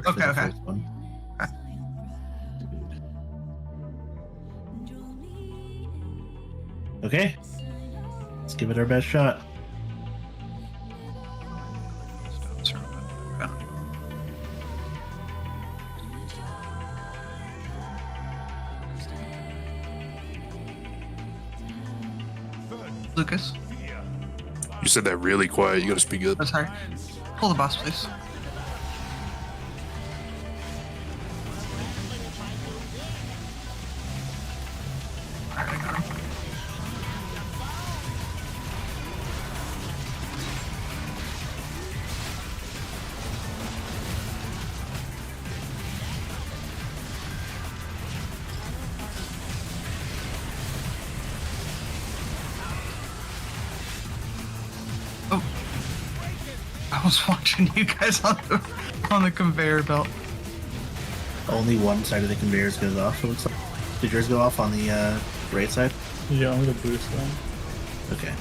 works for the first one. Okay. Let's give it our best shot. Lucas. You said that really quiet. You gotta speak up. Oh, sorry. Pull the boss, please. Alright, I got him. Oh, I was watching you guys on the conveyor belt. Only one side of the conveyors goes off, it looks like. Did yours go off on the right side? Yeah, only the boost one. Okay.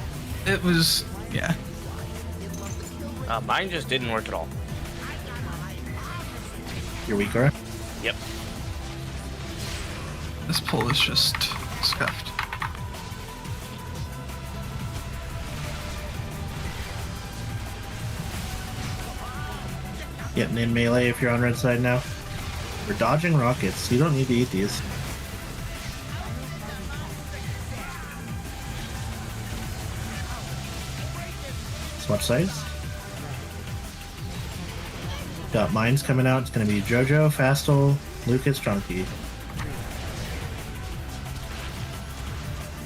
It was, yeah. Mine just didn't work at all. You're weak, alright? Yep. This pull is just scuffed. Getting in melee if you're on red side now. We're dodging rockets. You don't need to eat these. Swap sides. Got mines coming out. It's going to be Jojo, Fastal, Lucas, Chunky.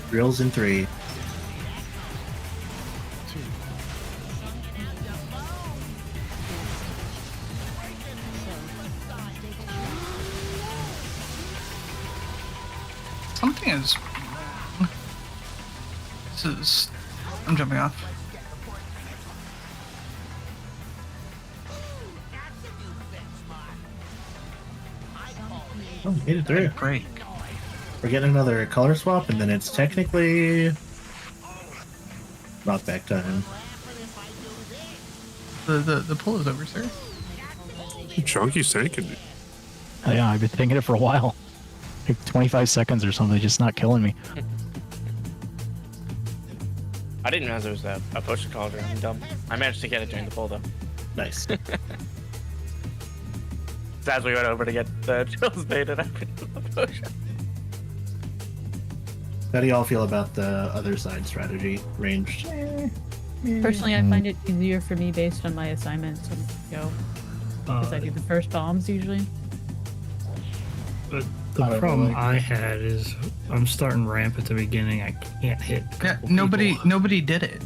Drills in 3. Something is. This is. I'm jumping off. Oh, made it through. Break. We're getting another color swap, and then it's technically knockback time. The pull is over, sir. Chunky's tanking it. Oh, yeah, I've been thinking it for a while. Like 25 seconds or something, just not killing me. I didn't realize there was a potion cauldron. I'm dumb. I managed to get it during the pull though. Nice. So as we went over to get the drills baited, I picked the potion. How do y'all feel about the other side strategy, ranged? Personally, I find it easier for me based on my assignments and go because I do the first bombs usually. But the problem I had is I'm starting ramp at the beginning. I can't hit. Yeah, nobody did it.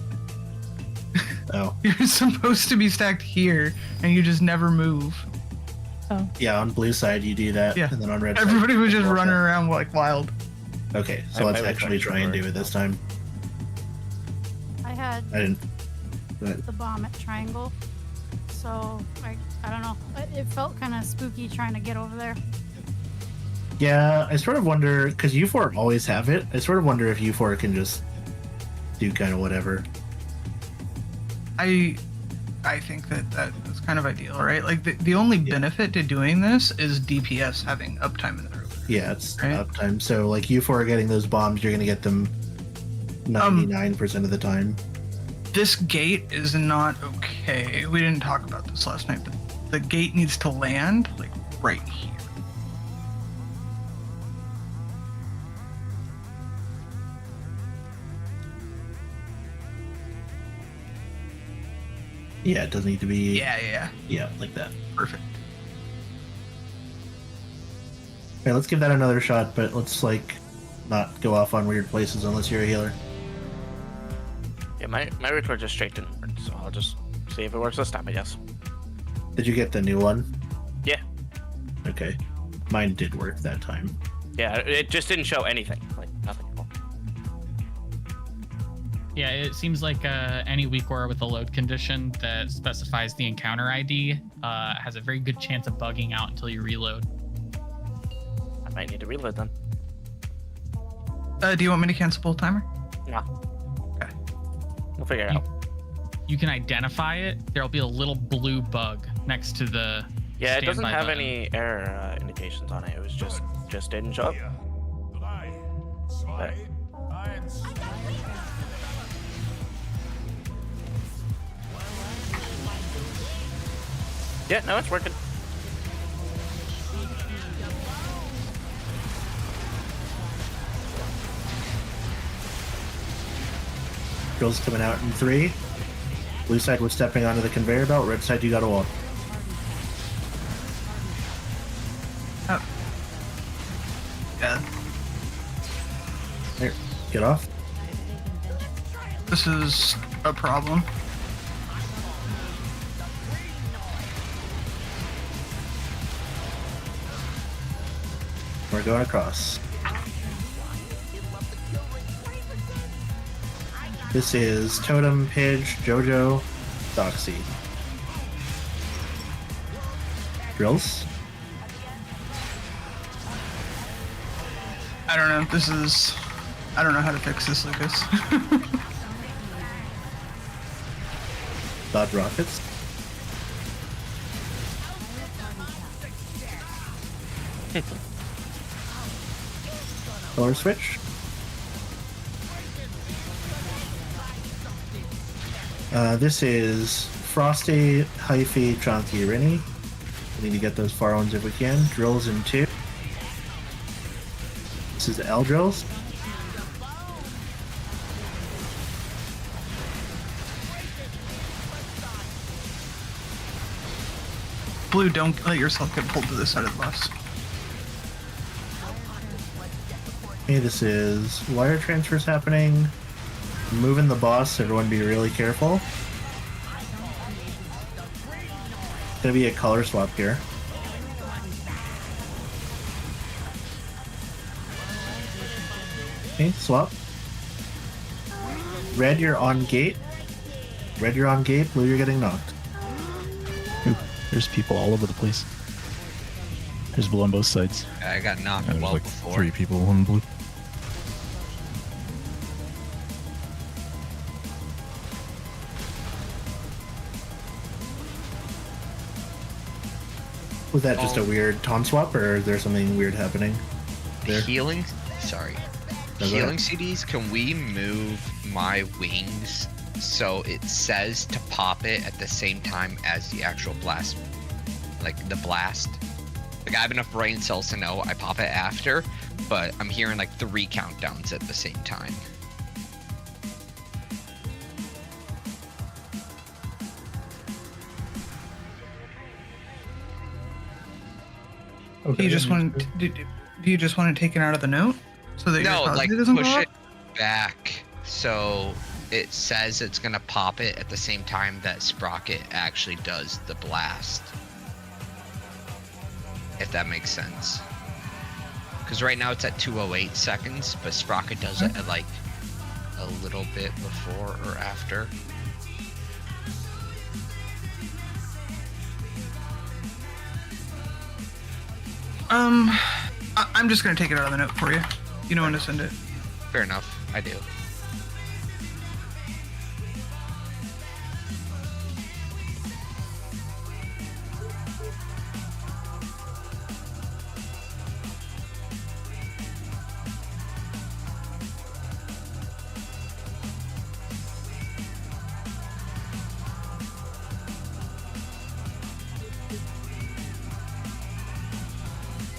Oh. You're supposed to be stacked here, and you just never move. Oh. Yeah, on blue side you do that, Yeah. and then on red Everybody side... was just running around like wild. Okay, so let's actually try and do it this time. I had I didn't... But the bomb at Triangle, so I don't know. It felt kind of spooky trying to get over there. yeah, I sort of wonder, because U4 always have it, I sort of wonder if U4 can just do kind of whatever. I think that's kind of ideal, right? Like the only benefit to doing this is DPS having uptime in the room. Yeah, it's right? uptime. So like U4 getting those bombs, you're gonna get them 99% of the time. This gate is not okay. We didn't talk about this last night, but the gate needs to land like right here. Yeah, it doesn't need to be... Yeah, like that. perfect. Okay, let's give that another shot, but let's like not go off on weird places unless you're a healer. Yeah, my ritual just straight didn't work, so I'll just see if it works this time, I guess. Did you get the new one? Yeah. Okay. Mine did work that time. Yeah, it just didn't show anything. Like, nothing at all. Yeah, it seems like any weak aura with a load condition that specifies the encounter ID has a very good chance of bugging out until you reload. I might need to reload then. Do you want me to cancel pull timer? No. Okay. We'll figure it out. You can identify it. There'll be a little blue bug next to the Yeah, it doesn't standby have button. any error indications on it. It was just didn't show up. But yeah, no, it's working. Drills coming out in 3. Blue side was stepping onto the conveyor belt. Red side, you got a wall. Oh. Yeah, Here, get off. this is a problem. We're going across. This is Totem, Pidge, Jojo, Doxy. Drills. I don't know. This is. I don't know how to fix this, Lucas. Dodge rockets. Color switch. This is Frosty, Hyphy, Chunky, Rinny. We need to get those far ones if we can. Drills in 2. This is L drills. Blue, don't let yourself get pulled to the side of the bus. Okay, this is wire transfers happening. Moving the boss, everyone be really careful. Gonna be a color swap here. Okay, swap. Red, you're on gate. Red, you're on gate. Blue, you're getting knocked. Ooh, there's people all over the place. There's blue on both sides. I got knocked There's well like before. 3 people on blue. Was that just a weird taunt swap, or is there something weird happening there? Healing, sorry. No, go Healing ahead. CDs, can we move my wings so it says to pop it at the same time as the actual blast? Like the blast? Like I have enough brain cells to know I pop it after, but I'm hearing like 3 countdowns at the same time. Do you just want do you just want it taken out of the note so that No, your like velocity doesn't go push up? it back so it says it's gonna pop it at the same time that Sprocket actually does the blast. If that makes sense. Because right now it's at 208 seconds, but Sprocket does it at like a little bit before or after. I'm just gonna take it out of the note for you. You know when to send it. Fair enough, I do.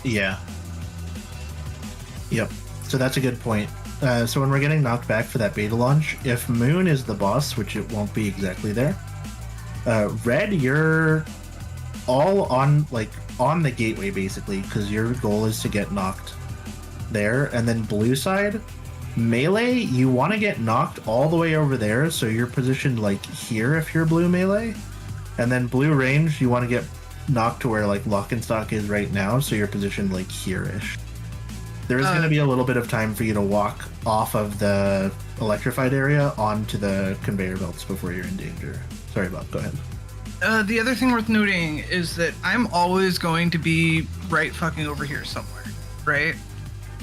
Yeah. Yep. So that's a good point. So when we're getting knocked back for that beta launch, if Moon is the boss, which it won't be exactly there, Red, you're all on the gateway basically, because your goal is to get knocked there. And then Blue side, melee, you want to get knocked all the way over there, so you're positioned like here if you're blue melee. And then blue range, you want to get knocked to where like lock and stock is right now, so you're positioned like here-ish. There is going to be a little bit of time for you to walk off of the electrified area onto the conveyor belts before you're in danger. Sorry, Bob, go ahead. The other thing worth noting is that I'm always going to be right fucking over here somewhere, right?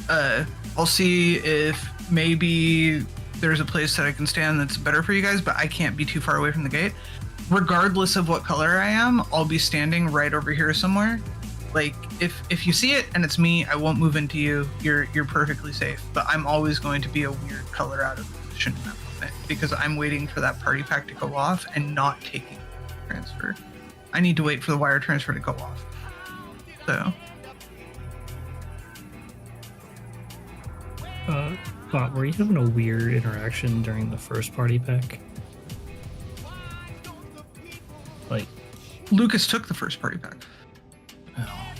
I'll see if maybe there's a place that I can stand that's better for you guys, but I can't be too far away from the gate. regardless of what color I am, I'll be standing right over here somewhere. Like if you see it and it's me, I won't move into you. You're perfectly safe. But I'm always going to be a weird color out of position in that moment because I'm waiting for that party pack to go off and not taking the transfer. I need to wait for the wire transfer to go off. So. Bob, were you having a weird interaction during the first party pack? Like, Lucas took the first party pack. oh.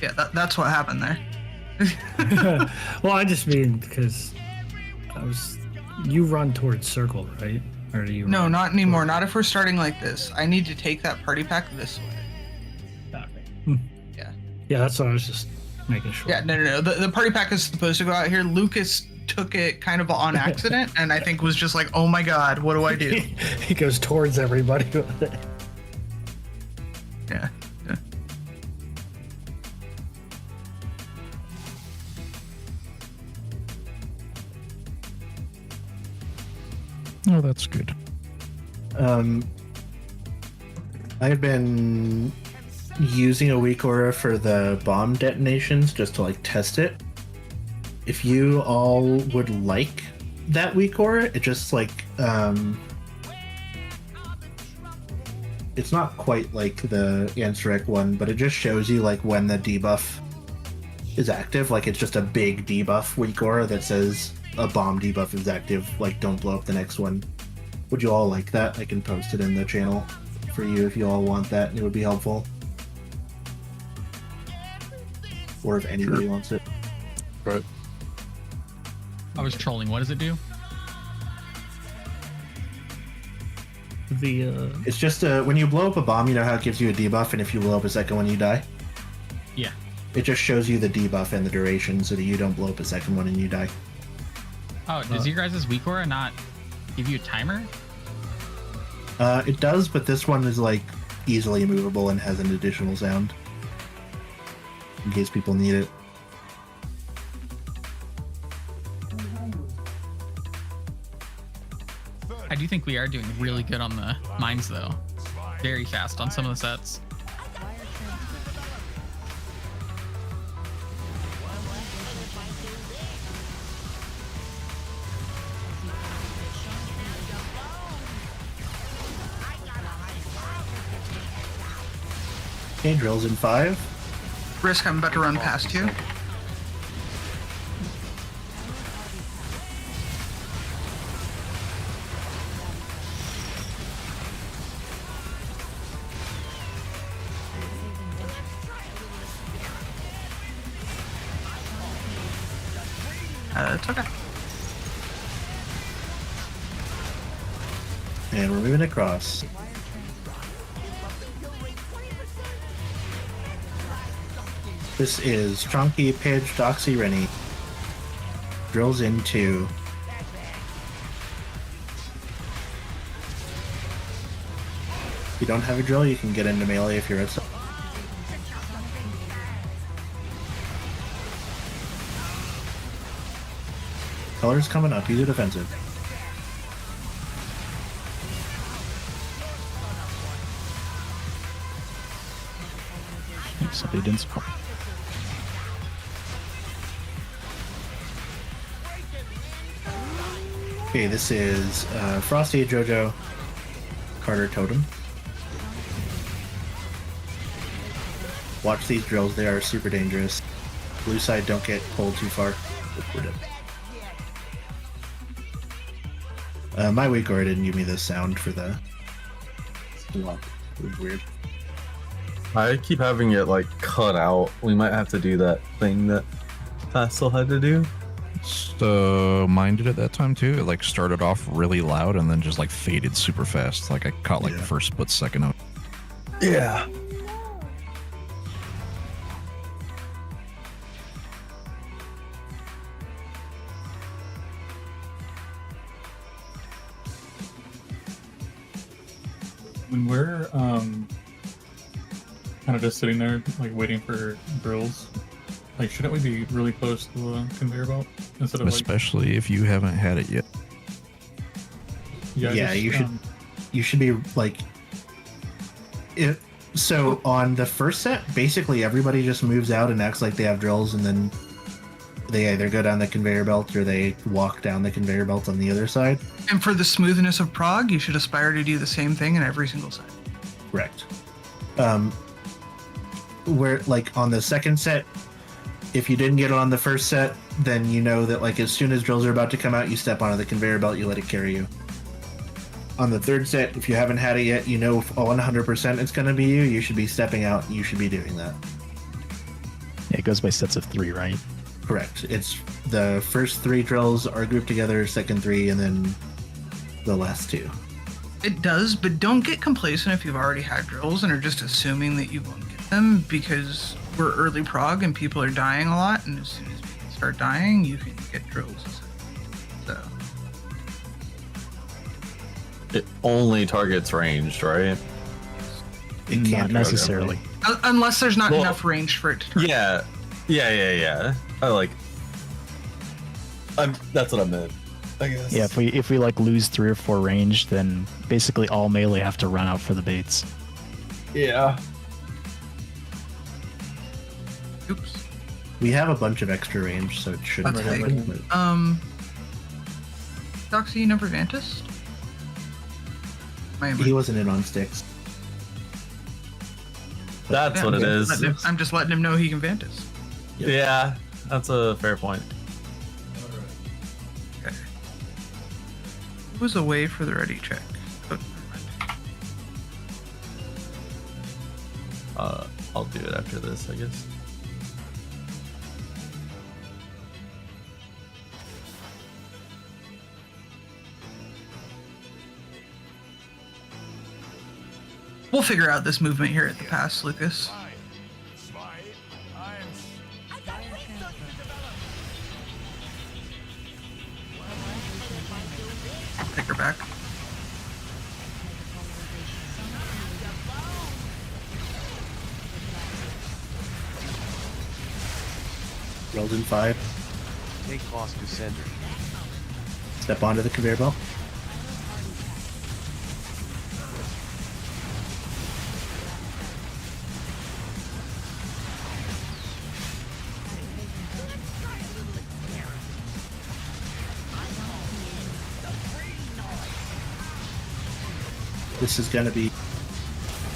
Yeah, that's what happened there. Well, I just mean because you run towards circle, right? Or do you? No, not anymore. Not if we're starting like this. I need to take that party pack this way. Yeah. Yeah, that's what I was just making sure. Yeah, no. The party pack is supposed to go out here. Lucas took it kind of on accident, and I think was just like, oh my god, what do I do? He goes towards everybody with it. Yeah. Oh, that's good. I've been using a weak aura for the bomb detonations just to like test it. If you all would like that weak aura, it just like it's not quite like the Ansarek one, but it just shows you like when the debuff is active. Like it's just a big debuff weak aura that says a bomb debuff is active, like don't blow up the next one. Would you all like that? I can post it in the channel for you if you all want that, and it would be helpful. Or if anybody wants it. Right. I was trolling. What does it do? It's just when you blow up a bomb, you know how it gives you a debuff, and if you blow up a second one, you die? Yeah. It just shows you the debuff and the duration so that you don't blow up a second one and you die. Oh, does your guys' weak aura not give you a timer? It does, but this one is like easily movable and has an additional sound in case people need it. I do think we are doing really good on the mines, though. Very fast on some of the sets. Okay, drills in 5. Risk, I'm about to run past you. It's okay. And we're moving across. This is Chonky, Pidge, Doxy, Rennie. Drills in 2. If you don't have a drill, you can get into melee if you're at. Color's coming up. Use a defensive. Somebody didn't support. Okay, this is Frosty, Jojo, Carter, Totem. Watch these drills, they are super dangerous. Blue side, don't get pulled too far. My weak aura didn't give me the sound for the... It was weird. I keep having it like cut out. We might have to do that thing that Fassel had to do. So mine did it that time too. It like started off really loud and then just like faded super fast. Like I caught like the first split second of it. Yeah. When we're kind of just sitting there like waiting for drills, like shouldn't we be really close to a conveyor belt instead of especially if you haven't had it yet. Yeah, you should be like So on the first set, basically everybody just moves out and acts like they have drills, and then they either go down the conveyor belt or they walk down the conveyor belt on the other side. And for the smoothness of Prog, you should aspire to do the same thing in every single set. Correct. Where like on the second set, if you didn't get it on the first set, then you know that like as soon as drills are about to come out, you step onto the conveyor belt, you let it carry you. On the third set, if you haven't had it yet, you know 100% it's going to be you. You should be stepping out. You should be doing that. Yeah, it goes by sets of 3, right? Correct. It's the first 3 drills are grouped together, second 3, and then the last 2. It does, but don't get complacent if you've already had drills and are just assuming that you won't get them, because we're early Prog and people are dying a lot, and as soon as people start dying, you can get drills. So it only targets ranged, right? It Not can't necessarily. Unless there's not enough range for it to target. Yeah. That's what I meant, I guess. Yeah, if we like lose 3 or 4 range, then basically all melee have to run out for the baits. Yeah. Oops. We have a bunch of extra range, so it shouldn't That's happen. fake. but- Doxy, you never Vantised? He wasn't in on sticks. That's what it is. I'm just letting him know he can Vantis. Yeah, that's a fair point. Okay. Who was away for the ready check? Oh, never mind. I'll do it after this, I guess. We'll figure out this movement here at the pass, Lucas. Take her back. Rolled in 5. Take boss to center. Step onto the conveyor belt. This is going to be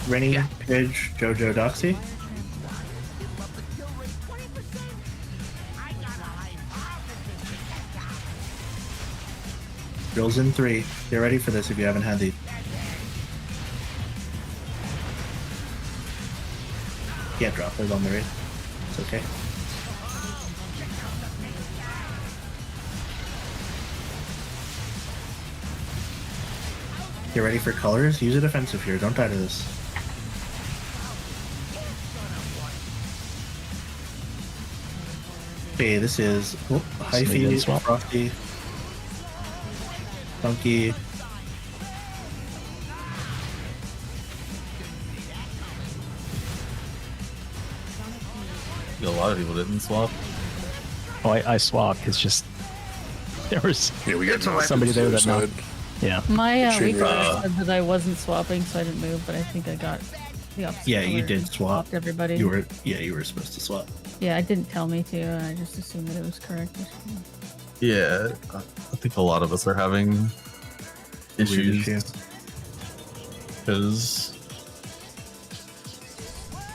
Rennie, Pidge, Jojo, Doxy. Drills in 3. Get ready for this if you haven't had these. Can't drop those on the raid. It's okay. Get ready for colors. Use a defensive here. Don't die to this. Okay, this is Hyphy, Frosty, Funky. A lot of people didn't swap. Oh, I swapped. It's just there was we got somebody there that not. Yeah. My weaker said that I wasn't swapping, so I didn't move, but I think I got the opposite. Yeah, you color did and swap. swapped everybody. You were supposed to swap. Yeah, it didn't tell me to, and I just assumed that it was correct. Yeah, I think a lot of us are having issues because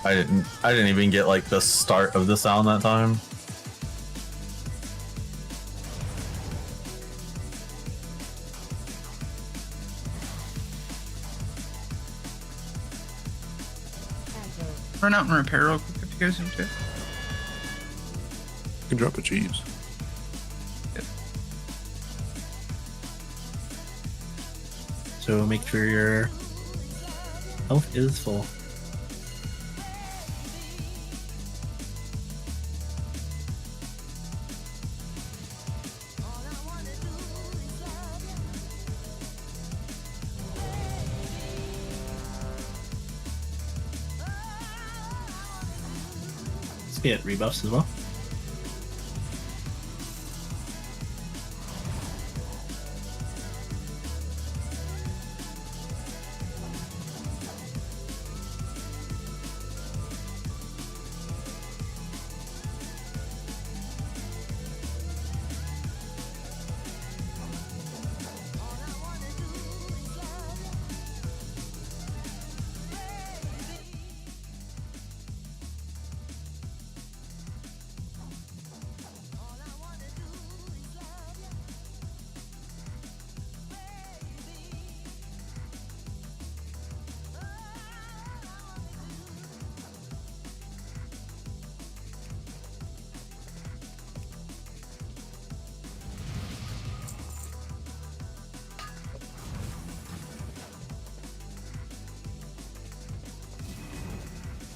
I didn't even get like the start of the sound that time. Run out and repair real quick if you guys need to. You can drop a cheese. So make sure your health is full. Let's get rebuffs as well.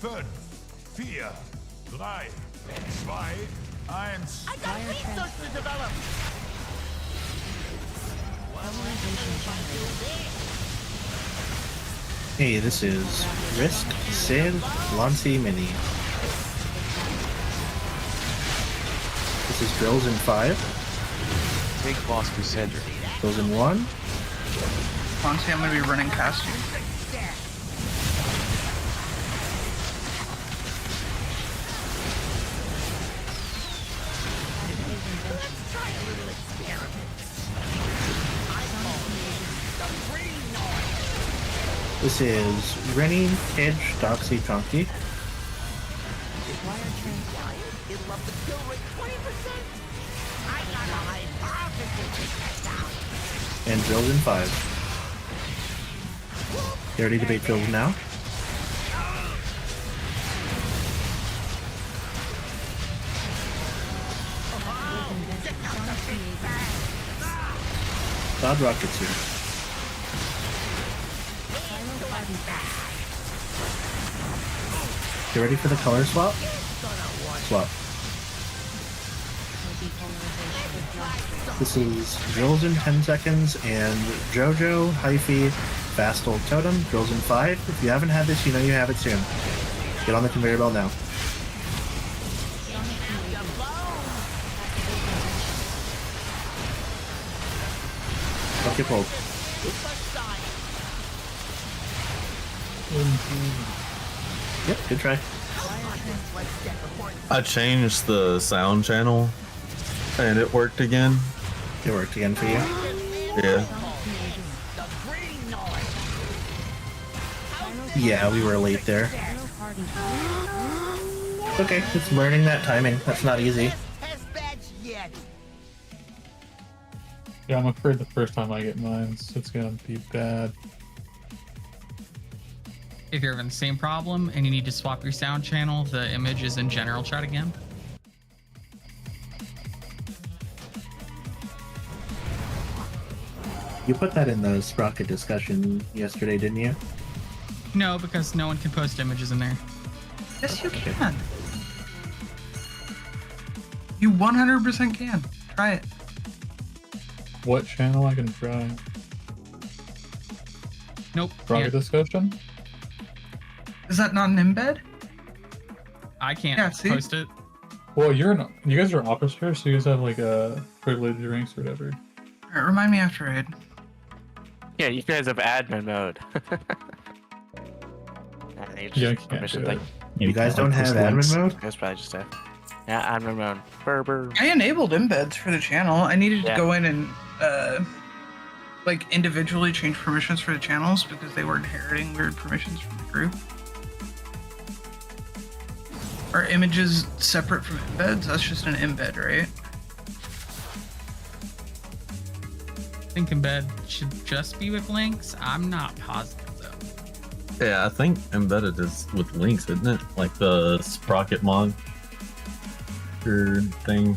5, 4, 3, 2, 1. I got research to develop. Hey, this is Risk, Sid, Lancy, Mini. This is Drills in 5. Big Boss Crusader. Drills in 1. Lancy, I'm gonna be running past you. This is Rennie, Edge, Doxy, Chonky. And Drills in 5. You ready to bait Drills now? Cloud Rocket's here. You ready for the color swap? Swap. This is Drills in 10 seconds, and Jojo, Hyphy, Fast Old Totem, Drills in 5. If you haven't had this, you know you have it soon. Get on the conveyor belt now. Don't get pulled. Yep, good try. I changed the sound channel and it worked again. It worked again for you? Yeah. Yeah, we were late there. Okay, it's learning that timing. That's not easy. Yeah, I'm afraid the first time I get mines, it's gonna be bad. If you're having the same problem and you need to swap your sound channel, the image is in general chat again. You put that in the Sprocket discussion yesterday, didn't you? No, because no one can post images in there. Yes, you can. You 100% can. Try it. What channel I can try? Nope. Prog can't. discussion? Is that not an embed? I can't post it. Well, you guys are officers, so you guys have like a privileged ranks or whatever. Alright, remind me after raid. Yeah, you guys have admin mode. Yeah, I can't do it. You guys don't have admin mode? That's probably just it. Yeah, admin mode. Berber. I enabled embeds for the channel. I needed to Yeah. go in and like individually change permissions for the channels because they were inheriting weird permissions from the group. Are images separate from embeds? That's just an embed, right? I think embed should just be with links. I'm not positive though. Yeah, I think embedded is with links, isn't it? Like the Sprocket mod or thing.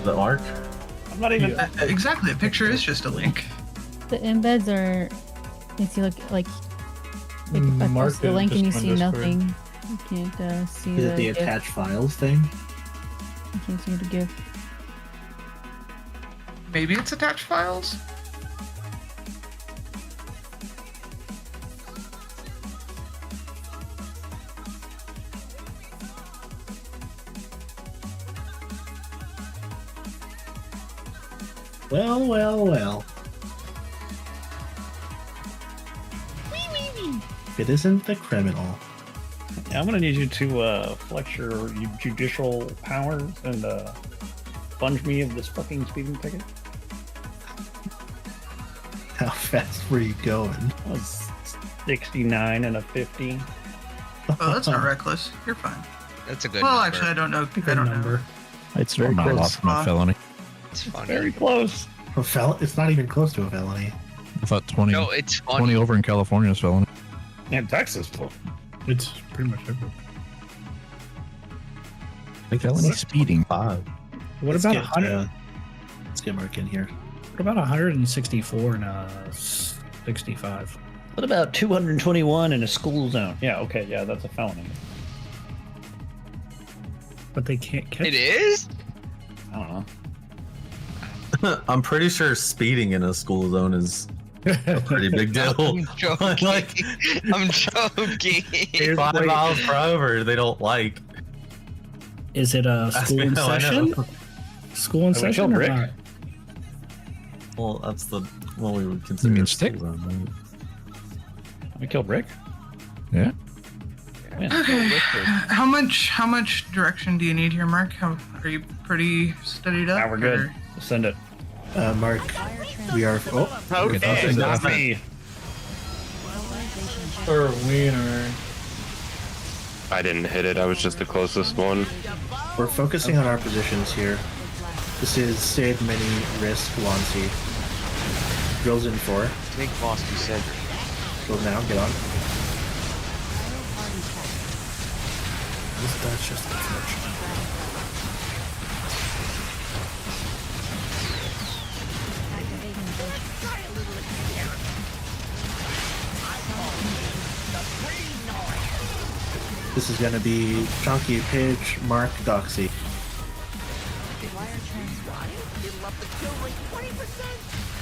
The arc? I'm not even exactly. A picture is just a link. The embeds are. You see, look like. If I Mark post the it link and you just see on Discord. nothing, you can't see Is it the GIF. attached files thing? You can't see the GIF. Maybe it's attached files. Well, well, well. If it isn't the criminal. Yeah, I'm gonna need you to flex your judicial powers and sponge me of this fucking speeding ticket. How fast were you going? I was 69 and a 50. Oh, that's not reckless. You're fine. That's a good Well, number. actually, I don't know. I don't know. It's very not close. off from a felony. It's funny. Very close. It's not even close to a felony. I thought 20, No, it's funny. 20 over in California is felony. And Texas, too. It's pretty much everywhere. Like felony speeding. Five. What Let's about get, 100? Let's get Mark in here. What about 164 and 65? What about 221 in a school zone? Yeah, okay, yeah, that's a felony. But they can't catch It is? I don't know. I'm pretty sure speeding in a school zone is a pretty big deal. I'm joking. Like, I'm joking. 5 miles per hour, they don't like. Is it a school in session? School in session or not? Well, that's the one we would consider. Stick? Zone, right? We killed Rick? Yeah. Okay. How much direction do you need here, Mark? Are you pretty studied up? Now we're good. or- Send it. Mark, we are. Oh, Okay. Not me. Or wiener. I didn't hit it. I was just the closest one. we're focusing on our positions here. This is Sid, Mini, Risk, Lonsi. Drills in 4. Think Bosky said. Drill now, get on. That's just unfortunate. This is going to be Chunky, Pidge, Mark, Doxy.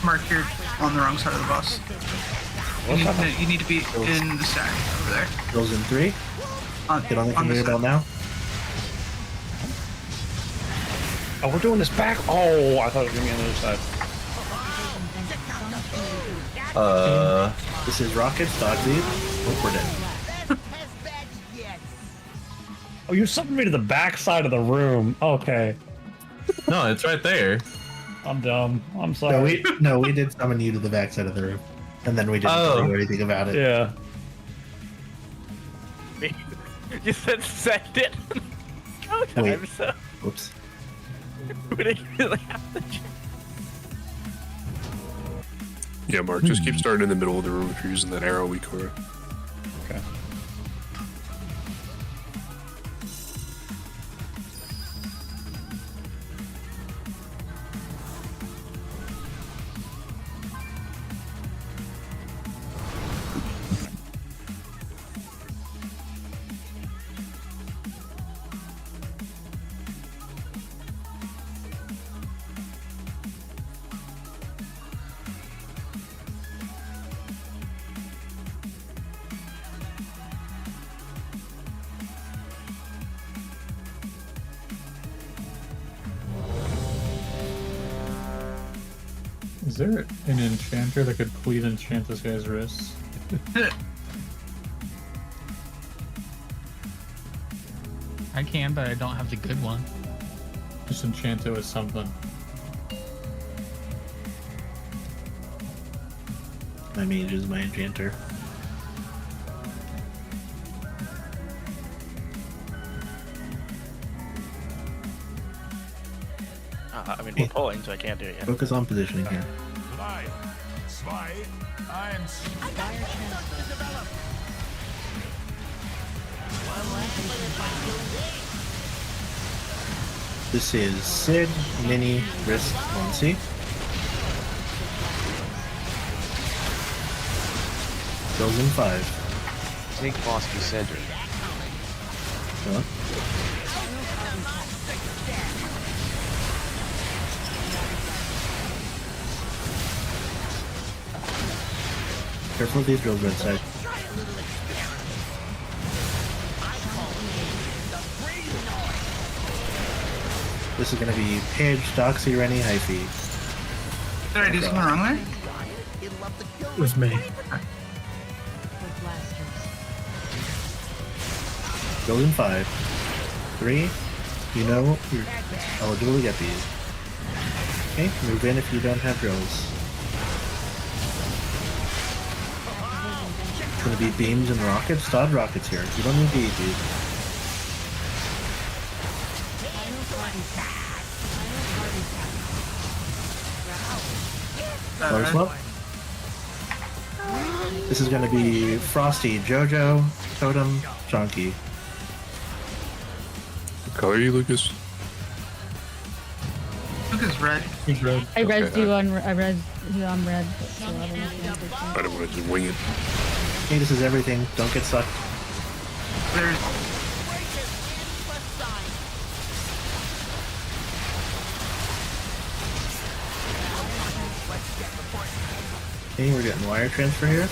Mark, you're on the wrong side of the bus. You need to be in the stack over there. Drills in 3. Get on the conveyor belt now. Oh, we're doing this back. Oh, I thought it was gonna be on the other side. This is Rockets, Dogsy. Oh, we're dead. Oh, you summoned me to the back side of the room. Okay. No, it's right there. I'm dumb. I'm sorry. No, we did summon you to the back side of the room. And then we didn't do anything about it. Yeah. You said send it. Go Wait. time, so. Whoops. Ridiculously. Yeah, Mark, just keep starting in the middle of the room if you're using that arrow we cover. Okay. Is there an enchanter that could please enchant this guy's wrists? I can, but I don't have the good one. Just enchant it with something. My mage is my enchanter. I mean, we're pulling, so I can't do it yet. Focus on positioning here. This is Sid, Mini, Risk, Lonsi. Goes in 5. Think Bosky said. Go on. Careful of these drills red side. This is going to be Pidge, Doxy, Rennie, Hyphy. Did I do something wrong there? It was me. Goes in 5. 3. You know you're eligible to get these. Okay, move in if you don't have drills. It's going to be beams and rockets. Dodge rockets here. You don't need to eat these. Lower slope. This is going to be Frosty, Jojo, Totem, Chunky. What color are you, Lucas? Lucas red. He's red. I rezzed you on. I rezzed Yeah, I'm red, but so I don't know if you have I don't want to just wing it. Hey, this is everything. Don't get sucked. There's Hey, we're getting wire transfer here.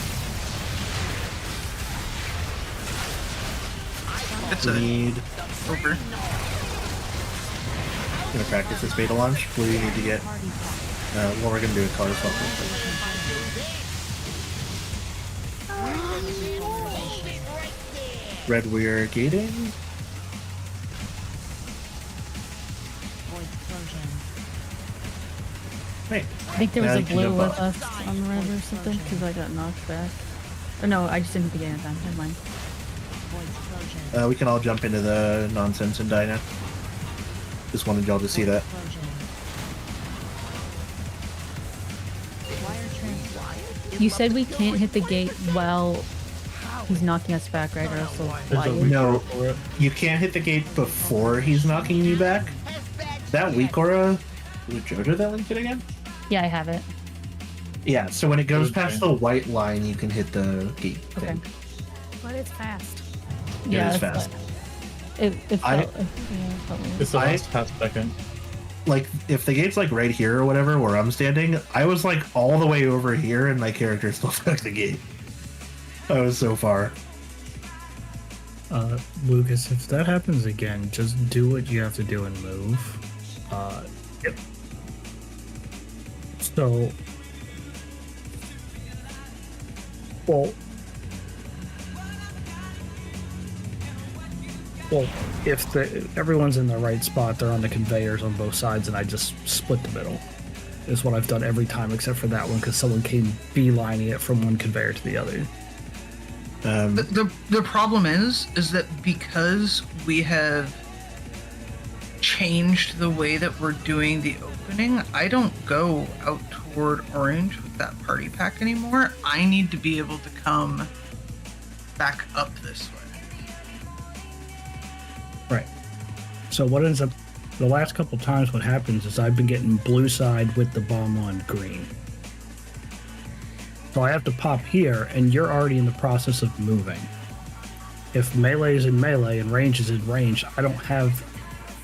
it's We a need. over. Gonna practice this beta launch. Blue, you need to get. Well, we're gonna do a color swap real quick. Red, we're gating. Wait. I think there was Now a you can blue jump with off. us on red or something because I got knocked back. Or no, I just didn't hit the game in time. Never mind. We can all jump into the nonsense and die now. Just wanted y'all to see that. You said we can't hit the gate while he's knocking us back, right? Or else we'll fly you. No, you can't hit the gate before he's knocking you back. That weak aura, was it Jojo that linked it again? Yeah, I have it. Yeah, so when it goes past the white line, you can hit the gate. Okay. thing. But it's fast. Yeah, it is that's fast. It felt, I- yeah, it felt weird. It's the last half second. Like, if the gate's like right here or whatever, where I'm standing, I was like all the way over here, and my character still stuck the gate. I was so far. Lucas, if that happens again, just do what you have to do and move. Yep. So, well, if everyone's in the right spot, they're on the conveyors on both sides, and I just split the middle. Is what I've done every time except for that one because someone came beelining it from one conveyor to the other. The problem is that because we have changed the way that we're doing the opening, I don't go out toward orange with that party pack anymore. I need to be able to come back up this way. Right. So what ends up, the last couple times what happens is I've been getting blue side with the bomb on green. So I have to pop here, and you're already in the process of moving. If melee is in melee and range is in range, I don't have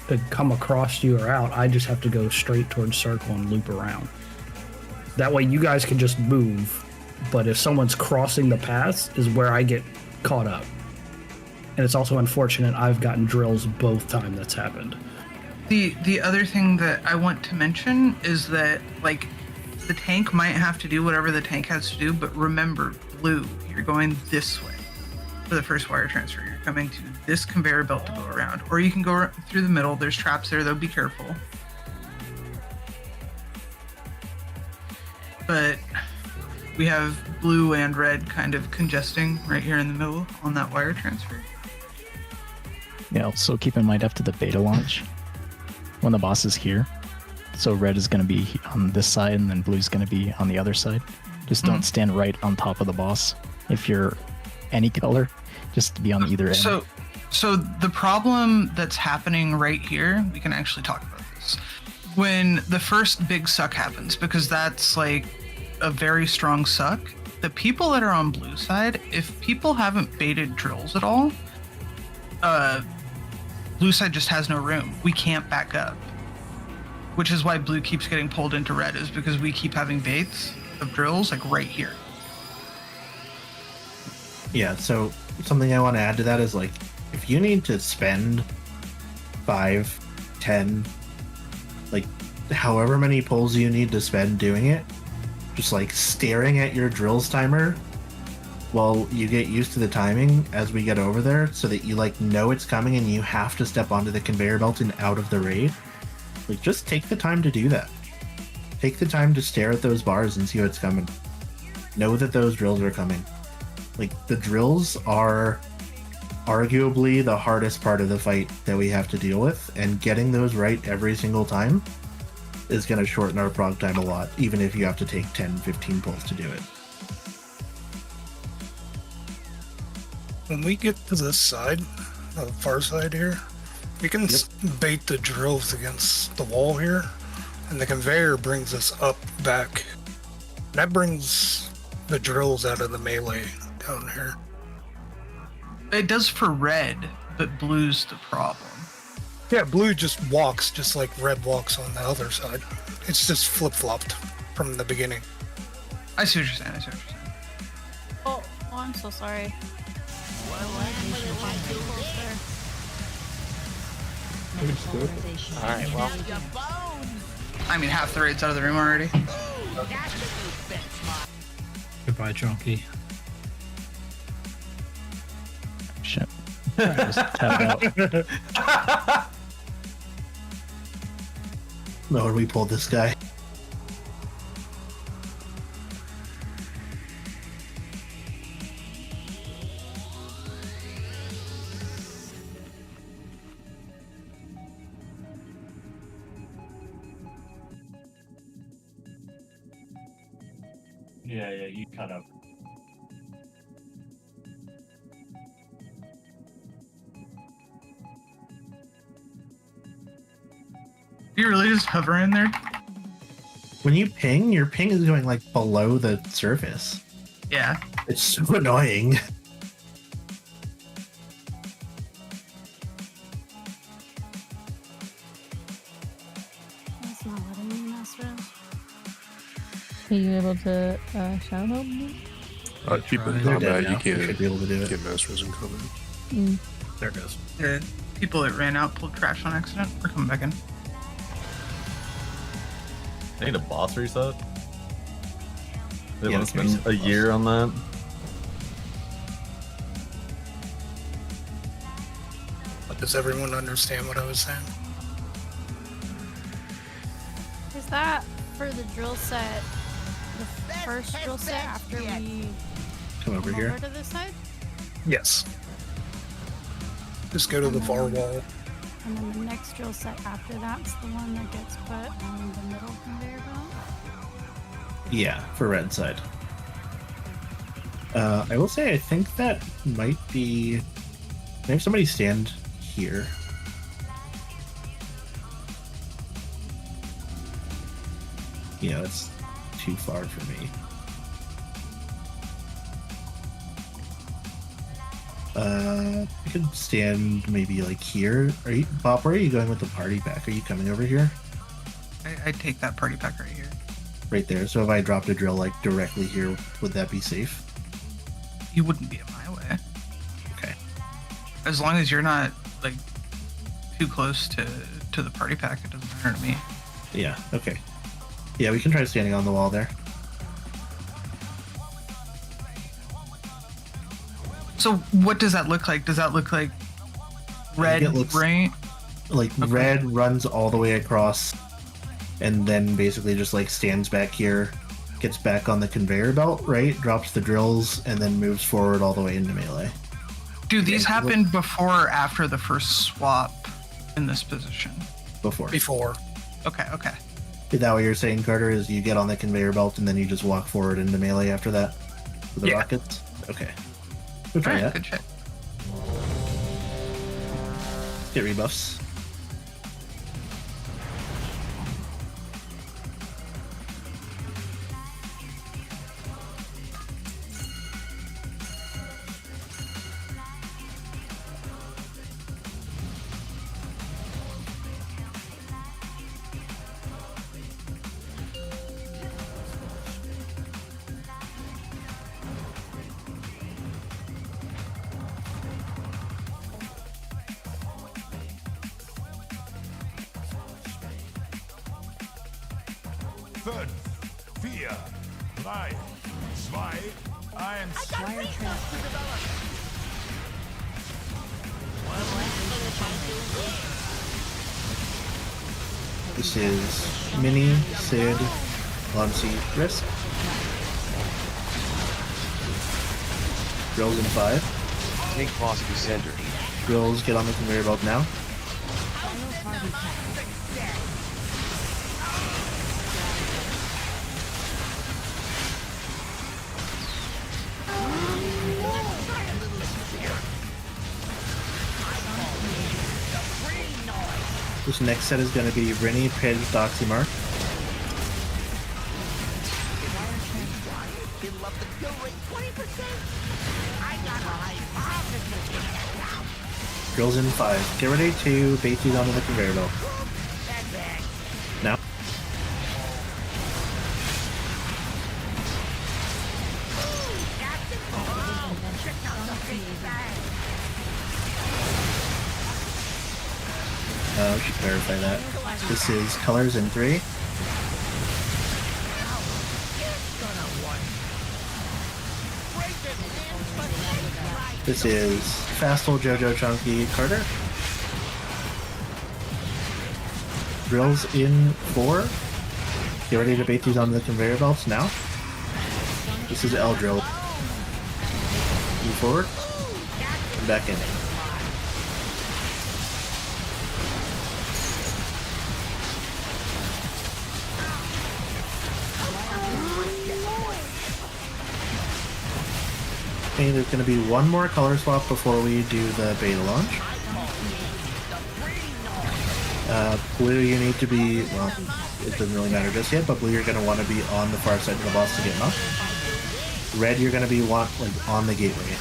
to come across you or out. I just have to go straight towards circle and loop around. That way you guys can just move, but if someone's crossing the paths is where I get caught up. And it's also unfortunate I've gotten drills both times that's happened. The other thing that I want to mention is that, like, the tank might have to do whatever the tank has to do, but remember, blue, you're going this way for the first wire transfer. You're coming to this conveyor belt to go around, or you can go through the middle. There's traps there, though. Be careful. But we have blue and red kind of congesting right here in the middle on that wire transfer. Yeah, also keep in mind after the beta launch, when the boss is here, so red is going to be on this side and then blue is going to be on the other side. Just don't stand right on top of the boss. If you're any color, just be on either end. So the problem that's happening right here, we can actually talk about this. When the first big suck happens, because that's like a very strong suck, the people that are on blue side, if people haven't baited drills at all, blue side just has no room. We can't back up. Which is why blue keeps getting pulled into red, is because we keep having baits of drills like right here. Yeah, so something I want to add to that is, like, if you need to spend 5, 10, like, however many pulls you need to spend doing it, just like staring at your drills timer while you get used to the timing as we get over there, so that you like know it's coming and you have to step onto the conveyor belt and out of the raid. Like, just take the time to do that. Take the time to stare at those bars and see what's coming. Know that those drills are coming. Like, the drills are arguably the hardest part of the fight that we have to deal with, and getting those right every single time is going to shorten our prog time a lot, even if you have to take 10, 15 pulls to do it. When we get to this side, the far side here, we can bait the drills against the wall here, and the conveyor brings us up back That brings the drills out of the melee down here. It does for red, but blue's the problem. Yeah, blue just walks just like red walks on the other side. It's just flip-flopped from the beginning. I see what you're saying. Oh, I'm so sorry. Alright, well. I mean, half the raid's out of the room already. Goodbye, Chunky. Shit. Just tap out. No, we pulled this guy. Yeah, you cut up. You really just hovering there? When you ping, your ping is going like below the surface. Yeah. It's so annoying. That's not letting me mess with. Are you able to shout help me? Keep in They're combat, dead you now. can't, You should be able to do it. can't mass res in combat. There it goes. The people that ran out pulled trash on accident. We're coming back in. I need a boss reset. They Yeah, want to we can spend reset a the boss. year on that. Does everyone understand what I was saying? Is that for the drill set? The first drill set after we Come over here. to this side? Yes. Just go to the far wall. And then the next drill set after that's the one that gets put on the middle conveyor belt? Yeah, for red side. I will say I think that might be. Can I have somebody stand here? Yeah, that's too far for me. I could stand maybe like here. Are you, Bob? Where are you going with the party pack? Are you coming over here? I take that party pack right here. Right there. So if I dropped a drill like directly here, would that be safe? You wouldn't be in my way. Okay. As long as you're not like too close to the party pack, it doesn't matter to me. Yeah. Okay. Yeah, we can try standing on the wall there. So what does that look like? Does that look like red, it looks right? Like Okay. red runs all the way across, and then basically just like stands back here, gets back on the conveyor belt, right? Drops the drills, and then moves forward all the way into melee. Do these happen before or after the first swap in this position? Before. Before. Okay. Is that what you're saying, Carter? Is you get on the conveyor belt and then you just walk forward into melee after that? For the Yeah. rockets? Okay. We'll try Alright, that. good shit. Get rebuffs. Fünf, 4, 3, 2, 1. Wire transfer. This is Mini, Sid, Lunsey, Risk. Drills in 5. Make possibly center. Drills get on the conveyor belt now. This next set is going to be Rennie, Pidge, Doxy, Mark. Drills in 5. Get ready to bait these onto the conveyor belt. Now. We should verify that. This is colors in 3. This is Fastal, Jojo, Chunky, Carter. Drills in 4. Get ready to bait these onto the conveyor belts now. This is L drill. Move forward. And back in. Okay, there's going to be one more color swap before we do the beta launch. Blue, you need to be, well, it doesn't really matter just yet, but blue, you're going to want to be on the far side of the boss to get knocked. Red, you're going to be on the gateway.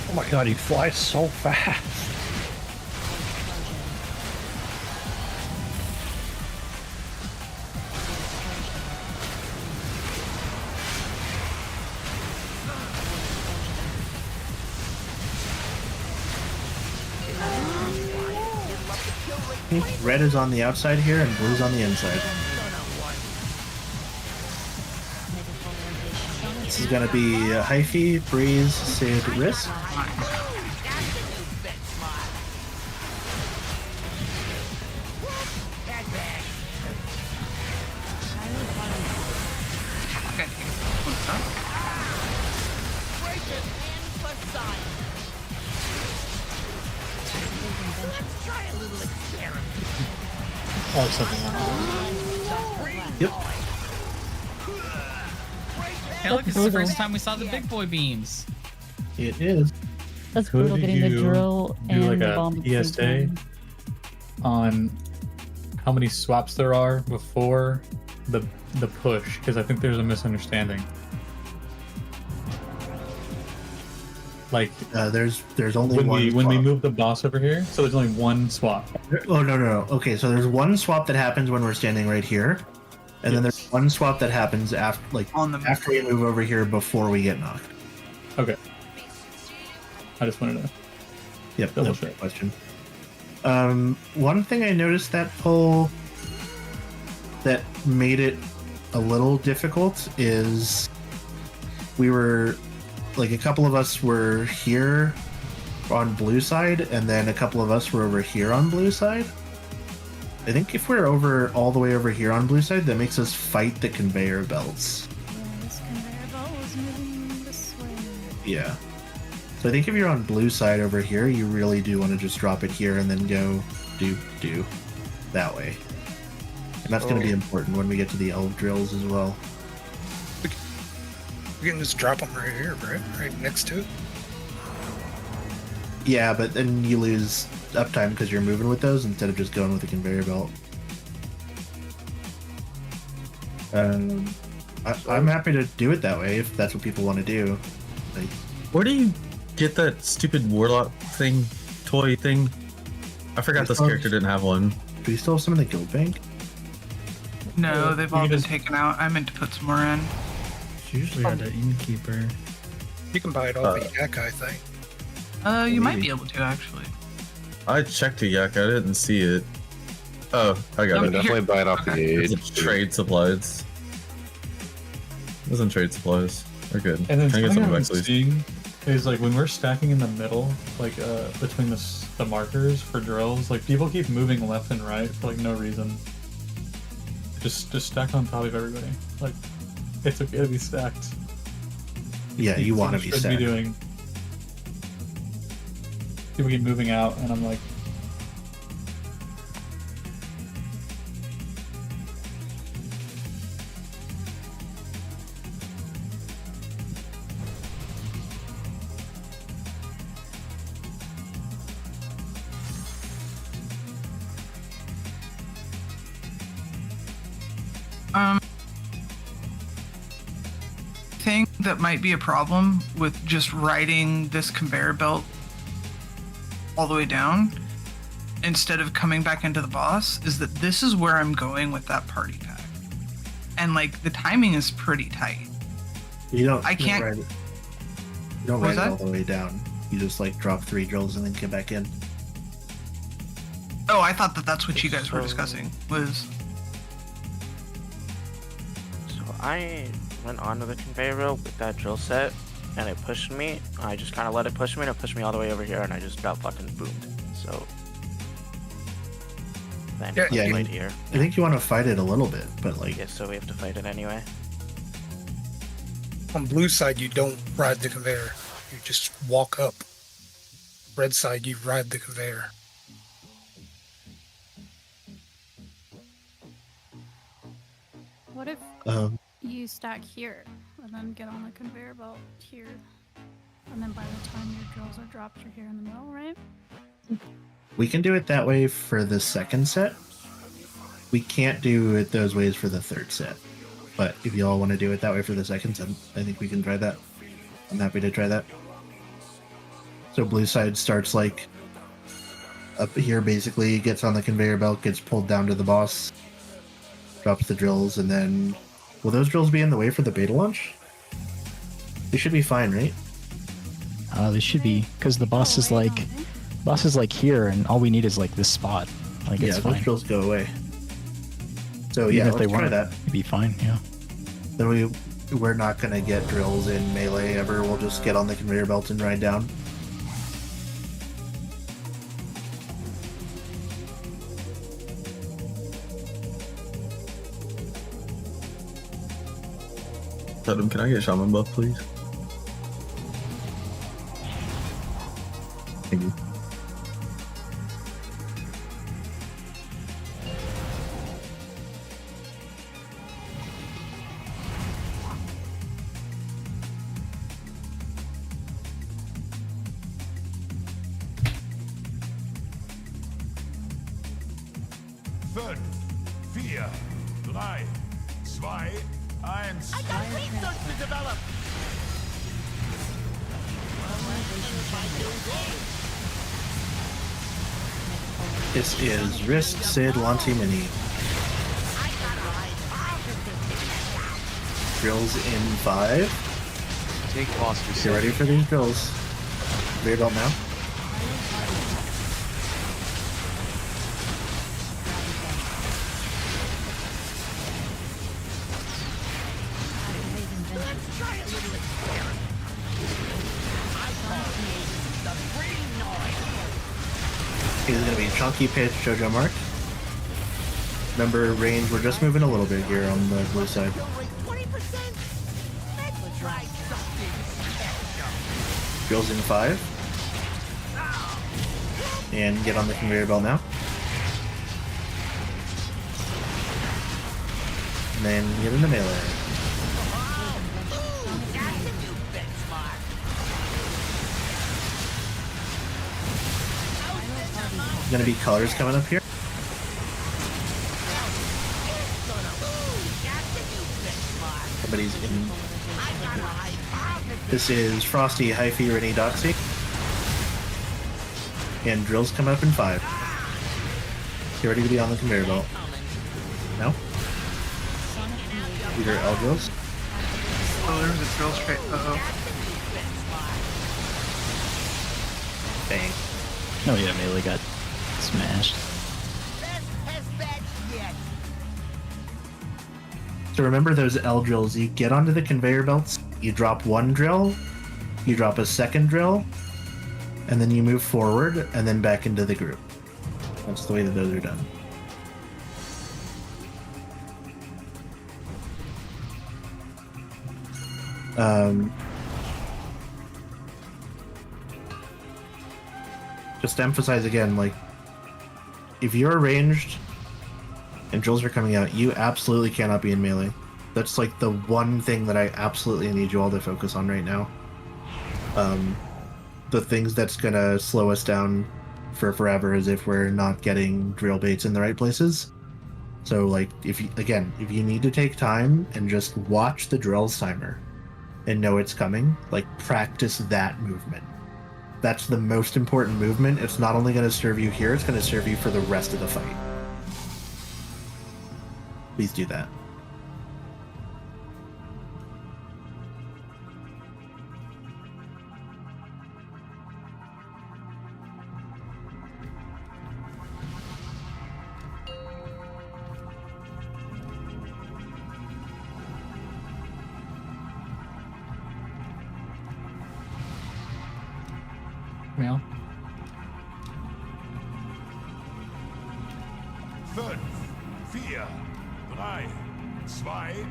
Oh my god, he flies so fast. Red is on the outside here and blue's on the inside. This is going to be Hyphy, Breeze, Sid, Risk. Oh, something. Yep. Hey, look, it's the first time we saw the big boy beams. It is. That's brutal getting the drill and like the a bomb at the same PSA time. on how many swaps there are before the push? Because I think there's a misunderstanding. Like there's only when one when we swap. move the boss over here, so there's only one swap. Oh no. Okay, so there's one swap that happens when we're standing right here, and then there's one swap that happens after after we move over here before we get knocked. Okay. I just wanted to. Yep, no question. One thing I noticed that pull that made it a little difficult is we were like a couple of us were here on blue side, and then a couple of us were over here on blue side. I think if we're all the way over here on blue side, that makes us fight the conveyor belts. Yeah, this conveyor belt was moving this way. Yeah. So I think if you're on blue side over here, you really do want to just drop it here and then go do that way. And that's going to be important when we get to the elf drills as well. We can just drop them right here, right? Right next to it. Yeah, but then you lose uptime because you're moving with those instead of just going with the conveyor belt. I'm happy to do it that way if that's what people want to do. Like, where do you get that stupid warlock thing, toy thing? I forgot this character didn't have one. Do you still have some in the guild bank? No, they've all been taken out. I meant to put some more in. It's usually at the innkeeper. You can buy it off the Yakai thing. You might be able to actually. I checked the yak, I didn't see it. Oh, I got No, it. Definitely buy it off the It's age. trade supplies. It wasn't trade supplies. We're good. And then Can I get something some I'm back, please? seeing is like when we're stacking in the middle, like between the markers for drills, like people keep moving left and right for like no reason. Just stack on top of everybody. Like it's okay to be stacked. Yeah, you want to be should stacked. be doing. People keep moving out, and I'm like, thing that might be a problem with just riding this conveyor belt all the way down instead of coming back into the boss is that this is where I'm going with that party pack. And like the timing is pretty tight. You don't. I can't. You don't What ride was it all that? the way down. You just like drop 3 drills and then get back in. Oh, I thought that that's what you guys were discussing. Was So I went onto the conveyor belt with that drill set, and it pushed me. I just kind of let it push me, and it pushed me all the way over here, and I just got fucking boomed. So then Yeah, right here. I think you want to fight it a little bit, but like. Yeah, so we have to fight it anyway. On blue side, you don't ride the conveyor. You just walk up. Red side, you ride the conveyor. What if Um, you stack here and then get on the conveyor belt here, and then by the time your drills are dropped, you're here in the middle, right? We can do it that way for the second set. We can't do it those ways for the third set. But if you all want to do it that way for the second set, I think we can try that. I'm happy to try that. So blue side starts like up here, basically gets on the conveyor belt, gets pulled down to the boss, drops the drills, and then will those drills be in the way for the beta launch? They should be fine, right? They should be, because the boss is like here, and all we need is like this spot. Like Yeah, it's those fine. drills go away. So Even yeah, if they let's try want that. it'd be fine. Yeah. Then we're not gonna get drills in melee ever. We'll just get on the conveyor belt and ride down. Adam, can I get shaman buff, please? Thank you. Fünf, vier, drei, zwei, eins. I got research to develop. This is Risk Sid Lanti Mini. Drills in 5. Take Foster. Get ready for these drills. Conveyor belt now. This is going to be Chunky Pitch, Jojo Mark. Remember, range, we're just moving a little bit here on the blue side. Drills in 5. And get on the conveyor belt now. And then get into melee. Gonna be colors coming up here. Somebody's in. This is Frosty, Hyphy, Rennie, Doxy. And drills coming up in 5. Get ready to be on the conveyor belt. No? These are L drills. oh, there's a drill straight. Uh-oh. Bang. Oh yeah, melee got smashed. So remember those L drills, you get onto the conveyor belts, you drop 1 drill, you drop a second drill, and then you move forward and then back into the group. That's the way that those are done. Just to emphasize again, like, if you're ranged and drills are coming out, you absolutely cannot be in melee. That's like the one thing that I absolutely need you all to focus on right now. The things that's gonna slow us down for forever is if we're not getting drill baits in the right places. So like, if you need to take time and just watch the drills timer. and know it's coming, like practice that movement. That's the most important movement. It's not only going to serve you here, it's going to serve you for the rest of the fight. Please do that. Meow. 5, 4, 3, 2, 1. Wire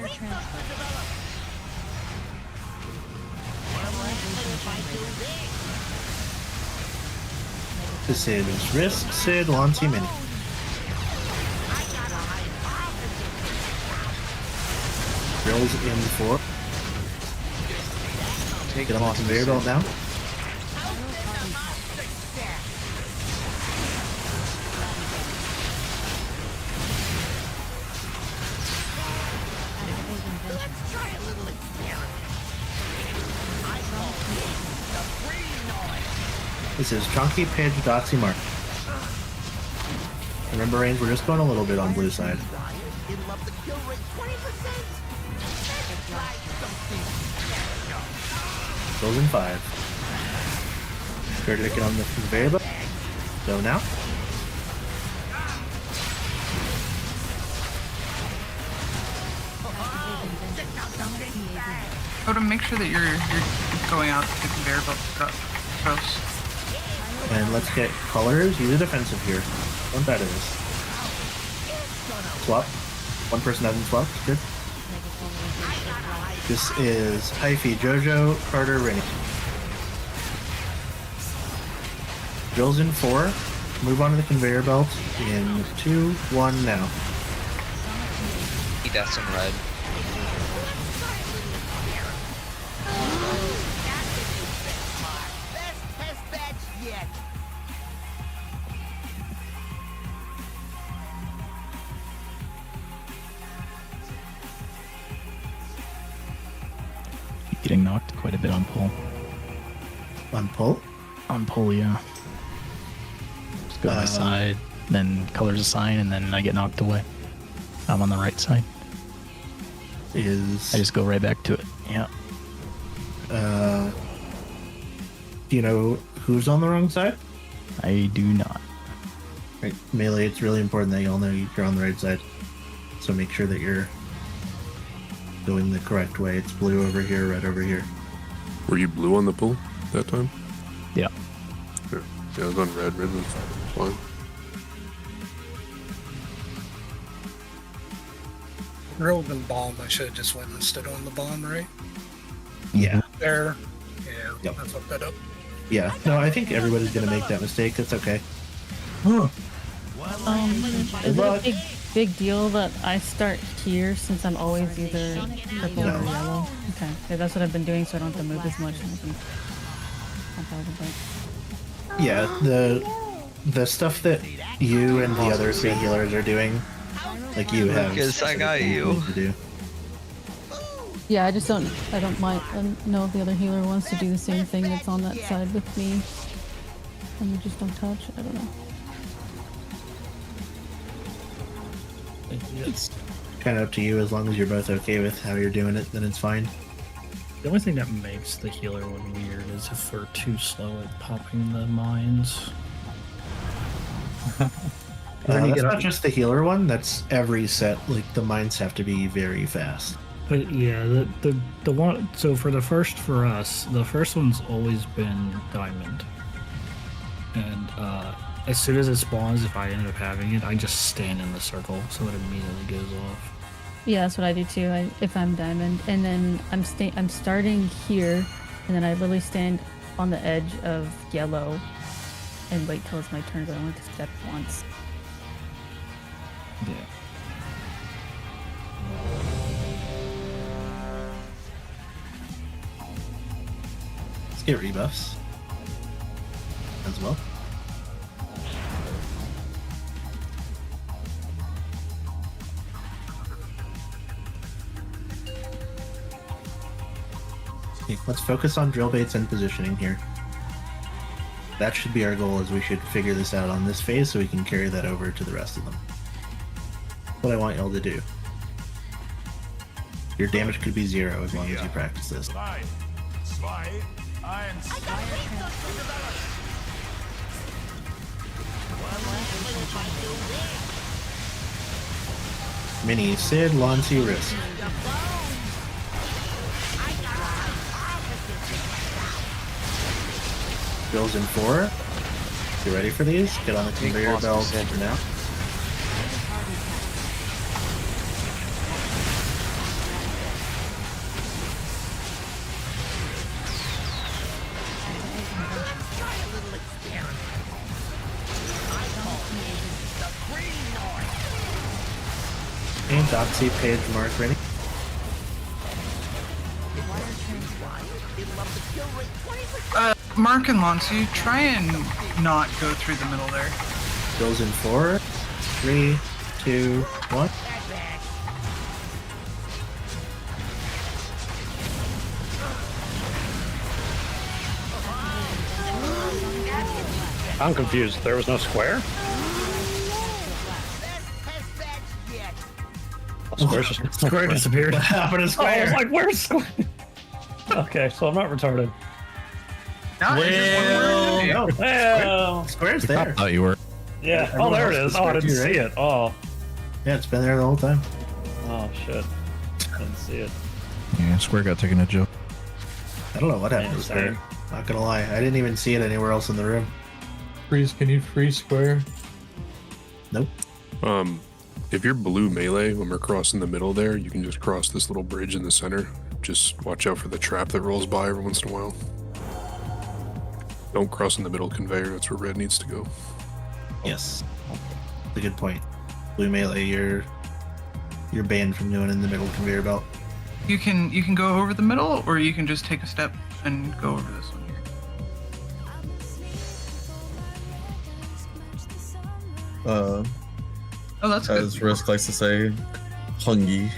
transfer. Sid is Risk, Sid, Lancy, Mini. Drills in 4. Take it off conveyor belt now. This is Chunky, Pidge, Doxy, Mark. Remember, range, we're just going a little bit on blue side. Goes in 5. Scared to get on the conveyor belt. Go now. Oh, to make sure that you're going out the conveyor belt gross. And let's get colors. Use a defensive here. Don't die to this. Swap. One person hasn't swapped. Good. This is Hyphy, Jojo, Carter, Rennie. Drills in 4. Move on to the conveyor belt in 2, 1 now. He does some red. Getting knocked quite a bit on pull. On pull? On pull, yeah. Just go to my side, then colors assign, and then I get knocked away. I'm on the right side. I just go right back to it. Yeah. Do you know who's on the wrong side? I do not. Right, Melee, it's really important that you all know you're on the right side. So make sure that you're going the correct way. It's blue over here, red over here. Were you blue on the pull that time? Yeah. Yeah, I was on red. Red was fine. Drilled and bomb. I should have just went and stood on the bomb, right? Yeah. There. Yeah, Yep. I fucked that up. Yeah. No, I think everybody's gonna make that mistake. It's okay. Is it a big deal that I start here since I'm always either purple or yellow? Okay, yeah, that's what I've been doing, so I don't have to move as much. And I think not bad, but... Yeah, the stuff that you and the other 3 healers are doing, like you have. Lucas, I got you. To do. Yeah, I don't mind. I don't know if the other healer wants to do the same thing that's on that side with me. And we just don't touch. I don't know. It's kind of up to you. As long as you're both okay with how you're doing it, then it's fine. The only thing that makes the healer one weird is if we're too slow at popping the mines. That's not just the healer one. That's every set. Like the mines have to be very fast. But yeah, the one. So for us, the first one's always been diamond, and as soon as it spawns, if I end up having it, I just stand in the circle, so it immediately goes off. Yeah, that's what I do too. If I'm diamond, and then I'm starting here, and then I literally stand on the edge of yellow, and wait till it's my turn. But I only have to step once. Yeah. Let's get rebuffs as well. Okay, let's focus on drill baits and positioning here. That should be our goal, is we should figure this out on this phase so we can carry that over to the rest of them. That's what I want y'all to do. Your damage could be 0 as long as you practice this. Mini, Sid, Lonzi, Risk. Drills in 4. You ready for these? Get on the conveyor belt for now. And Doxy, Page, Mark, ready? Mark and Lonsu, try and not go through the middle there. Goes in 4, 3, 2, 1. I'm confused. There was no square? Square disappeared. What happened to Square? I was like, where's Square? Okay, so I'm not retarded. Square's there. I thought you were. Yeah. Oh, there it is. Oh, I didn't see it. Oh. Yeah, it's been there the whole time. Oh, shit. Didn't see it. Yeah, Square got taken to jail. I don't know what happened to Square. Not gonna lie, I didn't even see it anywhere else in the room. Freeze, can you freeze Square? Nope. If you're blue melee, when we're crossing the middle there, you can just cross this little bridge in the center. Just watch out for the trap that rolls by every once in a while. Don't cross in the middle conveyor, that's where red needs to go. Yes. That's a good point. Blue melee, you're banned from going in the middle conveyor belt. You can go over the middle, or you can just take a step and go over this one here. Oh, that's good. As Risk likes to say, hungy.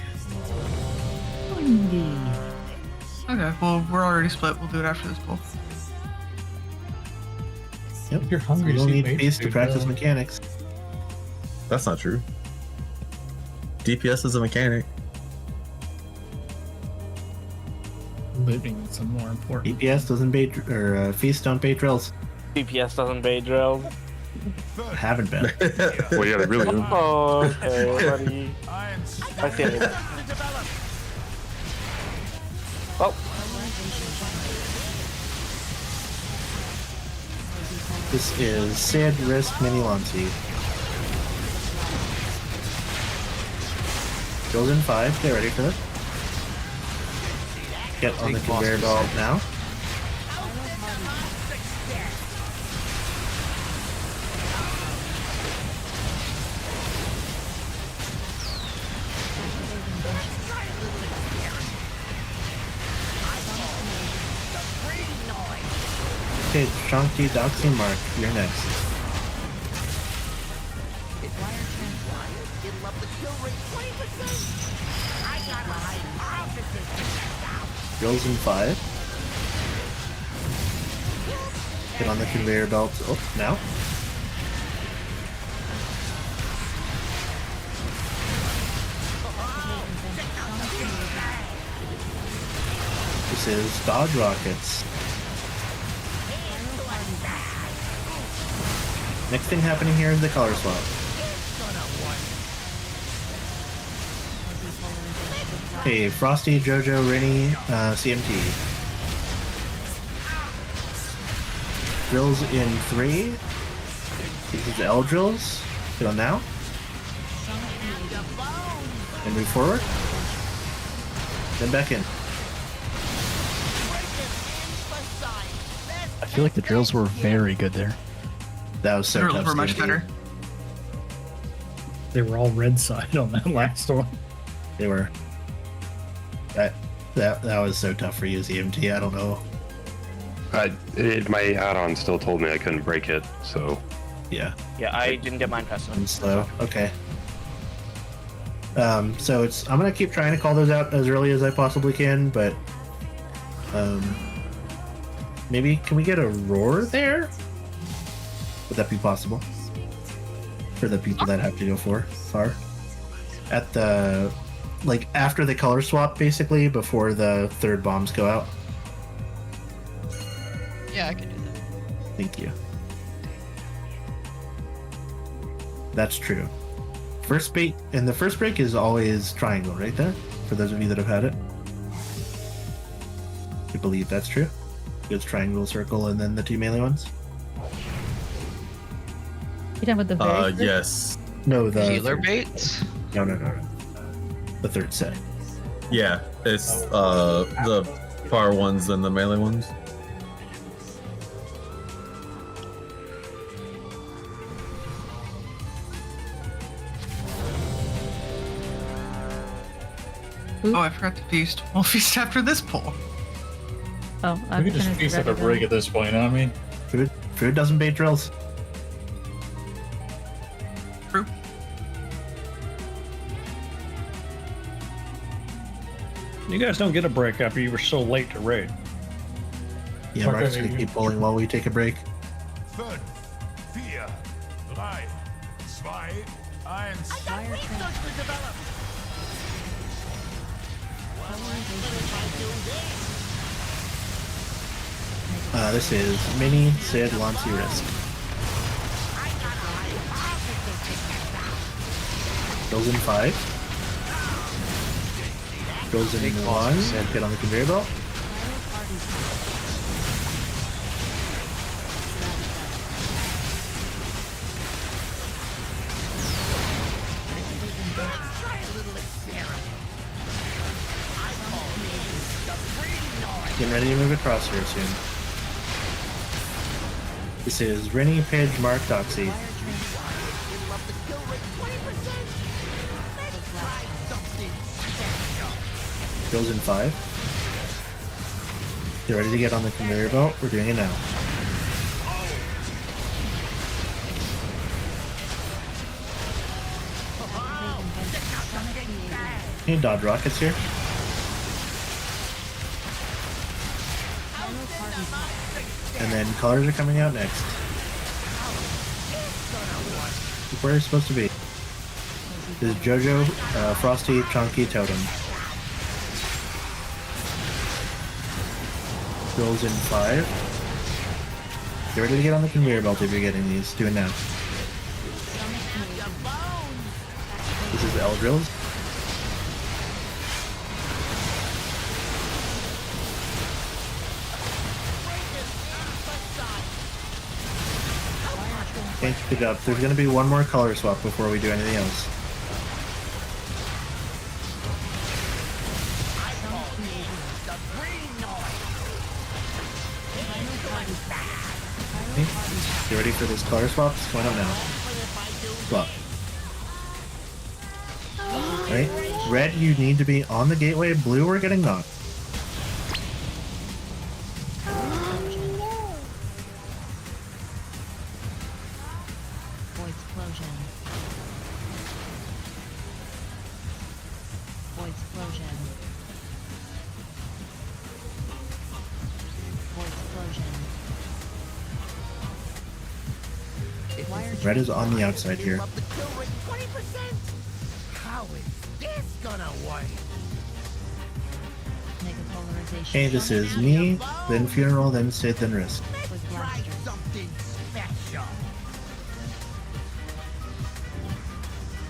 Okay, well, we're already split. We'll do it after this pull. Yep. If you're hungry, You'll see need mates, space to dude, practice mechanics. That's not true. DPS is a mechanic. Living is more important. DPS doesn't bait, or feast don't bait drills. DPS doesn't bait drills. Haven't been. Well, yeah, they really do. Oh, okay, buddy. I see it. Oh. This is Sid, Risk, Mini, Lonzi. Goes in 5. Get ready for this. Get on the conveyor belt now. Okay, Shanti, Doxy, Mark, you're next. Goes in 5. Get on the conveyor belt. Oh, now. This is Dodge Rockets. Next thing happening here is the color swap. Okay, Frosty, Jojo, Rennie, CMT. Drills in 3. These are the L drills. Get on now. And move forward. Then back in. I feel like the drills were very good there. That was so tough. We're much better. They were all red side on that last one. They were. That was so tough for you, CMT. I don't know. My add-on still told me I couldn't break it, so. Yeah. Yeah, I didn't get mine fast enough. I'm slow. Okay. So I'm gonna keep trying to call those out as early as I possibly can, but Maybe can we get a roar there? Would that be possible? For the people that have to go far. At the like after the color swap, basically, before the third bombs go out. Yeah, I can do that. Thank you. That's true. First bait and the first break is always triangle right there. For those of you that have had it, I believe that's true. It's triangle, circle, and then the two melee ones. You talking about the very first? Yes. No, the Healer baits? No. The third set. Yeah, it's the far ones and the melee ones. Oh, I forgot to feast. We'll feast after this pull. Oh, We could just feast like a break at this point, you know what I mean? Food doesn't bait drills. True. You guys don't get a break after you were so late to raid. Yeah, Mark's gonna keep pulling while we take a break. 5, 4, 3, 2, 1. This is Mini, Sid, Lancy, Risk. Goes in 5. Goes in 1 and get on the conveyor belt. Getting ready to move across here soon. This is Rennie, Pidge, Mark, Doxy. Goes in 5. Get ready to get on the conveyor belt. We're doing it now. Okay, dodge rockets here. And then colors are coming out next. Where are you supposed to be? This is Jojo, Frosty, Chunky, Totem. Rolls in 5. Get ready to get on the conveyor belt if you're getting these. Do it now. This is L drills. Okay, good job. There's going to be one more color swap before we do anything else. Okay. You ready for this color swap? It's going up now. Swap. Alright. Red, you need to be on the gateway. Blue, we're getting knocked. Red is on the outside here. How is this gonna work? Okay, this is me, then Funeral, then Sid, then Risk. Try something special.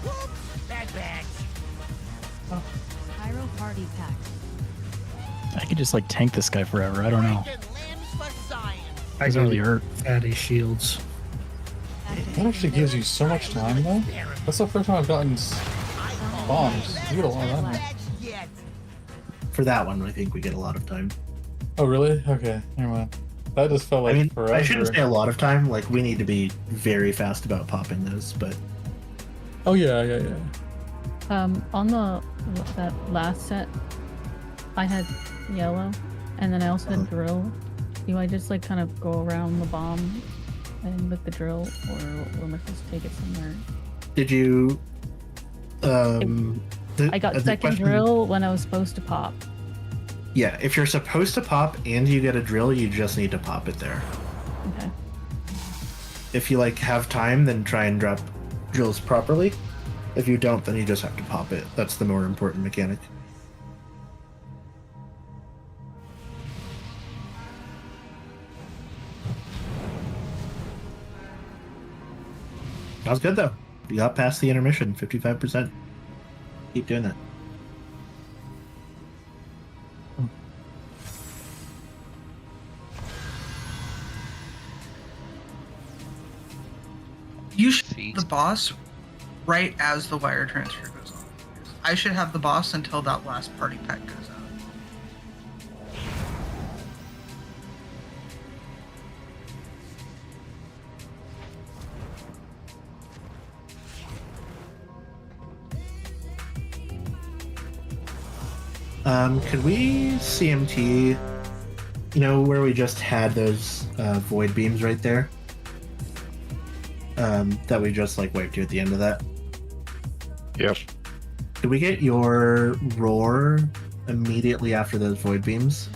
Whoops, bad batch. Pyro party pack. I could just like tank this guy forever. I don't know. I Doesn't really got hurt. fatty shields. That actually gives you so much time, though. That's the first time I've gotten bombs. You get a lot of that. For that one, I think we get a lot of time. Oh, really? Okay, never mind. That just felt like I mean, forever. I shouldn't say a lot of time. Like, we need to be very fast about popping those, but... Oh, yeah. On that last set, I had yellow, and then I also had drill. Do I just like kind of go around the bomb and with the drill, or will I just take it somewhere? Did you... I got second drill when I was supposed to pop. Yeah, if you're supposed to pop and you get a drill, you just need to pop it there. Okay. If you like have time, then try and drop drills properly. If you don't, then you just have to pop it. That's the more important mechanic. That was good though. You got past the intermission, 55%. Keep doing that. You should have the boss right as the wire transfer goes on. I should have the boss until that last party pack goes out. Could we CMT, you know, where we just had those void beams right there? That we just like wiped you at the end of that? Yep. Could we get your roar immediately after those void beams?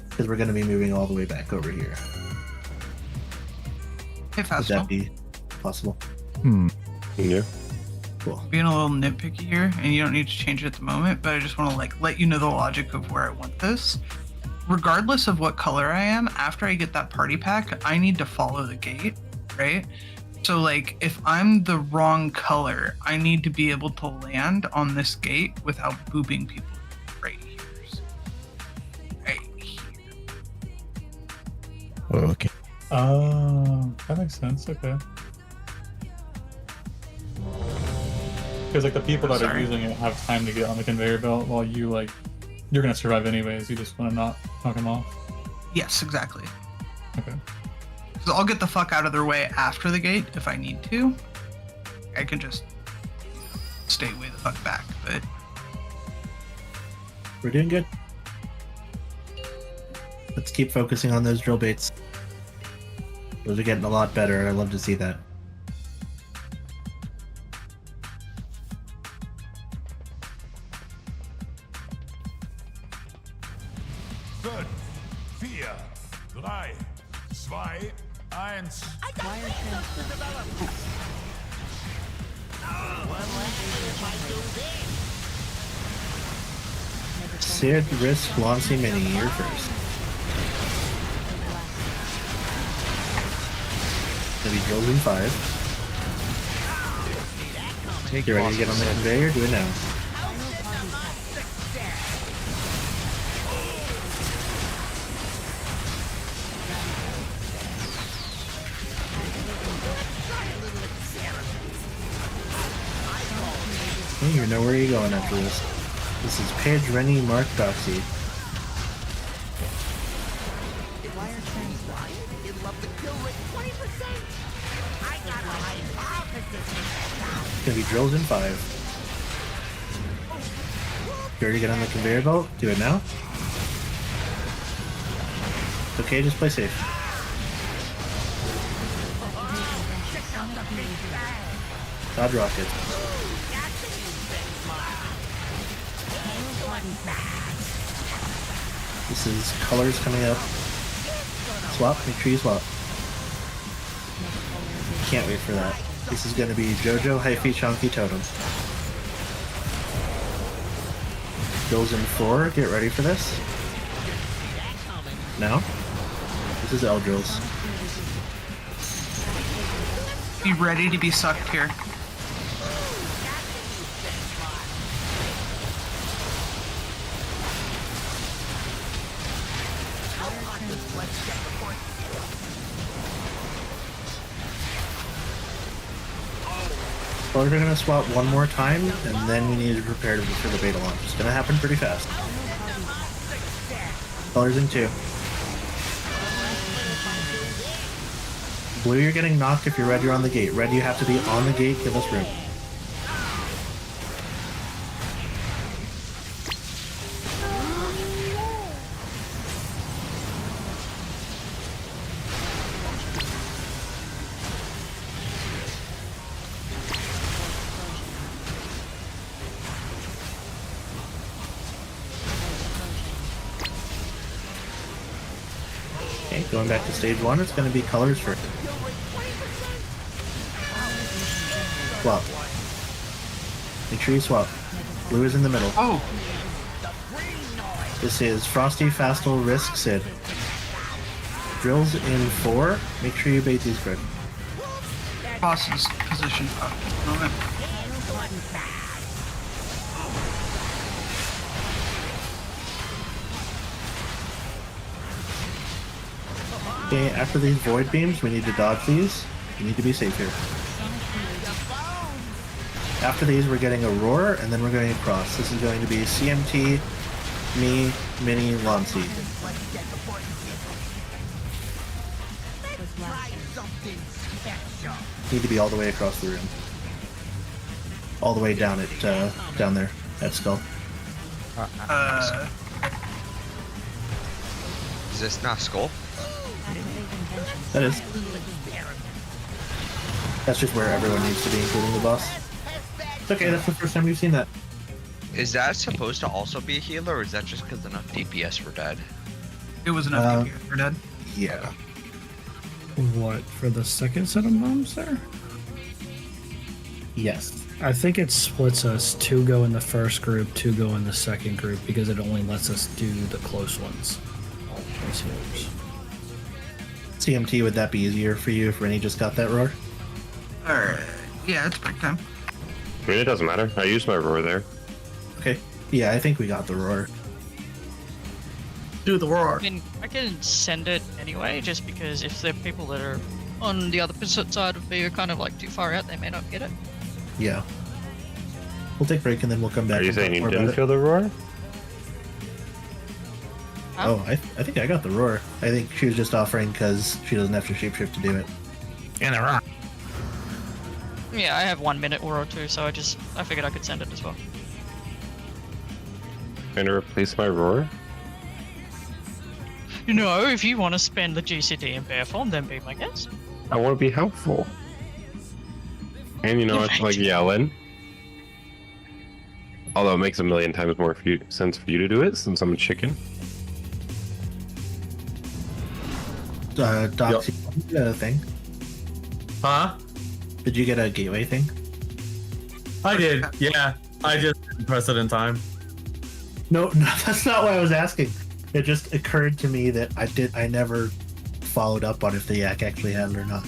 Because we're going to be moving all the way back over here. Hey, Would Fastball. that be possible? Yeah. Cool. Being a little nitpicky here, and you don't need to change it at the moment, but I just want to like let you know the logic of where I want this. Regardless of what color I am, after I get that party pack, I need to follow the gate, right? So like if I'm the wrong color, I need to be able to land on this gate without booping people right here. Right here. Okay. That makes sense. Okay. Because like the people that are using it have time to get on the conveyor belt, while you like, you're gonna survive anyways. You just want to not knock them off. Yes, exactly. Okay. Because I'll get the fuck out of their way after the gate if I need to. I can just stay way the fuck back, but We're doing good. Let's keep focusing on those drill baits. Those are getting a lot better. I love to see that. Fünf, vier, drei, zwei, eins. Sid, Risk, Launcy, Mini, you're first. Gonna be drills in 5. You ready to get on the conveyor? Do it now. Okay, you know where you're going after this. This is Paige, Rennie, Mark, Doxy. Gonna be drills in 5. You ready to get on the conveyor belt? Do it now. Okay, just play safe. Dodge rocket. This is colors coming up. Swap, make sure you swap. Can't wait for that. This is going to be Jojo, Hyphy, Chunky, Totem. Goes in 4, get ready for this. Now, this is L drills. be ready to be sucked here. We're gonna swap one more time, and then we need to prepare for the beta launch. It's gonna happen pretty fast. Colors in 2. Blue, you're getting knocked if you're red, you're on the gate. Red, you have to be on the gate, give us room. Okay, going back to stage 1, it's going to be colors first. Swap. Make sure you swap. Blue is in the middle. Oh! This is Frosty, Fastal, Risk, Sid. Drills in 4. Make sure you bait these correct. Boss's position. Moment. Okay, after these void beams, we need to dodge these. You need to be safe here. After these, we're getting a roar, and then we're going across. This is going to be CMT, me, Mini, Lonsi. Need to be all the way across the room. All the way down at down there at Skull. Is this not Skull? That is. That's just where everyone needs to be, including the boss. It's okay, that's the first time we've seen that. Is that supposed to also be a healer, or is that just because enough DPS for dead? It was enough DPS for dead. Yeah. What, for the second set of bombs there? Yes. I think it splits us. 2 go in the first group, 2 go in the second group, because it only lets us do the close ones. As healers. CMT, would that be easier for you if Rennie just got that roar? Alright. Yeah, it's break time. I mean, it doesn't matter. I used my roar there. Okay. Yeah, I think we got the roar. Do the roar. I can send it anyway, just because if the people that are on the other side of me are kind of like too far out, they may not get it. Yeah. We'll take a break and then we'll come back. Are you and saying talk you more didn't about feel the roar? Oh, I think I got the roar. I think she was just offering because she doesn't have to shapeshift to do it. And the roar. Yeah, I have 1 minute or 2, so I figured I could send it as well. Trying to replace my roar? You know, if you want to spend the GCD in bear form, then be my guest. I want to be helpful. And you know, it's like yelling. Although it makes a million times more sense for you to do it since I'm a chicken. Doc, did you get a thing? Huh? Did you get a gateway thing? I did, yeah. I just didn't press it in time. No, that's not what I was asking. It just occurred to me that I never followed up on if the yak actually had it or not.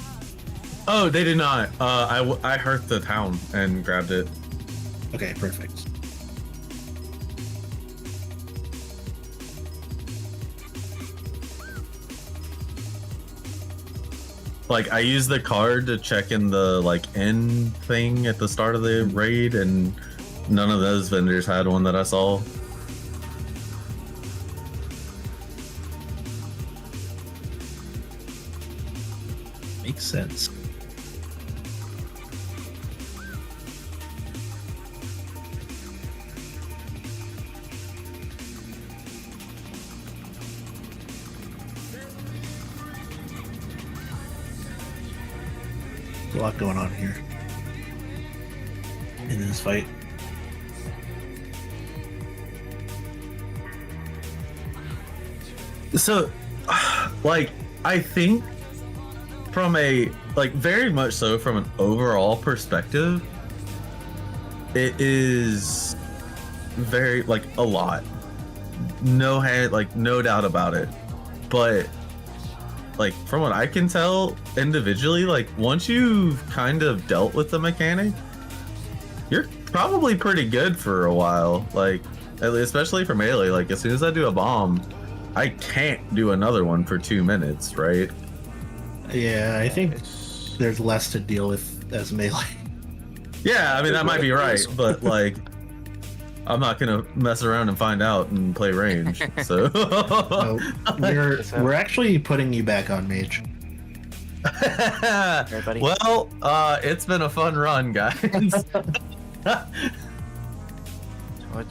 Oh, they did not. I heard the town and grabbed it. Okay, perfect. Like, I used the card to check in the, like, end thing at the start of the raid, and none of those vendors had one that I saw. Makes sense. A lot going on here in this fight. So, like, I think from a, like, very much so from an overall perspective, it is very, like, a lot. No doubt about it. But, like, from what I can tell individually, like, once you've kind of dealt with the mechanic, you're probably pretty good for a while. Like, especially for melee, like, as soon as I do a bomb, I can't do another one for 2 minutes, right? Yeah, I think there's less to deal with as melee. Yeah, I mean, that might be right, but, like, I'm not gonna mess around and find out and play range, so... No, we're actually putting you back on mage. Well, it's been a fun run, guys.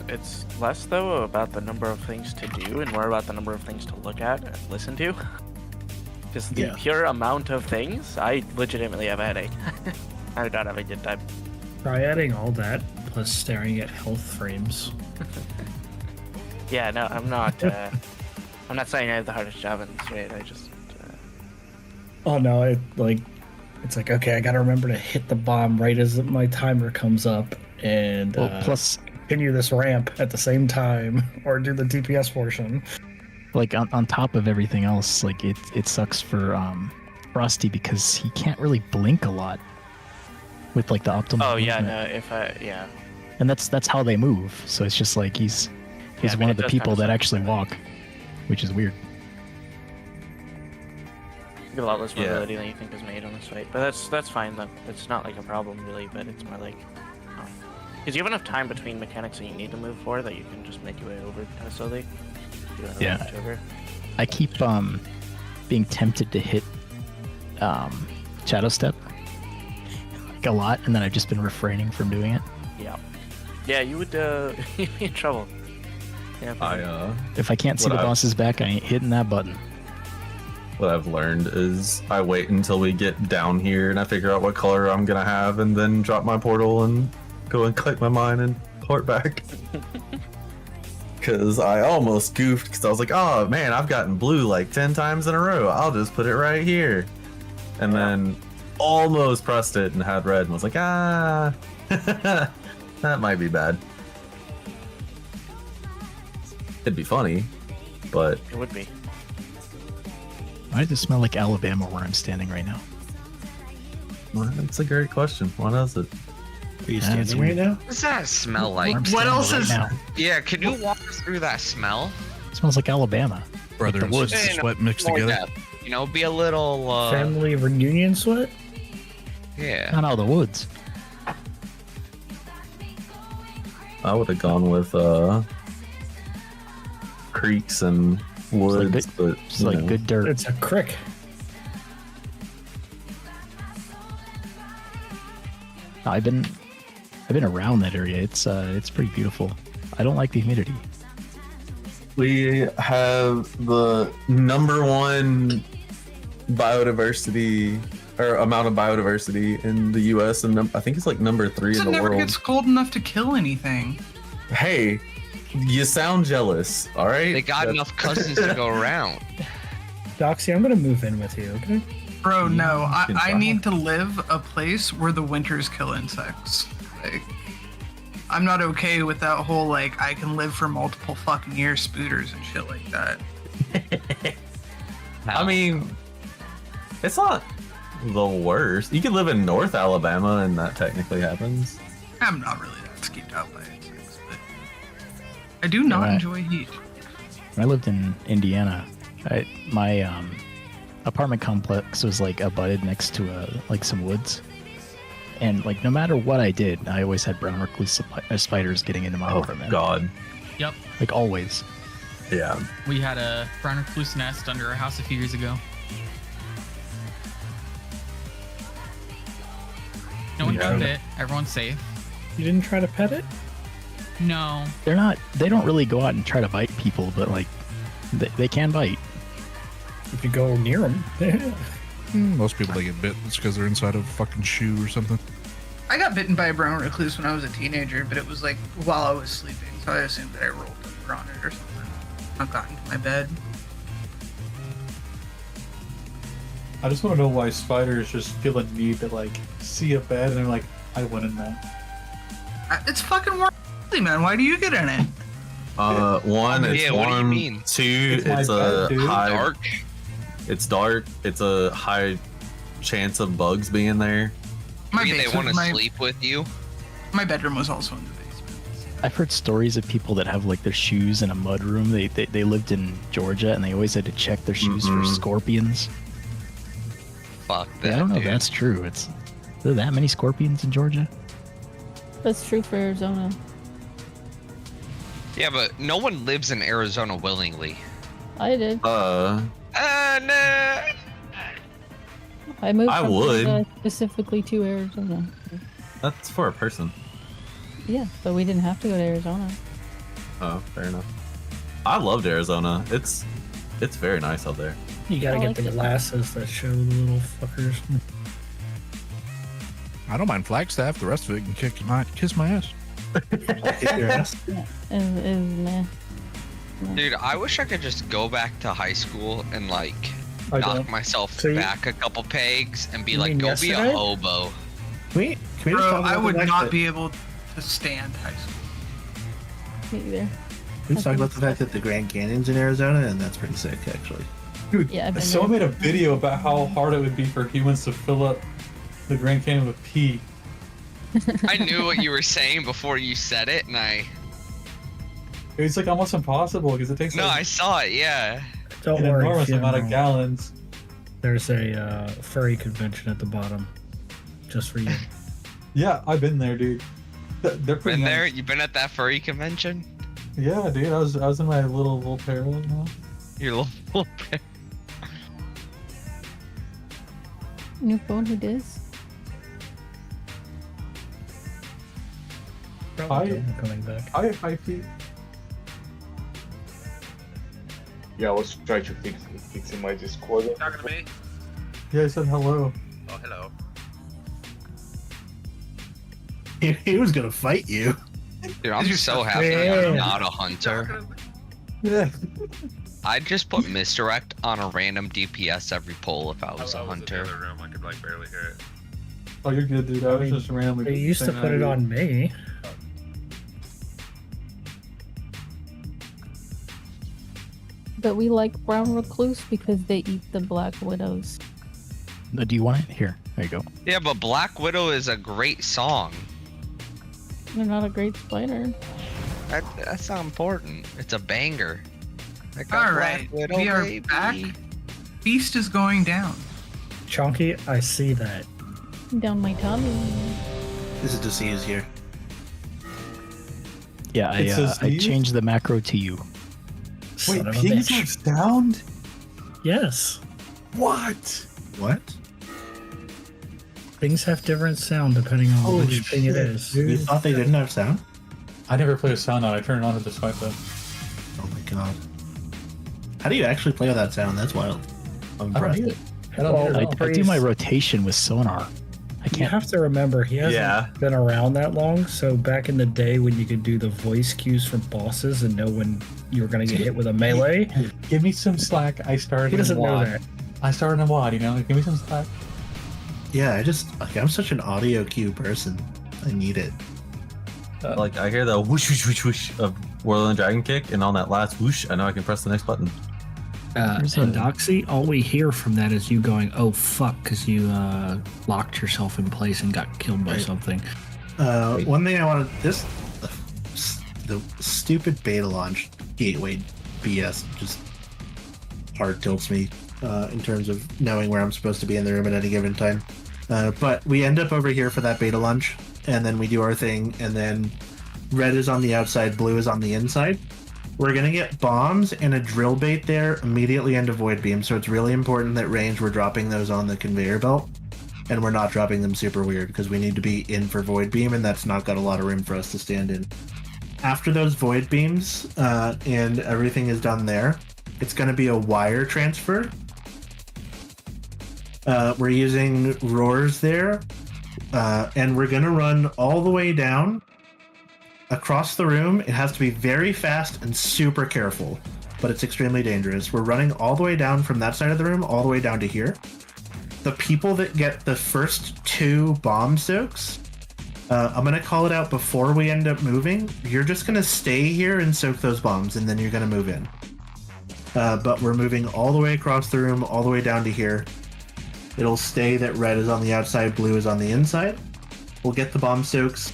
It's less, though, about the number of things to do and more about the number of things to look at and listen to. Just the pure amount of things, I legitimately have a headache. I don't have a good time. Try adding all that, plus staring at health frames. Yeah, no, I'm not saying I have the hardest job in this raid. I just Oh no, it's like, okay, I gotta remember to hit the bomb right as my timer comes up, and plus continue this ramp at the same time, or do the DPS portion. Like on top of everything else, like it sucks for Frosty because he can't really blink a lot with like the optimal. Oh yeah, movement. yeah. And that's how they move. So it's just like he's one of the people that actually walk, which is weird. You get a lot less mobility than you think is made on this fight, but that's fine though. It's not like a problem really, but it's more like because you have enough time between mechanics that you need to move for that you can just make your way over kind of slowly. Yeah. I keep being tempted to hit Shadow Step like a lot, and then I've just been refraining from doing it. Yeah, you would you'd be in trouble. Yeah. If I can't see the boss's back, I ain't hitting that button. What I've learned is I wait until we get down here and I figure out what color I'm gonna have, and then drop my portal and go and collect my mine and port back. Because I almost goofed because I was like, oh man, I've gotten blue like 10 times in a row. I'll just put it right here. And then almost pressed it and had red and was like, that might be bad. It'd be funny, but... It would be. Why does it smell like Alabama where I'm standing right now? Well, that's a great question. What is it? Are you standing right now? What does that smell like? What else is... Yeah, can you walk us through that smell? It smells like Alabama. Brother and sister sweat mixed together. Depth. You know, be a little... Family reunion sweat? Yeah. Not out of the woods. I would have gone with creeks and woods, but it's like good dirt. It's a crick. I've been around that area. It's pretty beautiful. I don't like the humidity. We have the #1 biodiversity or amount of biodiversity in the U.S. and I think it's like #3 in the never world. gets cold enough to kill anything. Hey, you sound jealous. All right. They got enough cousins to go around. Doxy, I'm gonna move in with you, okay? Bro, no. I need to live a place where the winters kill insects. Like, I'm not okay with that whole, like, I can live for multiple fucking years spooters and shit like that. I mean, it's not the worst. You could live in North Alabama and that technically happens. I'm not really that skeeved out by insects, but I do not enjoy heat. When I lived in Indiana, my apartment complex was like abutted next to like some woods, and like no matter what I did, I always had brown recluse spiders getting into my apartment. God. Yep. Like always. Yeah. We had a brown recluse nest under our house a few years ago. No one got bit. Everyone's safe. You didn't try to pet it? No. They don't really go out and try to bite people, but like they can bite. If you go near them. Most people that get bit, it's because they're inside of a fucking shoe or something. I got bitten by a brown recluse when I was a teenager, but it was like while I was sleeping, so I assumed that I rolled over on it or something. I got into my bed. I just want to know why spiders just feel a need to like see a bed and they're like, I went in there. It's fucking warm, man. Why do you get in it? One, it's Yeah, warm. what do you mean? Two, It's my it's a bed, dude. high. Dark. It's dark. It's a high chance of bugs being there. Maybe they want to sleep with you. My bedroom was also in the basement. I've heard stories of people that have like their shoes in a mud room. They lived in Georgia and they always had to check their shoes for scorpions. Fuck that. Yeah, I don't know dude. if that's true. Are there that many scorpions in Georgia? That's true for Arizona. Yeah, but no one lives in Arizona willingly. I did. Nah. I moved I from would. Florida specifically to Arizona. That's for a person. Yeah, but we didn't have to go to Arizona. Oh, fair enough. I loved Arizona. It's very nice out there. You gotta I get like the it. glasses that show the little fuckers. I don't mind Flagstaff. The rest of it can kiss my ass. Kick your ass. Meh. Dude, I wish I could just go back to high school and like I knock don't. myself So you- back a couple pegs and be You like, mean go be yesterday? a hobo. Can we just Bro, talk I about would the fact not that- be able to stand high school. Me either. Let's talk about the fact that the Grand Canyon's in Arizona, and that's pretty sick, actually. Dude, Yeah, I've been someone there. made a video about how hard it would be for humans to fill up the Grand Canyon with pee. I knew what you were saying before you said it, and It's like almost impossible because it takes No, I like saw it, yeah. Don't an worry, enormous amount of Fiona. gallons. There's a furry convention at the bottom, just for you. Yeah, I've been there, dude. They're pretty Been there? nice. You been at that furry convention? Yeah, dude. I was in my little pair right now. Your little pair. New phone, who dis? Hi, coming back. Hi, Pete. Yeah, I was trying to fix in my Discord. Talking to me? Yeah, I said hello. Oh, hello. He was gonna fight you. Dude, I'm so happy Yeah. I'm not a hunter. Yeah. I'd just put misdirect on a random DPS every pull if I was a in the hunter. other room. I could like barely hear it. Oh, you're good, dude. I was just randomly. They used to saying put it hi. on me. But we like brown recluse because they eat the black widows. Do you want it? Here. There you go. Yeah, but Black Widow is a great song. They're not a great spider. That's not important. It's a banger. I got All Black right, Widow, we are baby. back. Feast is going down. Chunky, I see that. Down my tummy. This is disease here. Yeah, It says I these? changed the macro to you. Wait, Son of a Pings bitch. are sound? Yes. What? What? Things have different sound depending on Holy which thing it shit, is. dude. You thought they didn't have sound? I never play with sound on. I turn it on to despite that. Oh my god. How do you actually play without sound? That's wild. I'm I don't impressed. need it. I don't need it at all. I do my rotation with sonar. I You can't. have to remember, he hasn't Yeah. been around that long. So back in the day when you could do the voice cues from bosses and know when you were going to get hit with a melee, Give me some slack. I started he doesn't in know WAD. that. I started in WAD, you know? Give me some slack. Yeah, I'm such an audio cue person. I need it. Like I hear the whoosh whoosh whoosh whoosh of Whirling Dragon Kick, and on that last whoosh, I know I can press the next button. And Doxy, all we hear from that is you going, "Oh fuck," because you locked yourself in place and got killed by something. One thing I wanted the stupid beta launch gateway BS just hard tilts me in terms of knowing where I'm supposed to be in the room at any given time. But we end up over here for that beta launch, and then we do our thing, and then red is on the outside, blue is on the inside. We're gonna get bombs and a drill bait there immediately into void beam, so it's really important that range we're dropping those on the conveyor belt, and we're not dropping them super weird because we need to be in for void beam, and that's not got a lot of room for us to stand in. After those void beams and everything is done there, it's gonna be a wire transfer. We're using roars there, and we're gonna run all the way down across the room. It has to be very fast and super careful, but it's extremely dangerous. We're running all the way down from that side of the room all the way down to here. The people that get the first 2 bomb soaks, I'm gonna call it out before we end up moving. You're just gonna stay here and soak those bombs, and then you're gonna move in. But we're moving all the way across the room, all the way down to here. It'll stay that red is on the outside, blue is on the inside. We'll get the bomb soaks.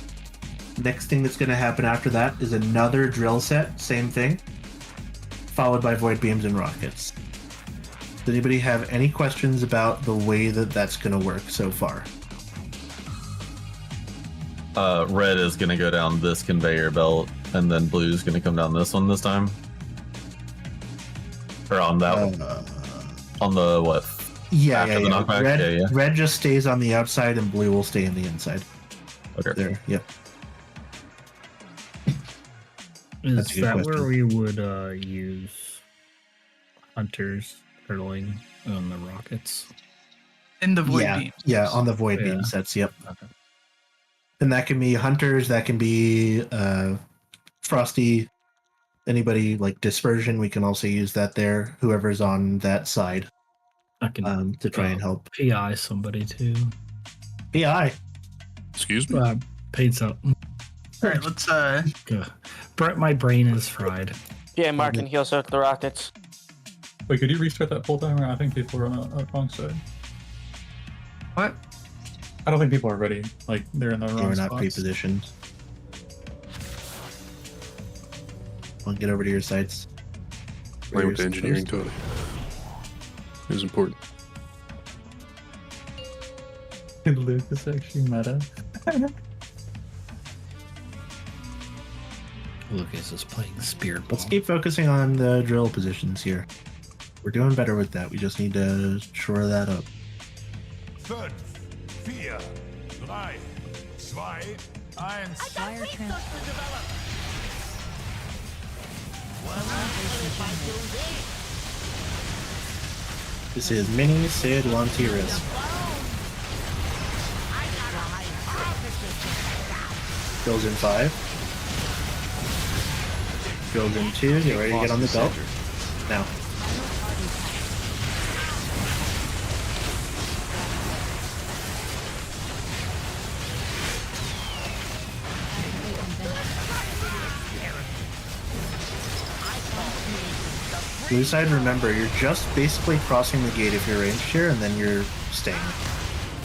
Next thing that's going to happen after that is another drill set, same thing, followed by void beams and rockets. Does anybody have any questions about the way that that's going to work so far? Red is gonna go down this conveyor belt, and then blue is gonna come down this one this time. Or on that one. On the what? Yeah, After the knockback? Red, Yeah. red just stays on the outside and blue will stay on the inside. Okay. There, yep. Is That's a good that question. where we would use hunters hurtling on the rockets? In the void yeah, beams. yeah, on the void beam sets, yep. And that can be hunters, that can be frosty, anybody like dispersion, we can also use that there, whoever's on that side. I can to try and help. PI somebody too. PI. Excuse me. Paid something. All right, let's My brain is fried. Yeah, Mark can heal the rockets. Wait, could you restart that full timer? I think people are on the wrong side. What? I don't think people are ready. Like they're in the wrong We're spots. not pre-positioned. I'll get over to your sites. I went to engineering, Tony. It was important. Lucas actually meta. Lucas is playing Spirit Ball. Let's keep focusing on the drill positions here. We're doing better with that. We just need to shore that up. 5, 4, 3, 2, 1. This is Mini Sid Lantiris. Goes in 5. Goes in 2. Get ready to get on the belt. Now. Blue side, remember, you're just basically crossing the gate if you're ranged here, and then you're staying.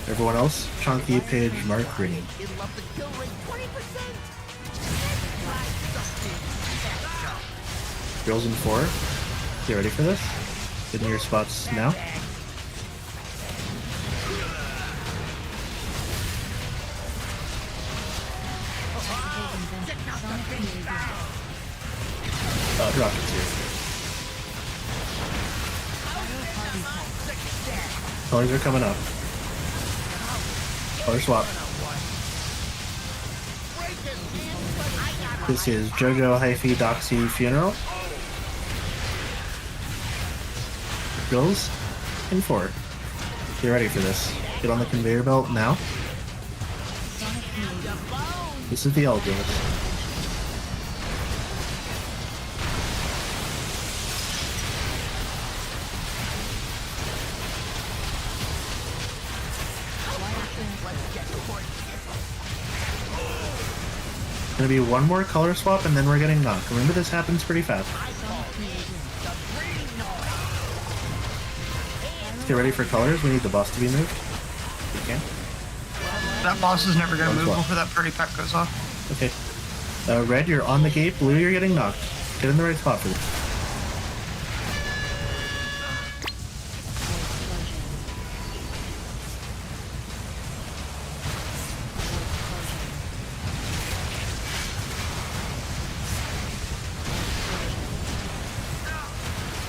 Everyone else, Chunky, Page, Mark, Green. Girls in 4. Get ready for this. Get in your spots now. Rockets here. Colors are coming up. Color swap. This is Jojo Hyphy Doxy Funeral. Girls in 4. Get ready for this. Get on the conveyor belt now. This is the L girls. Gonna be one more color swap and then we're getting knocked. Remember, this happens pretty fast. Let's get ready for colors. We need the boss to be moved. We can. That boss is never gonna move before that party pack goes off. Okay. Red, you're on the gate. Blue, you're getting knocked. Get in the right spot for this.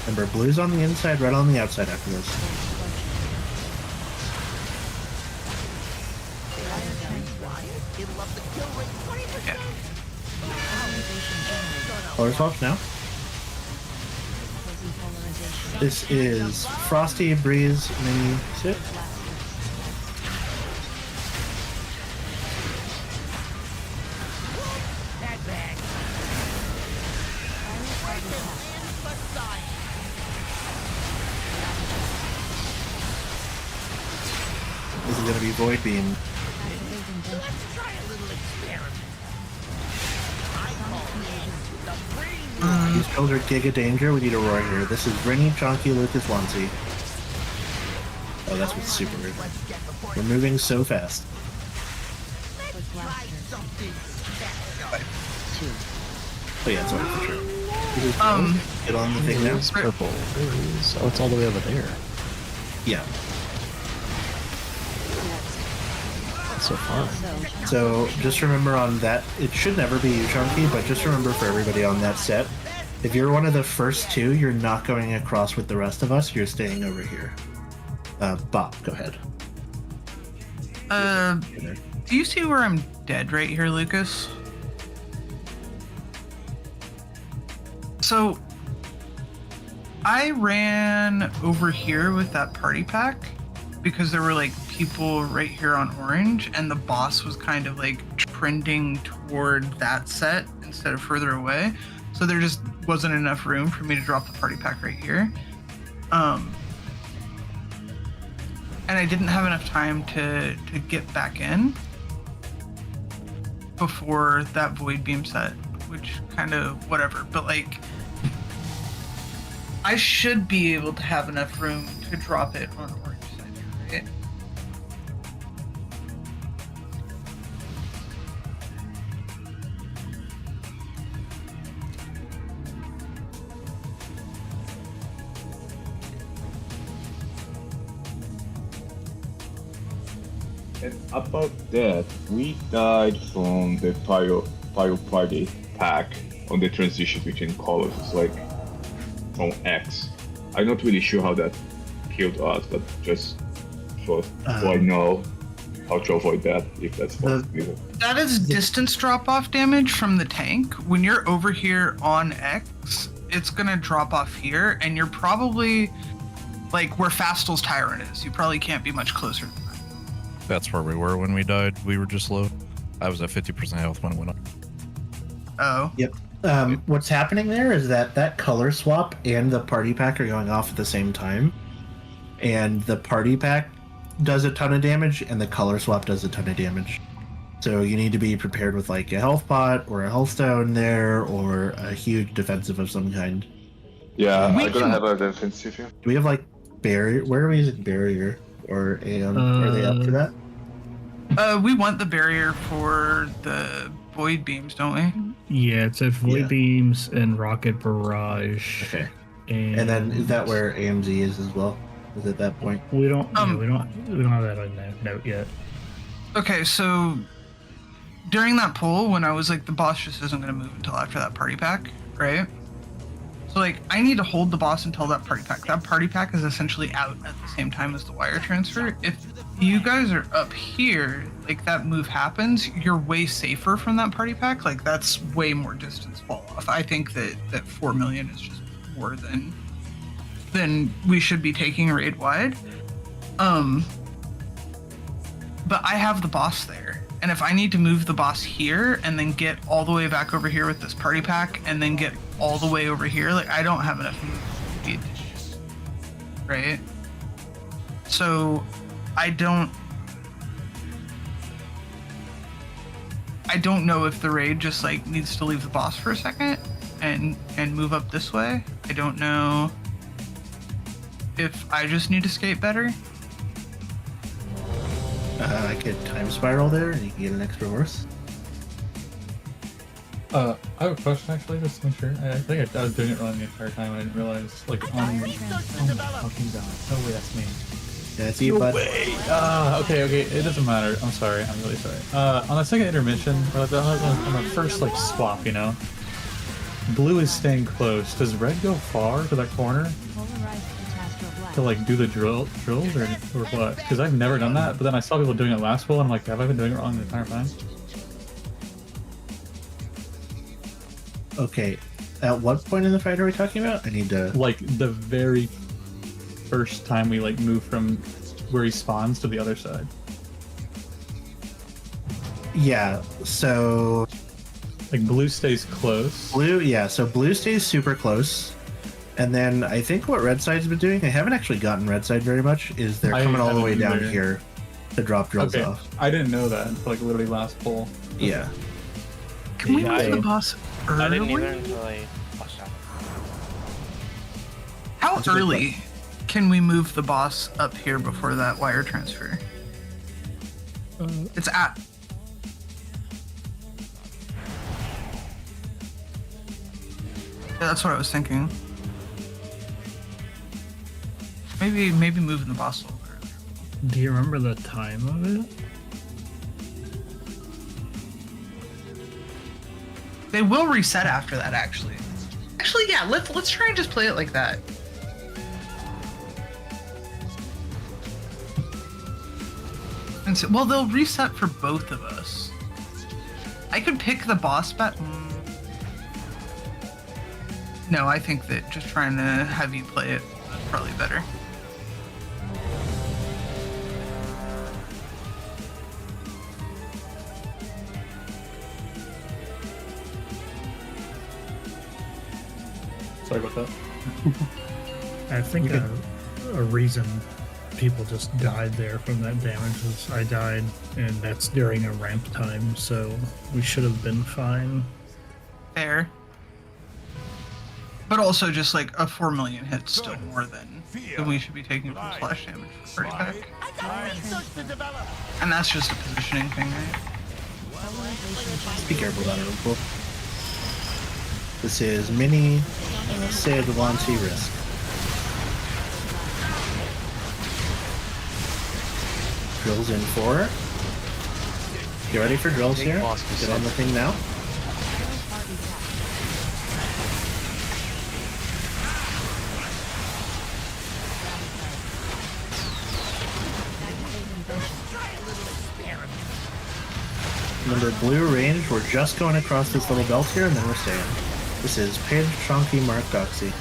Remember, blue's on the inside, red on the outside after this. Yeah. Color swaps now. This is Frosty, Breeze, Mini, Sit. This is going to be Void Beam. These pills are Giga Danger. We need a roar here. This is Brinny, Chonky, Lucas, Wansi. Oh, that's what's super weird. We're moving so fast. Oh yeah, it's already for sure. Get on the thing now. It's purple. Oh, it's all the way over there. Yeah. So far. So just remember on that, it should never be you, Chunky, but just remember for everybody on that set, if you're one of the first 2, you're not going across with the rest of us, you're staying over here. Bob, go ahead. Do you see where I'm dead right here, Lucas? So I ran over here with that party pack because there were like people right here on orange, and the boss was kind of like trending toward that set instead of further away. So there just wasn't enough room for me to drop the party pack right here. and I didn't have enough time to get back in before that void beam set, which kind of whatever. But like, I should be able to have enough room to drop it on orange side, right? And about that, we died from the Pyro Party pack on the transition between colors. It's like from X. I'm not really sure how that killed us, but just so I know how to avoid that if that's possible. That is distance drop-off damage from the tank. When you're over here on X, it's gonna drop off here, and you're probably like where Fastal's Tyrant is. You probably can't be much closer than that. That's where we were when we died. We were just low. I was at 50% health when it went up. Oh. Yep. What's happening there is that color swap and the party pack are going off at the same time. And the party pack does a ton of damage, and the color swap does a ton of damage. So you need to be prepared with like a health pot or a health stone there, or a huge defensive of some kind. Yeah, I'm gonna have a defensive here. Do we have like barrier? Where are we using barrier? Or are they up for that? We want the barrier for the void beams, don't we? Yeah, it's at void beams and rocket barrage. Okay. And then is that where AMZ is as well? Is at that point? We don't have that on that note yet. Okay, so during that pull, when I was like, the boss just isn't going to move until after that party pack, right? So like, I need to hold the boss until that party pack. That party pack is essentially out at the same time as the wire transfer. If you guys are up here, like that move happens, you're way safer from that party pack. Like that's way more distance fall off. I think that 4 million is just more than we should be taking raid wide. But I have the boss there. And if I need to move the boss here and then get all the way back over here with this party pack and then get all the way over here, like I don't have enough speed. Right? So I don't know if the raid just like needs to leave the boss for a second and move up this way. I don't know if I just need to skate better. I could time spiral there, and you can get an extra horse. I have a question actually, just to make sure. I think I was doing it wrong the entire time. I didn't realize, like, oh my fucking god. Oh wait, that's me. That's you, bud. Okay, it doesn't matter. I'm sorry. I'm really sorry. On the second intermission, or like on the first like swap, you know, blue is staying close. Does red go far to that corner to like do the drills or what? Because I've never done that, but then I saw people doing it last pull, and I'm like, have I been doing it wrong the entire time? Okay, at what point in the fight are we talking about? I need to... Like, the very first time we, like, move from where he spawns to the other side. Yeah, so... Like, blue stays close. So blue stays super close. And then I think what red side's been doing, I haven't actually gotten red side very much, is they're coming all the way down here to drop drills off. I didn't know that until, like, literally last pull. Yeah. Can we move the boss early? I didn't either until I watched out. How early can we move the boss up here before that wire transfer? It's at... Yeah, that's what I was thinking. Maybe moving the boss a little bit earlier. Do you remember the time of it? They will reset after that, actually. Actually, yeah. Let's try and just play it like that. And so, well, they'll reset for both of us. I could pick the boss bet. No, I think that just trying to have you play it is probably better. Sorry about that. I think a reason people just died there from that damage. I died, and that's during a ramp time, so we should have been fine. Fair. But also just like a 4 million hit still more than we should be taking from splash damage for party pack. And that's just a positioning thing, right? Just be careful about it real quick. This is Mini Sid Lancy Risk. Drills in 4. Get ready for drills here. Get on the thing now. Remember, blue range, we're just going across this little belt here, and then we're staying. This is Pidge, Chonky, Mark, Doxy.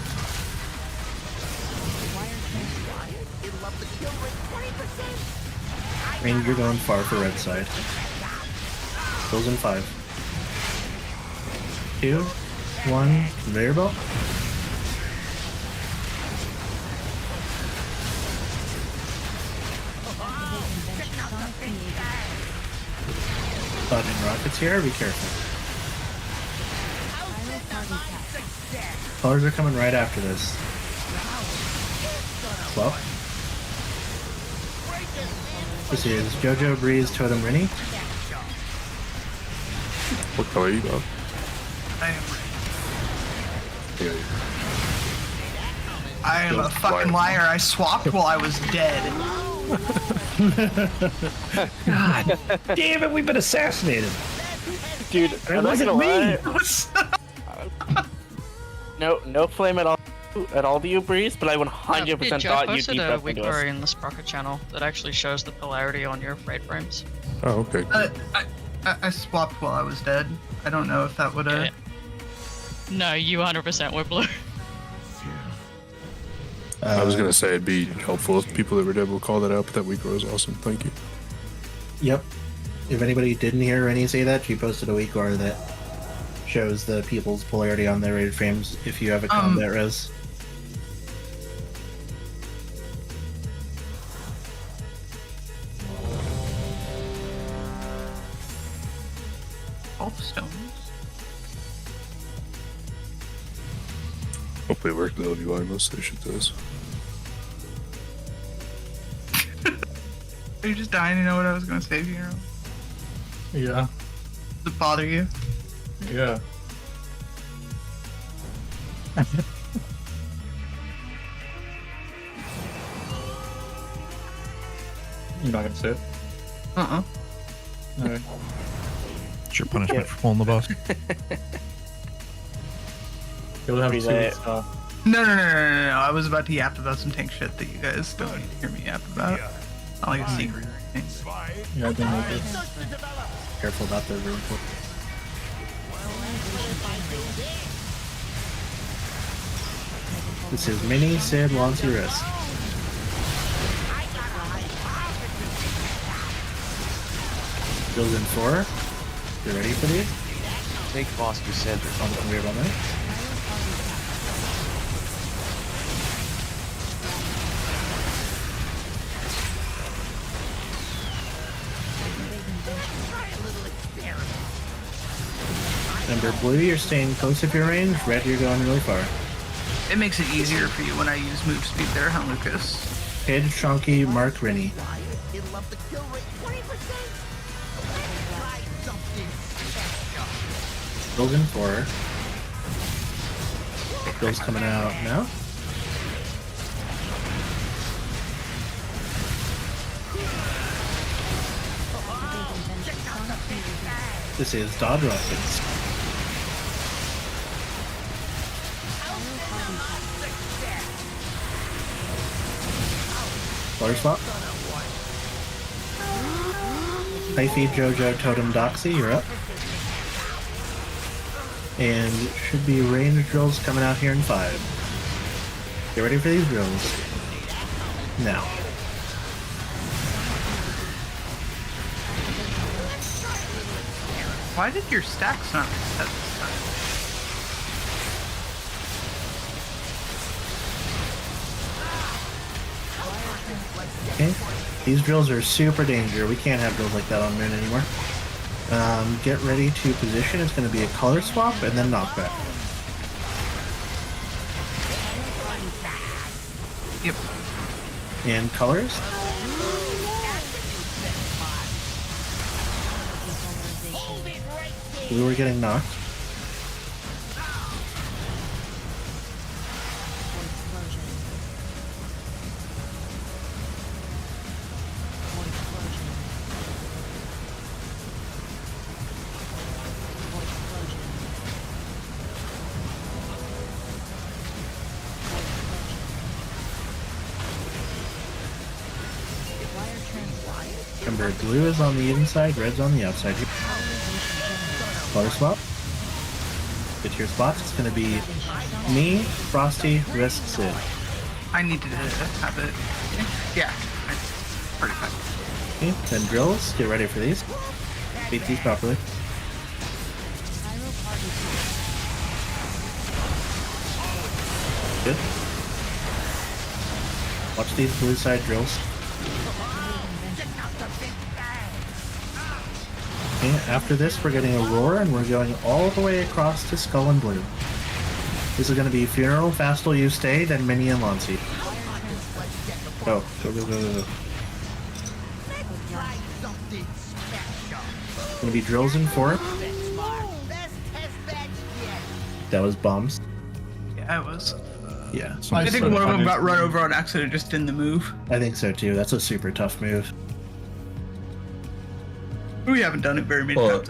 Range, you're going far for red side. Goes in 5. 2, 1, conveyor belt. Dodging rockets here, be careful. Colors are coming right after this. Well, this is Jojo, Breeze, Totem, Rinny. What color you got? I am. Yeah. I am a fucking liar. I swapped while I was dead. God damn it, we've been assassinated. Dude, It wasn't me. No flame at all to you, Breeze, but I 100% Joe thought you posted a debuffed weak into us. query in the Sprocket channel that actually shows the polarity on your raid frames. Oh, okay. I swapped while I was dead. I don't know if that would have. No, you 100% were blue. I was gonna say it'd be helpful if people that were dead will call that out, but that week was awesome. Thank you. Yep. If anybody didn't hear Rennie say that, she posted a weak or that shows the people's polarity on their rated frames if you have a combat res. Both stones. Hopefully it worked with LVY. Most of this shit does. Are you just dying to know what I was going to say, Hero? Yeah. Does it bother you? Yeah. You're not gonna say it? Alright. It's your punishment for pulling the boss. You'll have Relay. No. I was about to yap about some tank shit that you guys don't need to hear me yap about. Not like a secret or anything. Yeah, I didn't like it. Careful about the room. This is Mini Sid Lancy Risk. Build in 4. You ready for these? Take boss to center. Something weird on that. Remember, blue, you're staying close if you're range. Red, you're going really far. It makes it easier for you when I use move speed there, huh, Lucas? Pidge, Chonky, Mark, Rinny. Build in 4. Bill's coming out now. This is Dodge Rockets. Water swap. Hyphy, Jojo, Totem, Doxy, you're up. And should be range drills coming out here in 5. Get ready for these drills. Now. Why did your stacks not reset this time? Okay. These drills are super dangerous. We can't have drills like that on Moon anymore. Get ready to position. It's going to be a color swap and then knockback. Yep. And colors. We were getting knocked. Remember, blue is on the inside, red's on the outside here. Color swap. Get to your spots. It's going to be me, Frosty, Risk, Sid. I need to have it. Yeah. Pretty fine. Okay, then drills. Get ready for these. Beat these properly. Good. Watch these blue side drills. Okay, after this, we're getting a roar, and we're going all the way across to Skull and Blue. This is going to be Funeral, Fastal, You Stay, then Mini and Lonsi. Go, go, go, go, go. Going to be drills in 4. That was bombs. Yeah, it was. Yeah. I think one of them got run over on accident just in the move. I think so too. That's a super tough move. We haven't done it very many times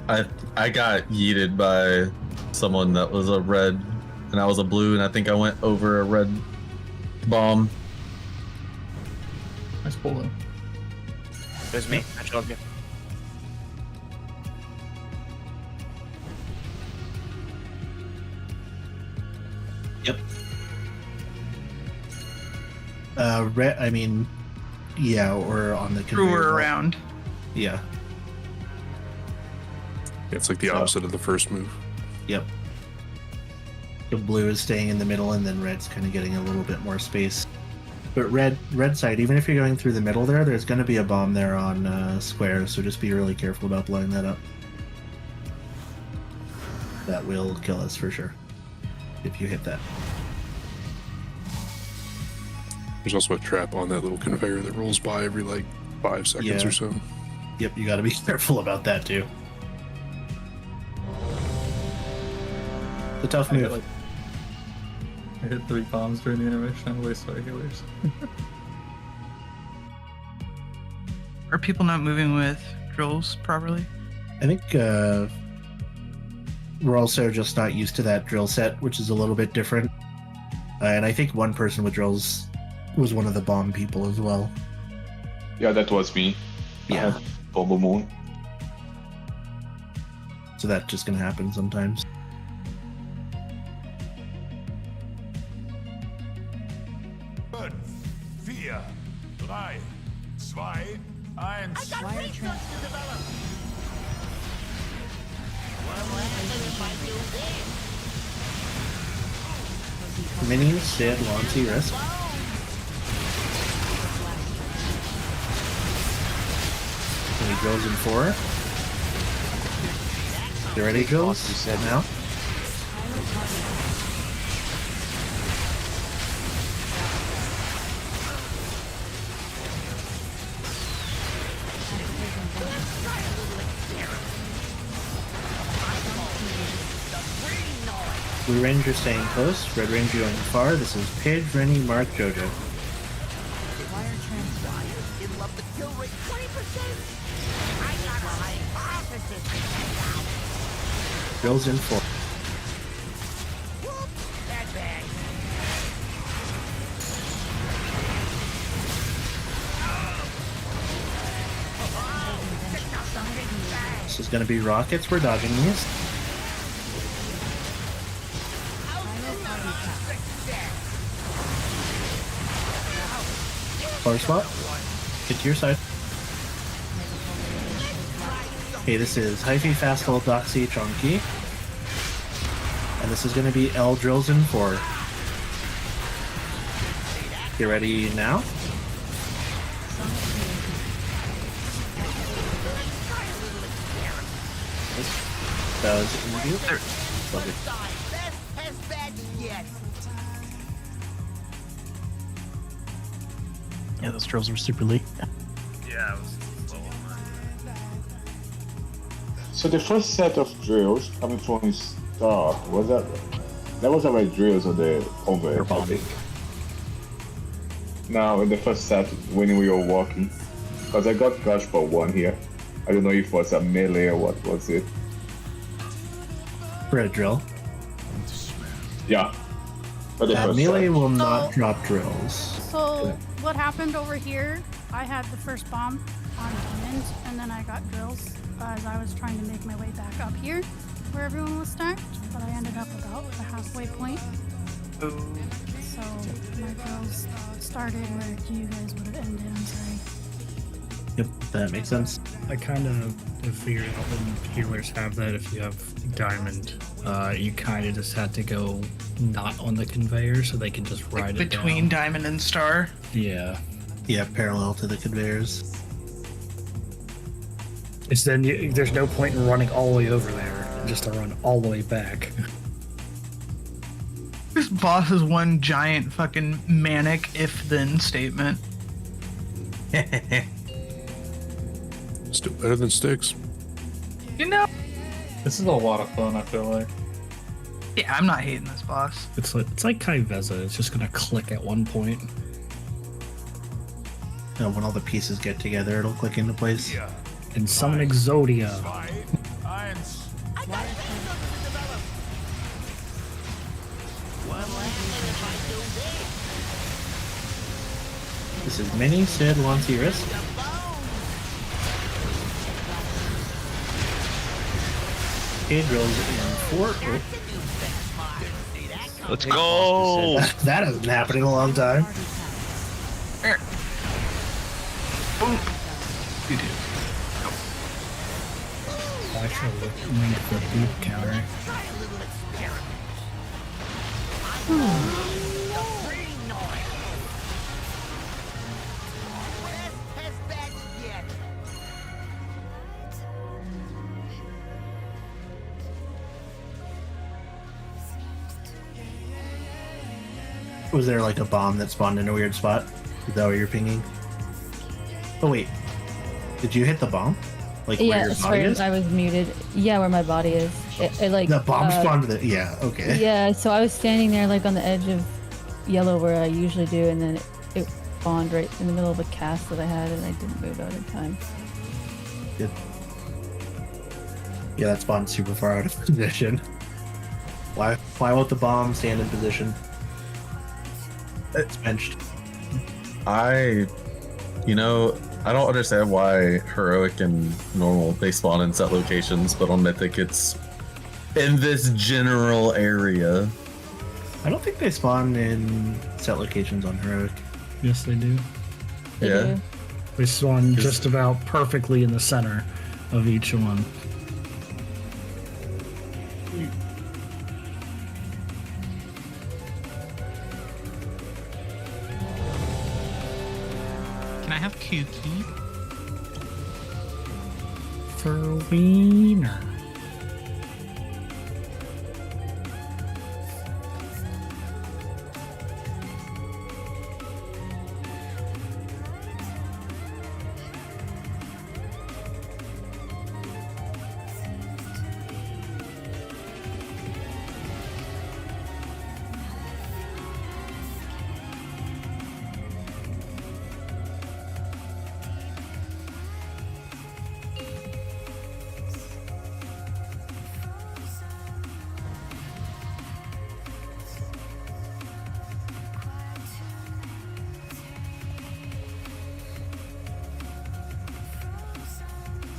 either. I got yeeted by someone that was a red, and I was a blue, and I think I went over a red bomb. Nice pull though. It was me. I chose you. Yep. Red. I mean, yeah, or on the conveyor Threw her belt. around. Yeah. It's like the opposite of the first move. Yep. The blue is staying in the middle, and then red's kind of getting a little bit more space. But red side, even if you're going through the middle there's going to be a bomb there on square, so just be really careful about blowing that up. That will kill us for sure, if you hit that. There's also a trap on that little conveyor that rolls by every like 5 seconds Yeah. or so. Yep, you got to be careful about that too. It's a tough move. I hit 3 bombs during the intermission. I'm wasted our healers. Are people not moving with drills properly? I think we're also just not used to that drill set, which is a little bit different. And I think one person with drills was one of the bomb people as well. Yeah, that was me. Yeah. I had Bubble Moon. So that's just going to happen sometimes. 5, 4, 3, 2, 1. Mini, Sid, Lonzi, Risk. And he drills in 4. You ready, drills? Now? Blue Ranger staying close, Red Ranger going far. This is Pidge, Rennie, Mark, Jojo. Drills in 4. This is going to be rockets. We're dodging these. Color swap. Get to your side. Okay, this is Hyphy, Fastball, Doxy, Chonky. And this is going to be L drills in 4. Get ready now. That was interview. Love it. Yeah, those drills were super late. Yeah, I was slow on that. So the first set of drills coming from Star, was that was our drills on the conveyor, I think. Now in the first set when we were walking, because I got crushed for one here. I don't know if it was a melee or what was it. For a drill. Yeah. For the first Melee set. will not drop drills. So what happened over here? I had the first bomb on diamond, and then I got drills as I was trying to make my way back up here, where everyone was stacked. But I ended up about the halfway point. So my drills started where you guys would have ended. I'm sorry. Yep, that makes sense. I kind of figured out when healers have that, if you have diamond, you kind of just have to go not on the conveyor so they can just ride it Between down. diamond and star. Yeah. Yeah, parallel to the conveyors. It's then there's no point in running all the way over there, just to run all the way back. This boss is one giant fucking manic if-then statement. Still better than sticks. You know? This is a lot of fun, I feel like. Yeah, I'm not hating this boss. It's like Kai Veza. It's just gonna click at one point. When all the pieces get together, it'll click into place. And summon Exodia. This is Mini, Sid, Lancy, Risk. Okay, drills in 4. Oh. Let's go! That hasn't happened in a long time. Here. Boom. You do. I should need the beat counter. Was there like a bomb that spawned in a weird spot? Is that what you're pinging? Oh wait, did you hit the bomb? Like where Yeah, your as body far is? as I was muted. Yeah, where my body is. It like The bomb spawned the yeah, okay. Yeah, so I was standing there like on the edge of yellow where I usually do, and then it spawned right in the middle of a cast that I had, and I didn't move out in time. Good. Yeah, that spawned super far out of position. Why won't the bomb stand in position? It's benched. I don't understand why heroic and normal they spawn in set locations, but on Mythic it's in this general area. I don't think they spawn in set locations on heroic. Yes, they do. They Yeah. do. They spawn just about perfectly in the center of each one. Can I have Kooky? For wiener.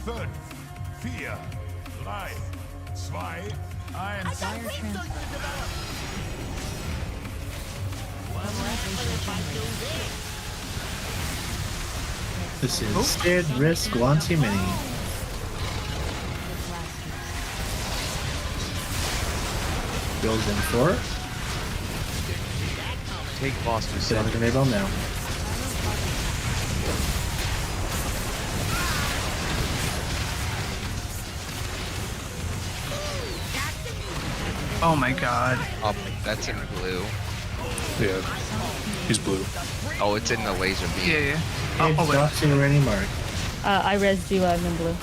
Fünf, vier, drei, zwei, eins. This is Sid, Risk, Lancy, Mini. Goes in 4. Take boss to Sit on the center. grenade bomb now. Oh my god. Oh, that's in blue. Yeah, he's blue. Oh, it's in the laser beam. Yeah. Hey, Doxy already marked. I rezzed you. I'm in blue.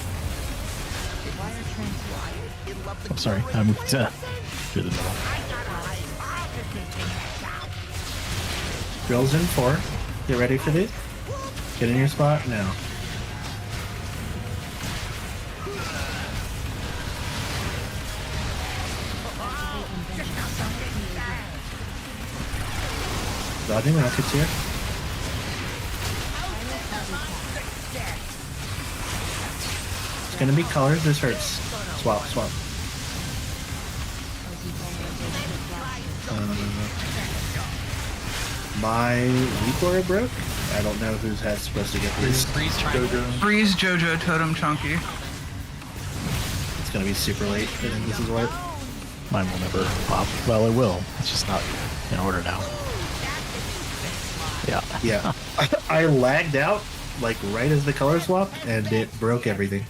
I'm sorry. I moved through the middle. Drill's in 4. Get ready for this. Get in your spot now. Dodging rockets here. It's gonna be colors. This hurts. Swap. My weak aura broke. I don't know whose hat's supposed to get this. Freeze Jojo Totem Chunky. It's gonna be super late. I think this is what. Mine will never pop. Well, it will. It's just not in order now. Yeah. I lagged out like right as the color swapped, and it broke everything.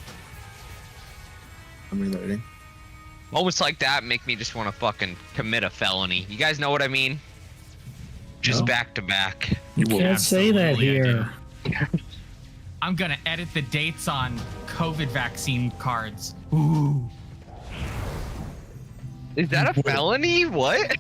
I'm reloading. Moments like that make me just want to fucking commit a felony. You guys know what I mean? Just back to back. You can't say that here. I'm gonna edit the dates on COVID vaccine cards. Ooh. Is that a felony? What?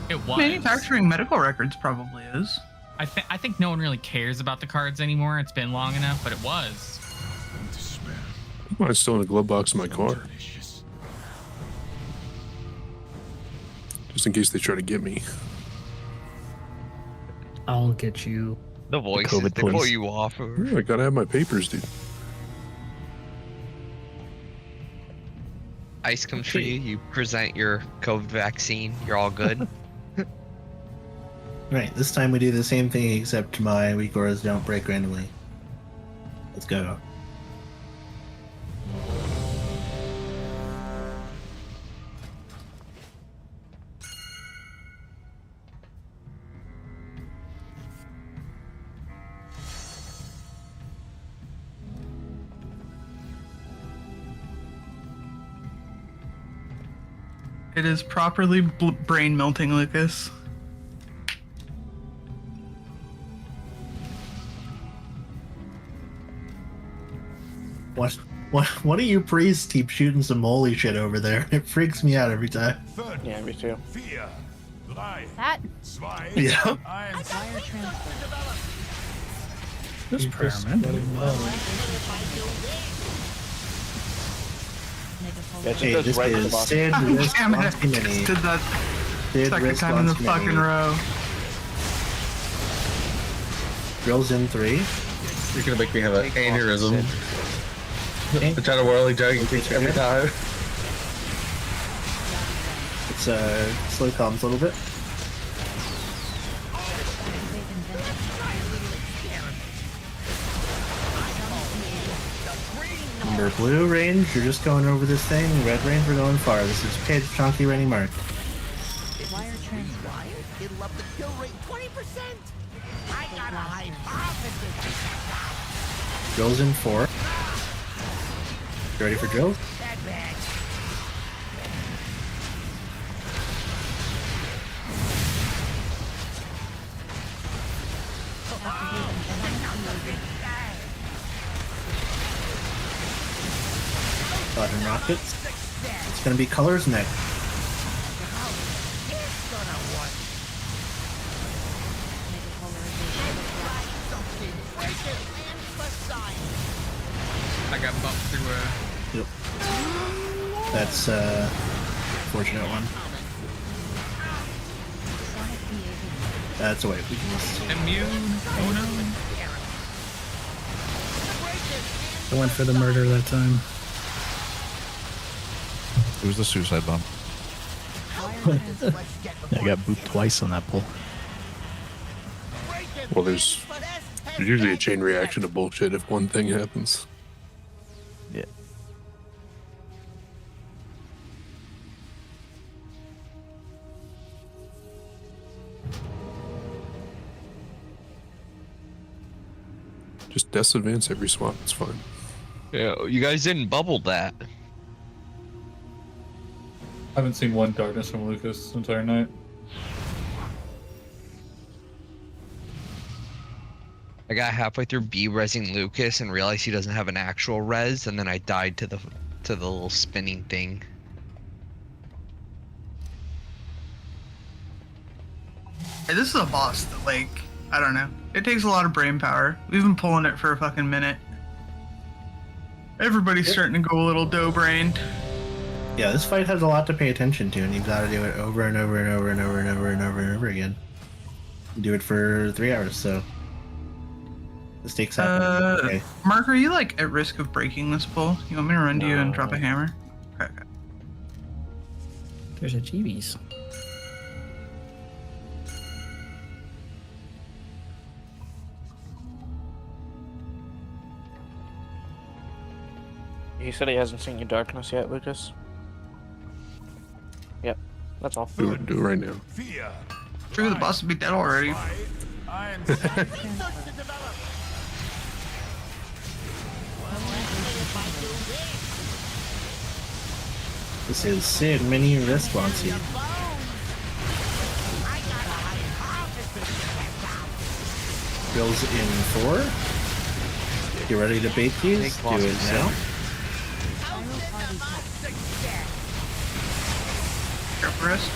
It was. Manufacturing medical records probably is. I think no one really cares about the cards anymore. It's been long enough, but it was. Mine's still in a glove box in my car. Just in case they try to get me. I'll get you. The voices, they pull you off. I gotta have my papers, dude. Ice comes for you. You present your COVID vaccine. You're all good. Right, this time we do the same thing except my weak auras don't break randomly. Let's go. It is properly brain melting, Lucas. What do you priests keep shooting some holy shit over there? It freaks me out every time. Yeah, me too. That? Yeah. This prayer, man. Hey, this is Sid Risk Damn it. Launching Mini. Did that Sid second Risk time in the Launching fucking Mini. row. Drills in 3. You're gonna make me have an aneurysm. I try to whirling dragon kick every time. It's slow comms a little bit. Number blue range, you're just going over this thing. Red range, we're going far. This is Page Chunky ready mark. Wire transwire. It'll up the kill rate 20%. I got a hypothesis. Drills in 4. You ready for drills? Dodging rockets. It's gonna be colors next. I got bumped through a. Yep. That's fortunate one. That's a way we can listen. Immune. Oh I went for the murder that time. It was the suicide bomb. I got booped twice on that pull. Well, there's usually a chain reaction to bullshit if one thing happens. Yeah. Just death advance every swap. It's fine. Yeah, you guys didn't bubble that. haven't seen one darkness from Lucas this entire night. I got halfway through B-resing Lucas and realized he doesn't have an actual res, and then I died to the little spinning thing. Hey, this is a boss that, like, I don't know. It takes a lot of brain power. We've been pulling it for a fucking minute. Everybody's starting to go a little dough-brained. Yeah, this fight has a lot to pay attention to, and you've got to do it over and over and over and over and over and over and over again. Do it for 3 hours, so mistakes happen. Okay. Mark, are you, like, at risk of breaking this pull? You want me to run to you and drop a hammer? Okay. There's a GBs. He said he hasn't seen your darkness yet, Lucas. Yep, that's all. Do it right now. True, the boss would be dead already. This is Sid Mini Responsive. Bills in 4. You ready to bait these? Do it now. Wrist.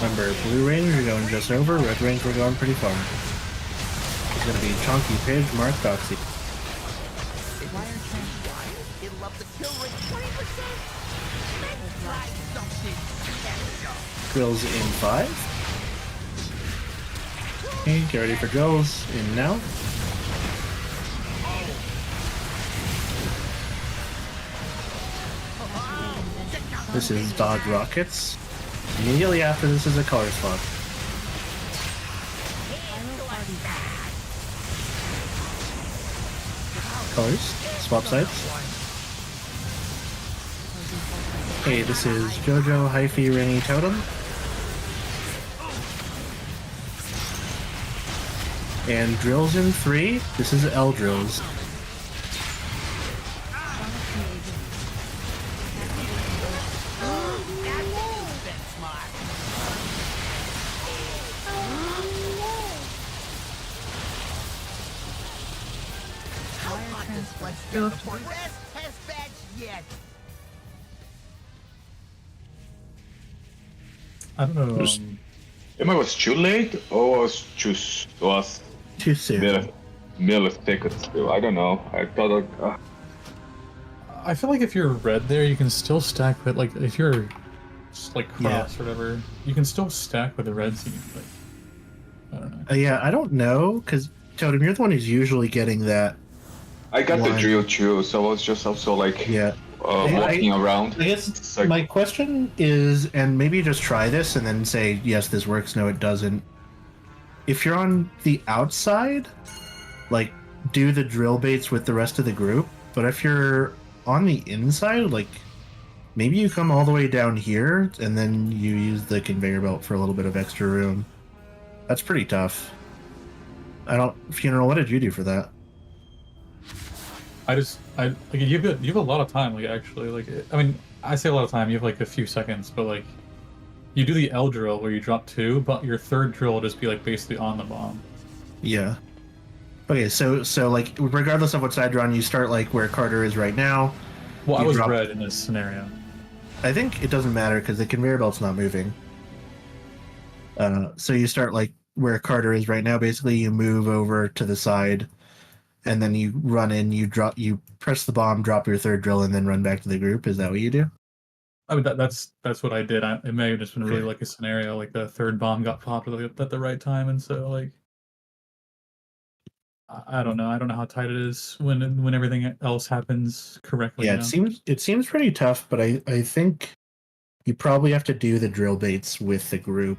Remember, blue range we're going just over, red range we're going pretty far. It's gonna be Chonky Pidge, Mark Doxy. Grills in 5. Okay, get ready for drills in now. This is Dodge Rockets. Immediately after this is a color swap. Colors, swap sides. Okay, this is Jojo, Hyphy, Rainy, Totem. And drills in 3. This is L drills. I don't know. Am I was too late or was too soon? Milliseconds still. I don't know. I thought. I feel like if you're red there, you can still stack with like if you're just, like cross or whatever, you can still stack with the red team. Like, I don't know. Yeah, I don't know because Totem, you're the one who's usually getting that. I got the drill too, so I was just also like walking around. I guess my question is, and maybe just try this and then say yes, this works. No, it doesn't. If you're on the outside, like do the drill baits with the rest of the group. But if you're on the inside, like maybe you come all the way down here and then you use the conveyor belt for a little bit of extra room. That's pretty tough. Funeral, what did you do for that? I like you have a lot of time. Like actually, like I mean, I say a lot of time. You have like a few seconds, but like you do the L drill where you drop 2, but your third drill will just be like basically on the bomb. Yeah. Okay, so like regardless of what side you're on, you start like where Carter is right now. Well, I was red in this scenario. I think it doesn't matter because the conveyor belt's not moving. So you start like where Carter is right now. Basically, you move over to the side, and then you run in. You press the bomb, drop your third drill, and then run back to the group. Is that what you do? I mean, that's what I did. It may have just been really like a scenario, like the third bomb got popped at the right time, and so like I don't know. I don't know how tight it is when everything else happens correctly. Yeah, it seems pretty tough, but I think you probably have to do the drill baits with the group.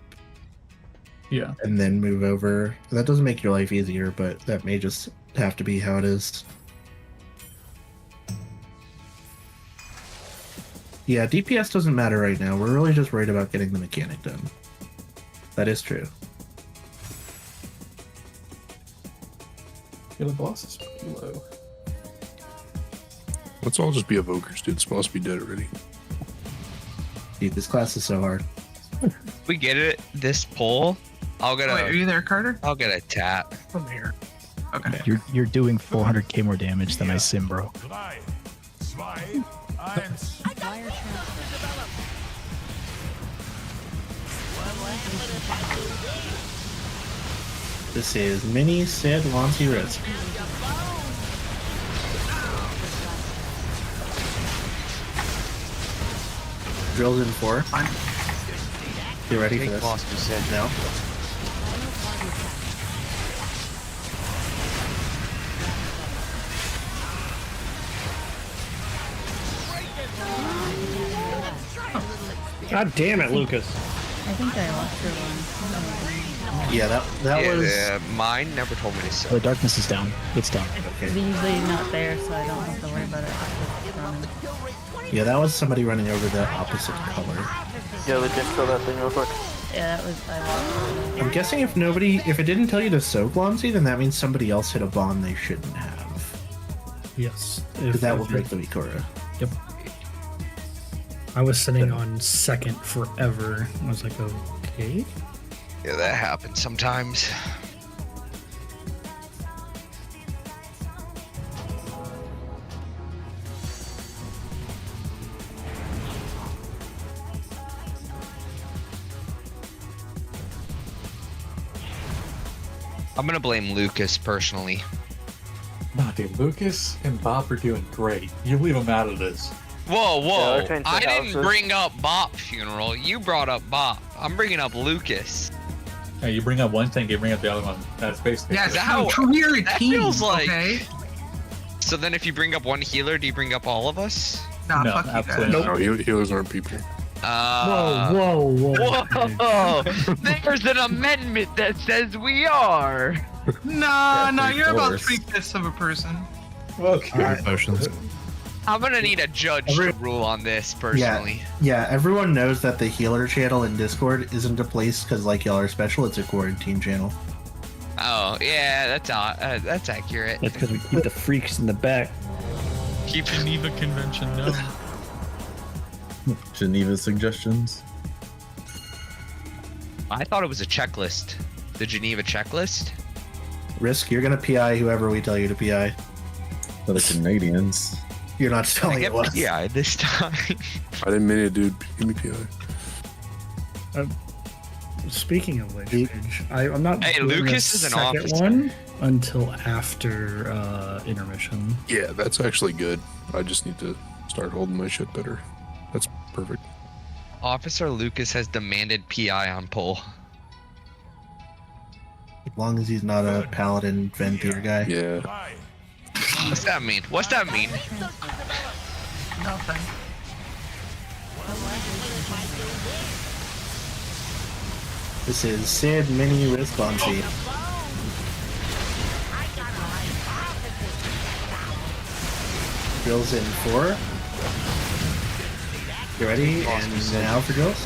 Yeah. And then move over. That doesn't make your life easier, but that may just have to be how it is. Yeah, DPS doesn't matter right now. We're really just worried about getting the mechanic done. That is true. Yeah, the boss is pretty low. Let's all just be evokers, dude. This boss be dead already. Dude, this class is so hard. If we get it this pull, I'll get Wait, a. are you there, Carter? I'll get a tap. I'm here. Okay. You're doing 400k more damage than I sim, bro. 3, 2, 1. Wire transfer developed. This is Mini Sid Lancy Risk. Drills in 4. You ready for this? No. God damn it, Lucas. I think I lost your one. Yeah, that Yeah, was. mine never told me to sell. The darkness is down. It's down. Okay. It's usually not there, so I don't have to worry about it. It's running. Yeah, that was somebody running over the opposite color. Yeah, we can kill that thing real quick. Yeah, that was. I I'm guessing if it didn't tell you to soak Lancy, then that means somebody else hit a bond they shouldn't have. Yes. Because that will break the Vikora. Yep. I was sitting on second forever. I was like, okay. Yeah, that happens sometimes. I'm gonna blame Lucas personally. Nah, dude, Lucas and Bob are doing great. You leave them out of this. Whoa, whoa! Yeah, I didn't bring up Bop's funeral. You brought up Bop. I'm bringing up Lucas. Yeah, you bring up one thing, you bring up the other one. That's basically Yeah, Is that how we're a that team. feels like? Okay. So then, if you bring up one healer, do you bring up all of us? Nah, No, fuck you guys. absolutely No, healers aren't people. Whoa! There's an amendment that says we are. Nah, nah, you're about course. 3/5 of a person. Okay. Potions. I'm gonna need a judge to rule on this personally. Yeah, everyone knows that the healer channel in Discord isn't a place because like y'all are special. It's a quarantine channel. Oh yeah, that's accurate. That's because we keep the freaks in the back. Keep Geneva Convention, no. Geneva suggestions. I thought it was a checklist. The Geneva checklist. Risk, you're gonna PI whoever we tell you to PI. For the Canadians. You're not I telling get it was. PI this time. I didn't mean it, dude. Give me PI. Speaking of which, Paige, I'm not Hey, doing Lucas the is an second officer. one until after intermission. Yeah, that's actually good. I just need to start holding my shit better. That's perfect. Officer Lucas has demanded PI on poll. As long as he's not a paladin Venthyr guy. Yeah. What's that mean? What's that mean? Nothing. This is Sid Mini Risk Lancy. Drills in 4. You ready? And now for drills.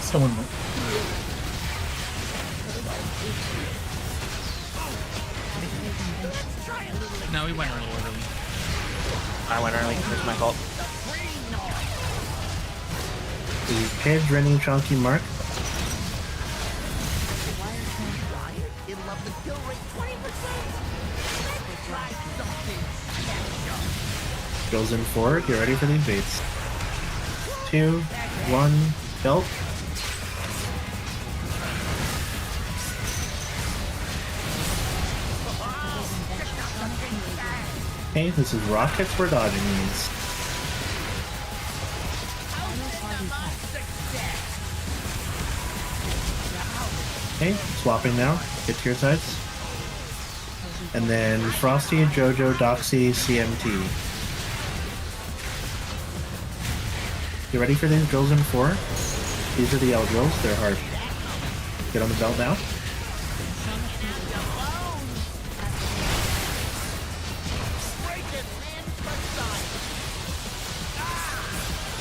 someone. No, we went a little early. I went early. It's my fault. Is Paige running Chunky Mark? Goes in 4. Get ready for these baits. 2, 1, belt. Okay, this is rockets. We're dodging these. Okay, swapping now. Get to your sides. And then Frosty, Jojo, Doxy, CMT. You ready for these drills in 4? These are the L drills. They're hard. Get on the belt now.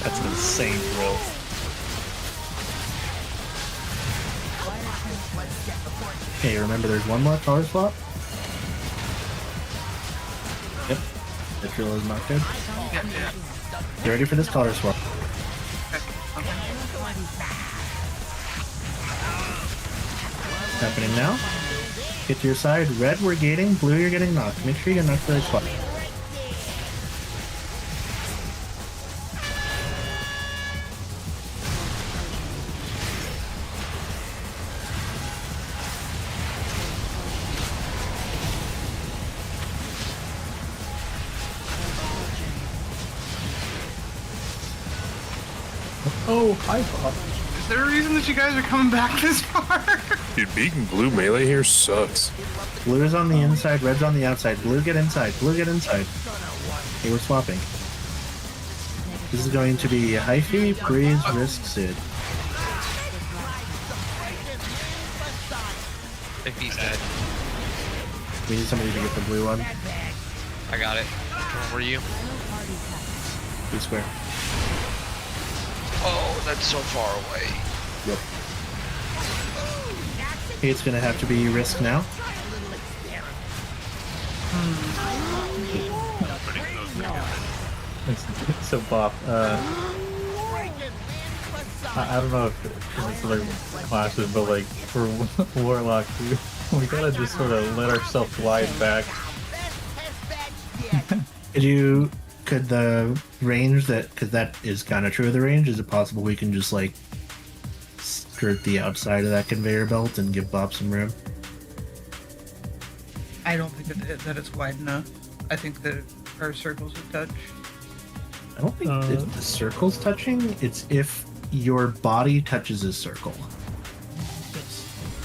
That's an insane drill. Okay, remember there's one more color swap. Yep. Vitriol is not good. Get ready for this color swap. Happening now. Get to your side. Red, we're gating. Blue, you're getting knocked. Make sure you get knocked for the swap. Oh, hi, Bob. Is there a reason that you guys are coming back this far? Dude, beating blue melee here sucks. Blue is on the inside, red's on the outside. Blue, get inside. Blue, get inside. Okay, we're swapping. This is going to be Hyphy, Breeze, Risk, Sid. If he's dead. We need somebody to get the blue one. I got it. Where were you? Blue square. Oh, that's so far away. Yep. Okay, it's gonna have to be Risk now. So Bob, I don't know if it's other classes, but like for Warlock, we gotta just sort of let ourselves glide back. Could the range because that is kind of true of the range, is it possible we can just like skirt the outside of that conveyor belt and give Bob some room? I don't think that it's wide enough. I think that our circles would touch. I don't think it's the circle's touching, it's if your body touches a circle.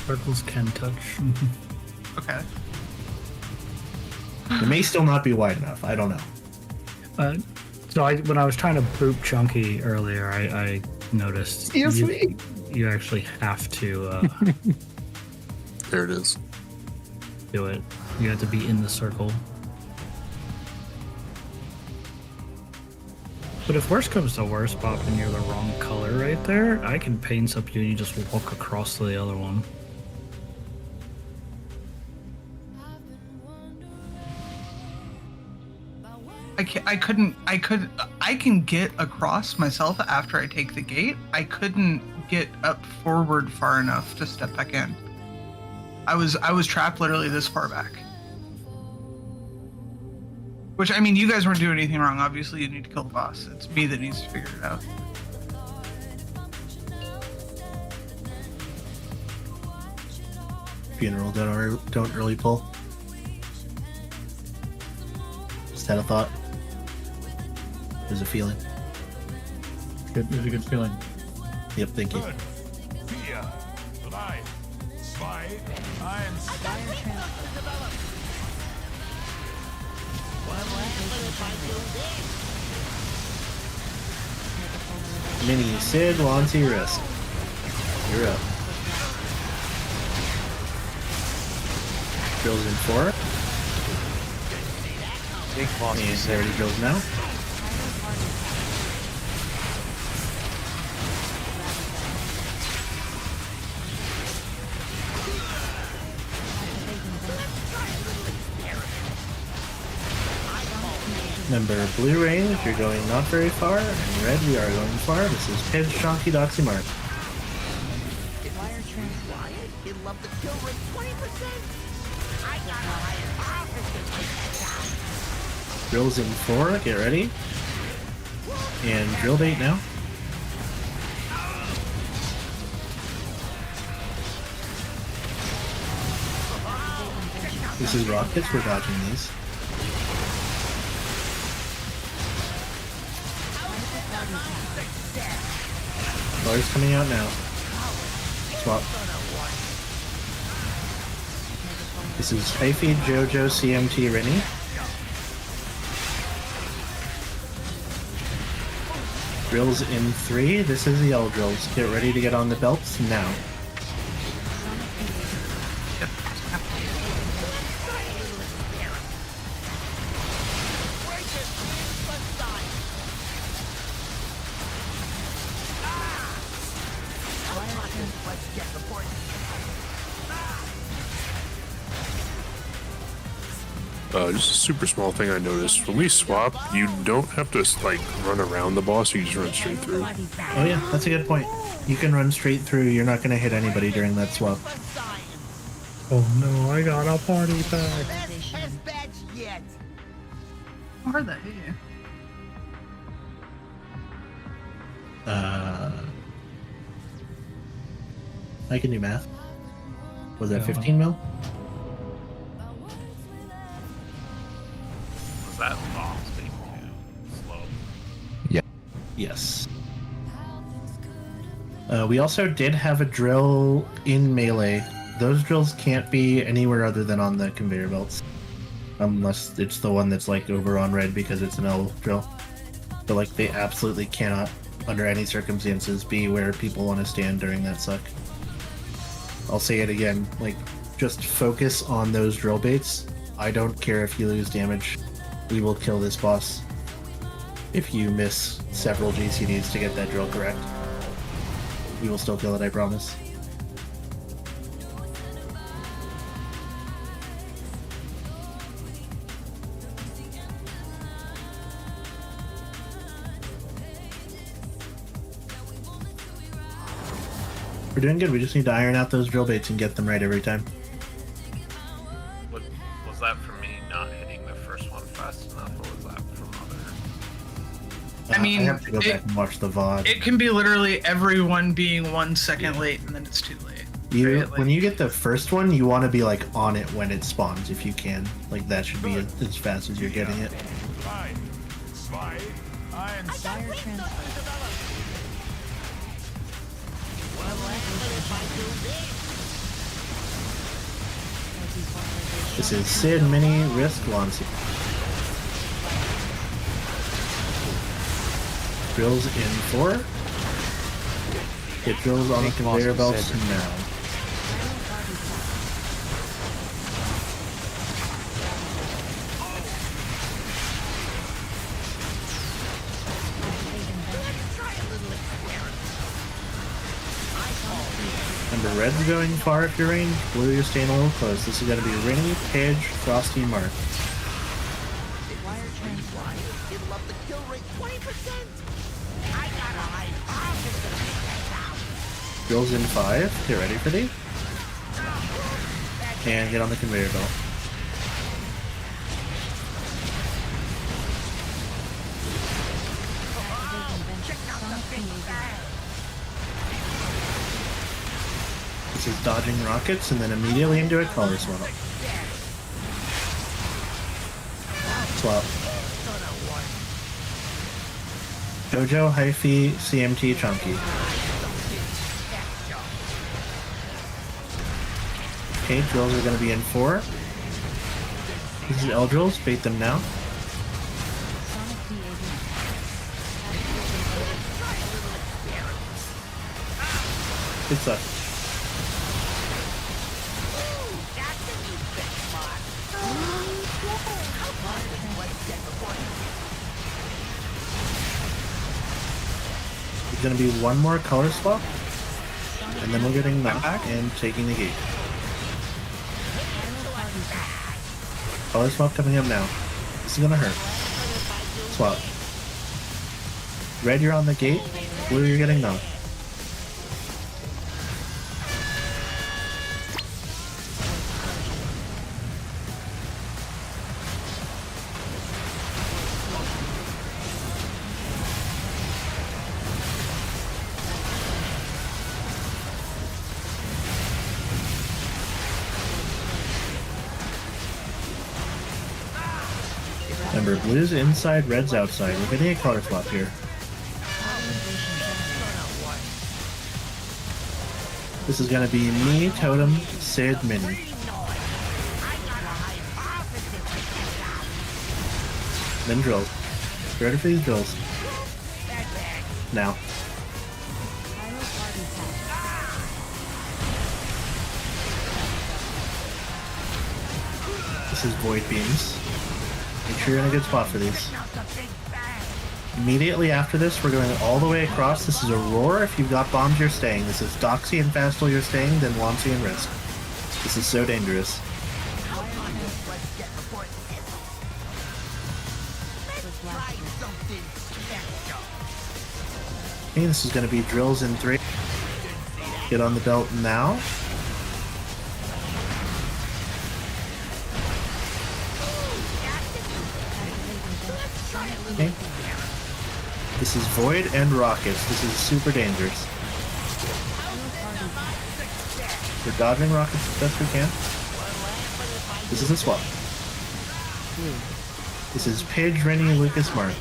Circles can touch. Okay. It may still not be wide enough, I don't know. When I was trying to boop Chunky earlier, I noticed you actually have to There it is. do it. You have to be in the circle. But if worst comes to worst, Bob, and you're the wrong color right there, I can paint up you and you just walk across to the other one. I can get across myself after I take the gate. I couldn't get up forward far enough to step back in. I was trapped literally this far back. Which, I mean, you guys weren't doing anything wrong. Obviously, you need to kill the boss. It's me that needs to figure it out. Funeral don't really pull. Just had a thought. There's a feeling. It was a good feeling. Yep, thank you. 4, 3, 2, 1. Mini, Sid, Lonzy, Risk. You're up. Drills in 4. Big boss. And there he goes now. Remember, blue range, you're going not very far, and red, we are going far. This is Pidge, Shonky, Doxy, Mark. Wire trans Wyatt, he'd love the kill rate 20%. I got a higher power. Drills in 4, get ready. And drill bait now. This is rockets, we're dodging these. Color's coming out now. Swap. This is Hyphy, Jojo, CMT, Rennie. Drills in 3. This is the yellow drills. Get ready to get on the belts now. Just a super small thing I noticed. When we swap, you don't have to like run around the boss. You just run straight through. Oh yeah, that's a good point. You can run straight through. You're not going to hit anybody during that swap. Oh no, I got a party pack. How hard that hit you? I can do math. Was that Yeah. 15 mil? Was that boss being too slow? Yeah. Yes. We also did have a drill in melee. Those drills can't be anywhere other than on the conveyor belts. Unless it's the one that's like over on red because it's an L drill. But like they absolutely cannot, under any circumstances, be where people want to stand during that suck. I'll say it again, like just focus on those drill baits. I don't care if you lose damage. We will kill this boss if you miss several GCDs to get that drill correct. We will still kill it, I promise. We're doing good. We just need to iron out those drill baits and get them right every time. What, was that from me not hitting the first one fast enough, or was that from other? I mean, I have to go back and watch the VOD. It can be literally everyone being 1 second late, and then it's too late. You, right? Like, when you get the first one, you want to be like on it when it spawns if you can. Like that should be as fast as you're getting it. This is Sid Mini Risk Launching. Drills in 4. Get drills on the conveyor belts now. Remember, red's going far if you're range, blue you're staying a little close. This is going to be Rainy, Pidge, Frosty, Mark. Drills in 5. Get ready for these. And get on the conveyor belt. This is dodging rockets and then immediately into a color swap. Swap. Jojo, Hyphy, CMT, Chunky. Okay, drills are going to be in 4. This is L drills, bait them now. Good stuff. There's going to be one more color swap, and then we're getting knocked and taking the gate. Color swap coming up now. This is going to hurt. Swap. Red, you're on the gate. Blue, you're getting knocked. Remember, blue's inside, red's outside. We're getting a color swap here. This is going to be me, Totem, Sid, Mini. Then drills. Get ready for these drills. Now. This is Void Beams. Make sure you're in a good spot for these. Immediately after this, we're going all the way across. This is a Roar. If you've got bombs, you're staying. This is Doxy and Fastal, you're staying. Then Womsy and Risk. This is so dangerous. Okay, this is going to be drills in 3. Get on the belt now. Okay. This is Void and Rockets. This is super dangerous. We're dodging rockets as best we can. This is a swap. This is Pidge, Rennie, Lucas, Mark.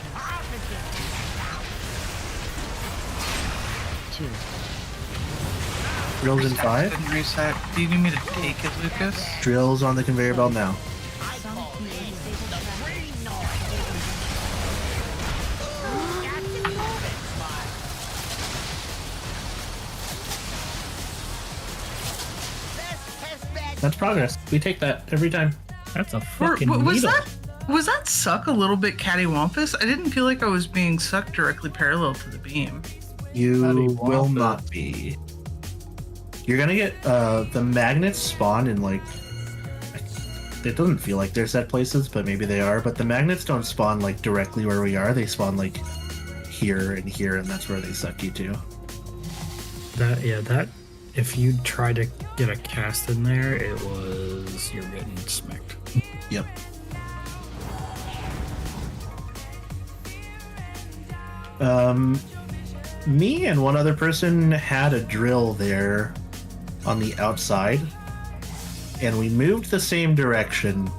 2. Drills in 5. Didn't reset. Do you need me to take it, Lucas? Drills on the conveyor belt now. That's progress. We take that every time. That's a fucking was needle. was that suck a little bit cattywampus? I didn't feel like I was being sucked directly parallel to the beam. You will not be. You're gonna get the magnets spawn in like. It doesn't feel like they're set places, but maybe they are. But the magnets don't spawn like directly where we are. They spawn like here, and that's where they suck you to. That if you try to get a cast in there, you're getting smacked. Yep. Me and one other person had a drill there on the outside, and we moved the same direction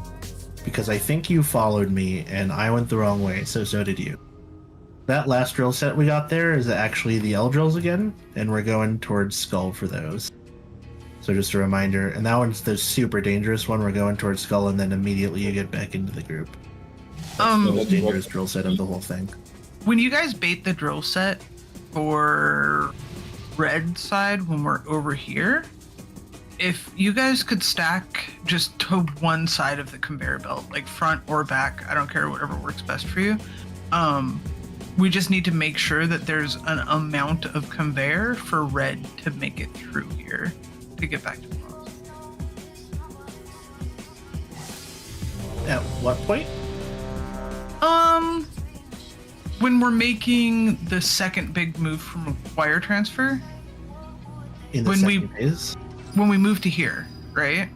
because I think you followed me and I went the wrong way, so did you. That last drill set we got there is actually the L drills again, and we're going towards Skull for those. So just a reminder, and that one's the super dangerous one. We're going towards Skull, and then immediately you get back into the group. That's the most dangerous drill set of the whole thing. When you guys bait the drill set for red side when we're over here, if you guys could stack just to one side of the conveyor belt, like front or back, I don't care, whatever works best for you. We just need to make sure that there's an amount of conveyor for red to make it through here to get back to the boss. At what point? When we're making the second big move from wire transfer. In the second phase? When we move to here, right?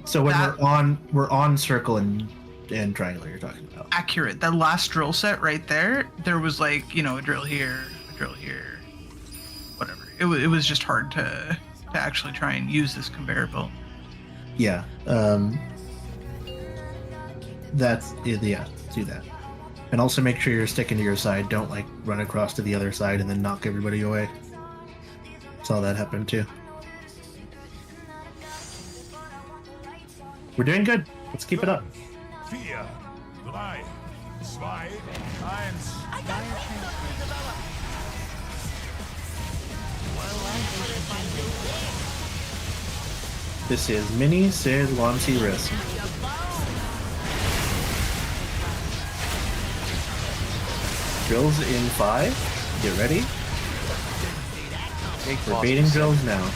So when we're on circle and triangle you're talking about. Accurate. That last drill set right there, there was like, a drill here, whatever. It was just hard to actually try and use this conveyor belt. Yeah. Do that. And also make sure you're sticking to your side. Don't like run across to the other side and then knock everybody away. Saw that happen too. We're doing good. Let's keep it up. 4, 3, 2, 1. This is Mini Sid Wansi Risk. Drills in 5. Get ready. We're baiting drills now.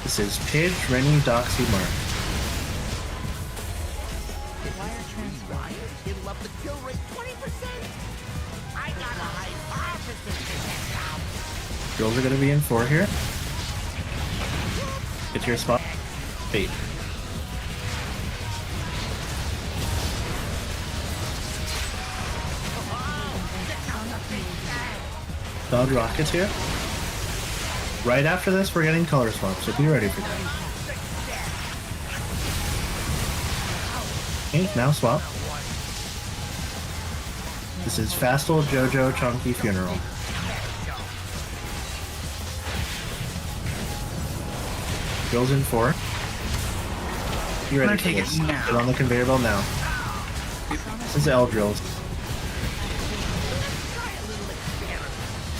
This is Pidge, Rennie, Doxy, Mark. It'll up the kill rate 20%. I got a hypothesis to check out. Drills are going to be in 4 here. Get to your spot. Bait. Dodge rockets here. Right after this, we're getting color swaps, so be ready for that. Okay, now swap. This is Fastal, Jojo, Chunky, Funeral. Drills in 4. You ready for this? Get on the conveyor belt now. This is L drills.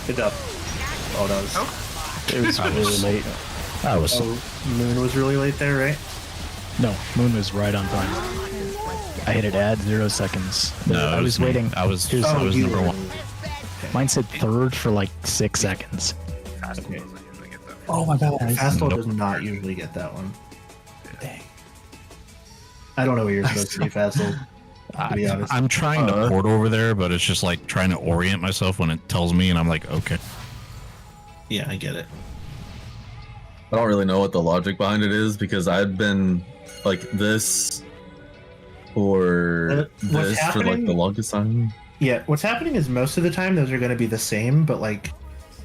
Good job. Oh, that was... It was really late. I was. Moon was really late there, right? No, Moon was right on time. I hit it at 0 seconds. No, I was waiting. I was Here's- number were. 1. Mine said third for like 6 seconds. Fastball doesn't usually get that. Oh my god. Fastball does not usually get that one. Dang. I don't know what you're supposed to do, Fastball. To be honest, I'm trying to port over there, but it's just like trying to orient myself when it tells me, and I'm like, okay. Yeah, I get it. I don't really know what the logic behind it is because I've been like this or this for like the longest time. Yeah, what's happening is most of the time those are going to be the same, but like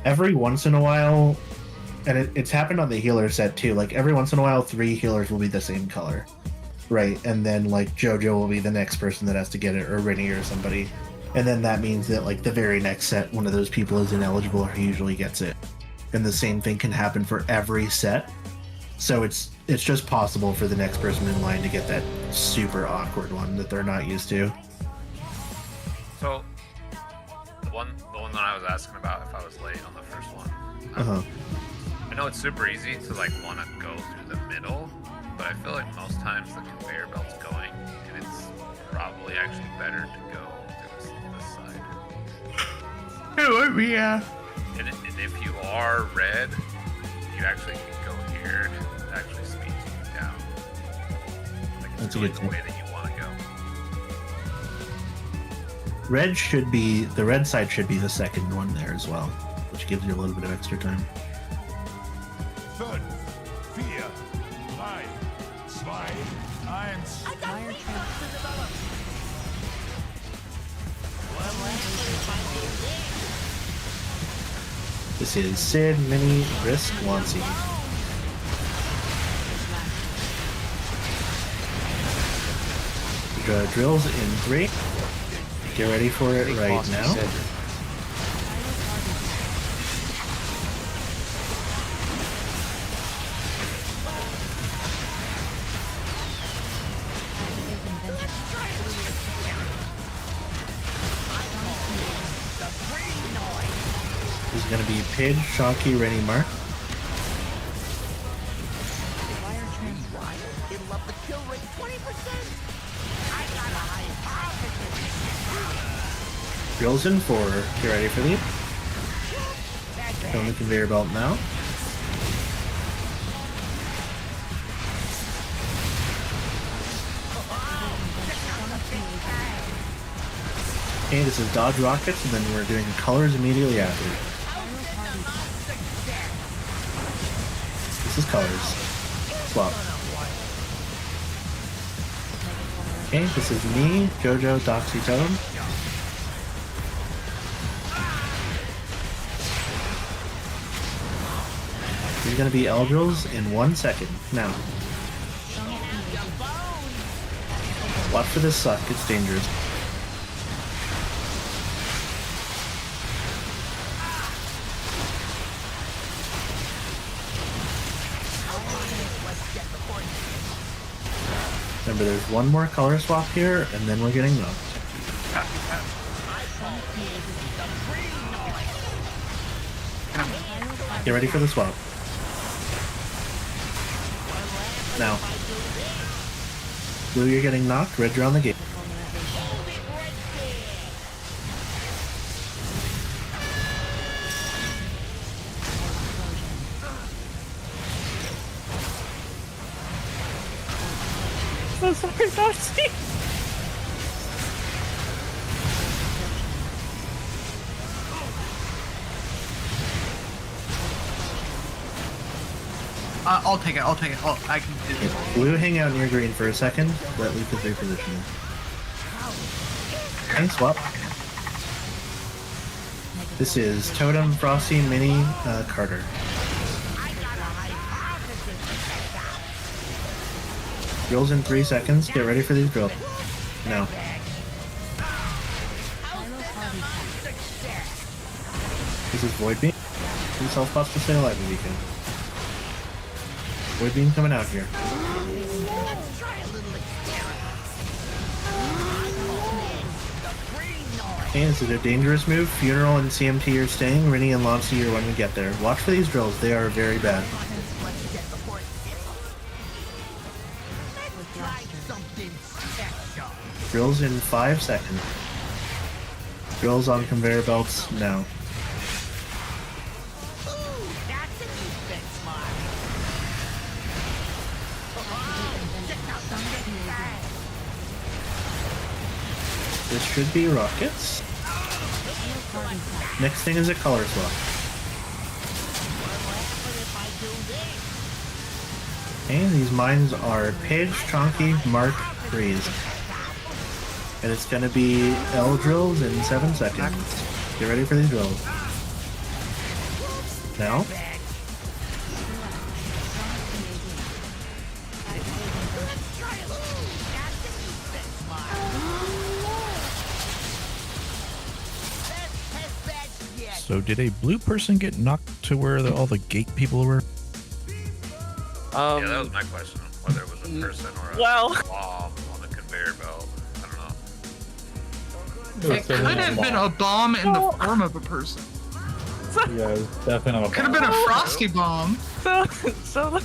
every once in a while, and it's happened on the healer set too. Like every once in a while, 3 healers will be the same color, right? And then like JoJo will be the next person that has to get it, or Rennie or somebody, and then that means that like the very next set, one of those people is ineligible or he usually gets it. And the same thing can happen for every set. So it's just possible for the next person in line to get that super awkward one that they're not used to. So the one that I was asking about if I was late on the first one. I know it's super easy to like want to go through the middle, but I feel like most times the conveyor belt's going, and it's probably actually better to go to this side. It would be, yeah. And if you are red, you actually can go here. It actually speeds you down. Like it's really the way that you want to go. The red side should be the second one there as well, which gives you a little bit of extra time. 5, 4, 3, 2, 1. This is Sid, Mini, Risk, Wansi. Drills in 3. Get ready for it right now. This is going to be Pidge, Shocky, Rennie, Mark. Drills in 4. Get ready for these. On the conveyor belt now. Okay, this is Dodge Rockets, and then we're doing colors immediately after. This is colors. Swap. Okay, this is me, JoJo, Doxy, Totem. These are going to be Eldrils in 1 second. Now. Watch for this suck, it's dangerous. Remember, there's one more color swap here, and then we're getting knocked. Get ready for the swap. Now. Blue, you're getting knocked. Red, you're on the gate. So sorry, Darcy. I'll take it. I can do it. Blue, hang out near green for a second. Let Luke is repositioning. Okay, swap. This is Totem, Frosty, Mini, Carter. Drills in 3 seconds. Get ready for these drills. Now. This is Void Beam. Himself pops to stay alive if he can. Void Beam coming out here. Okay, this is a dangerous move. Funeral and CMT are staying. Rennie and Launcy are when we get there. Watch for these drills. They are very bad. Drills in 5 seconds. Drills on conveyor belts, no. This should be rockets. Next thing is a color swap. Okay, these mines are Pidge, Chonky, Mark, Freeze. And it's gonna be L drills in 7 seconds. Get ready for these drills. Now. So did a blue person get knocked to where all the gate people were? Yeah, that was my question. Whether it was a person or a bomb on the conveyor belt. I don't know. It could have been a bomb in the form of a person. Yeah, it was definitely not a Could have been a frosty bomb. So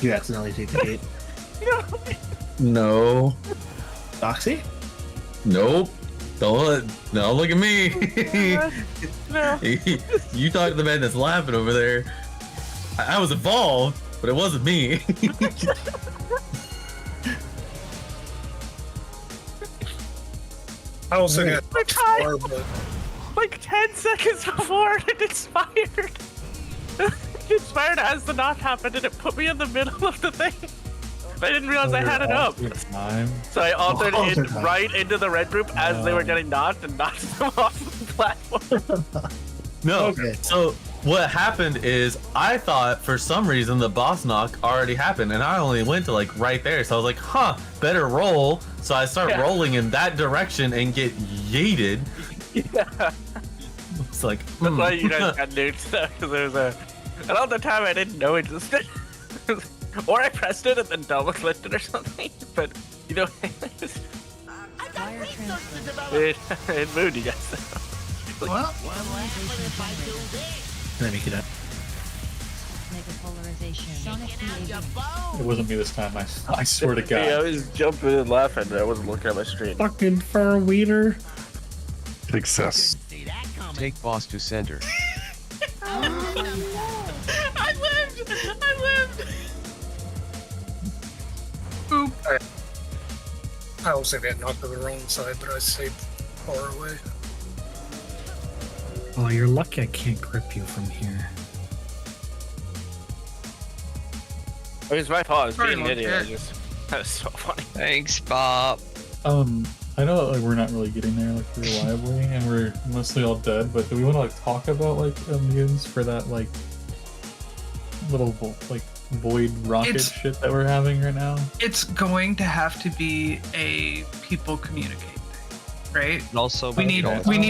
You accidentally take the gate. No. Doxy? Nope. Don't look at me. No. You talk to the man that's laughing over there. I was involved, but it wasn't me. I also got like 10 seconds before it expired. It expired as the knock happened, and it put me in the middle of the thing. I didn't realize I had it up. So I altered in right into the red group as they were getting knocked and knocked them off the platform. No. Okay. So what happened is I thought for some reason the boss knock already happened, and I only went to like right there. So I was like, huh, better roll. So I start rolling in that direction and get yeeted. Yeah. It's like That's why you guys got nuked, because there's a. And all the time I didn't know it existed. Or I pressed it and then double clicked it or something. But you know, it moved you guys. Well, Let me get up. It wasn't me this time. I swear to God. Yeah, I was jumping and laughing. I wasn't looking at my screen. Fucking fur weeder. Success. Take boss to center. I lived! I lived! Boop. I also got knocked to the wrong side, but I stayed far away. Oh, you're lucky I can't grip you from here. It was my fault. I was Sorry, being an idiot. Luke. That was so funny. Thanks, Bob. I know that, like, we're not really getting there like reliably, and we're mostly all dead. But do we want to like talk about like immunes for that like little like void rocket shit that we're having right now? It's going to have to be a people communicate thing, right? And also, we need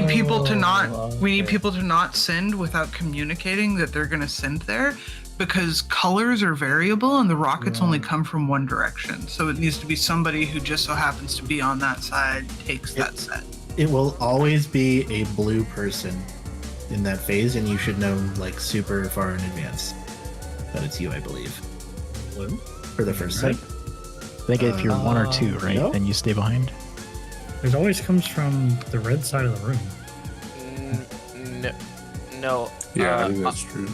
people to not send without communicating that they're going to send there, because colors are variable and the rockets only come from one direction. So it needs to be somebody who just so happens to be on that side takes that set. It will always be a blue person in that phase, and you should know like super far in advance that it's you, I believe. Blue? For the first set. I think if you're 1 or 2, right, no. then you stay behind. It always comes from the red side of the room. No. Yeah, I think that's true.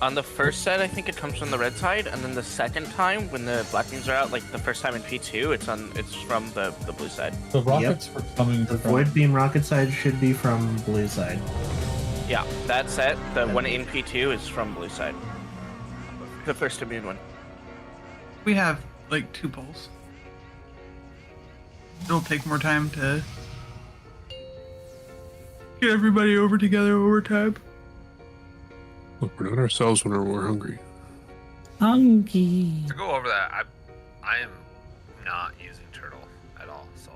On the first set, I think it comes from the red side, and then the second time, when the black beams are out, like the first time in P2, it's from the blue side. The rockets were coming The from void beam rocket side should be from blue side. Yeah, that set, the one in P2 is from blue side. The first immune one. We have like 2 poles. It'll take more time to get everybody over together over time. Look, we're not ourselves when we're hungry. Hungry. To go over that, I am not using turtle at all, so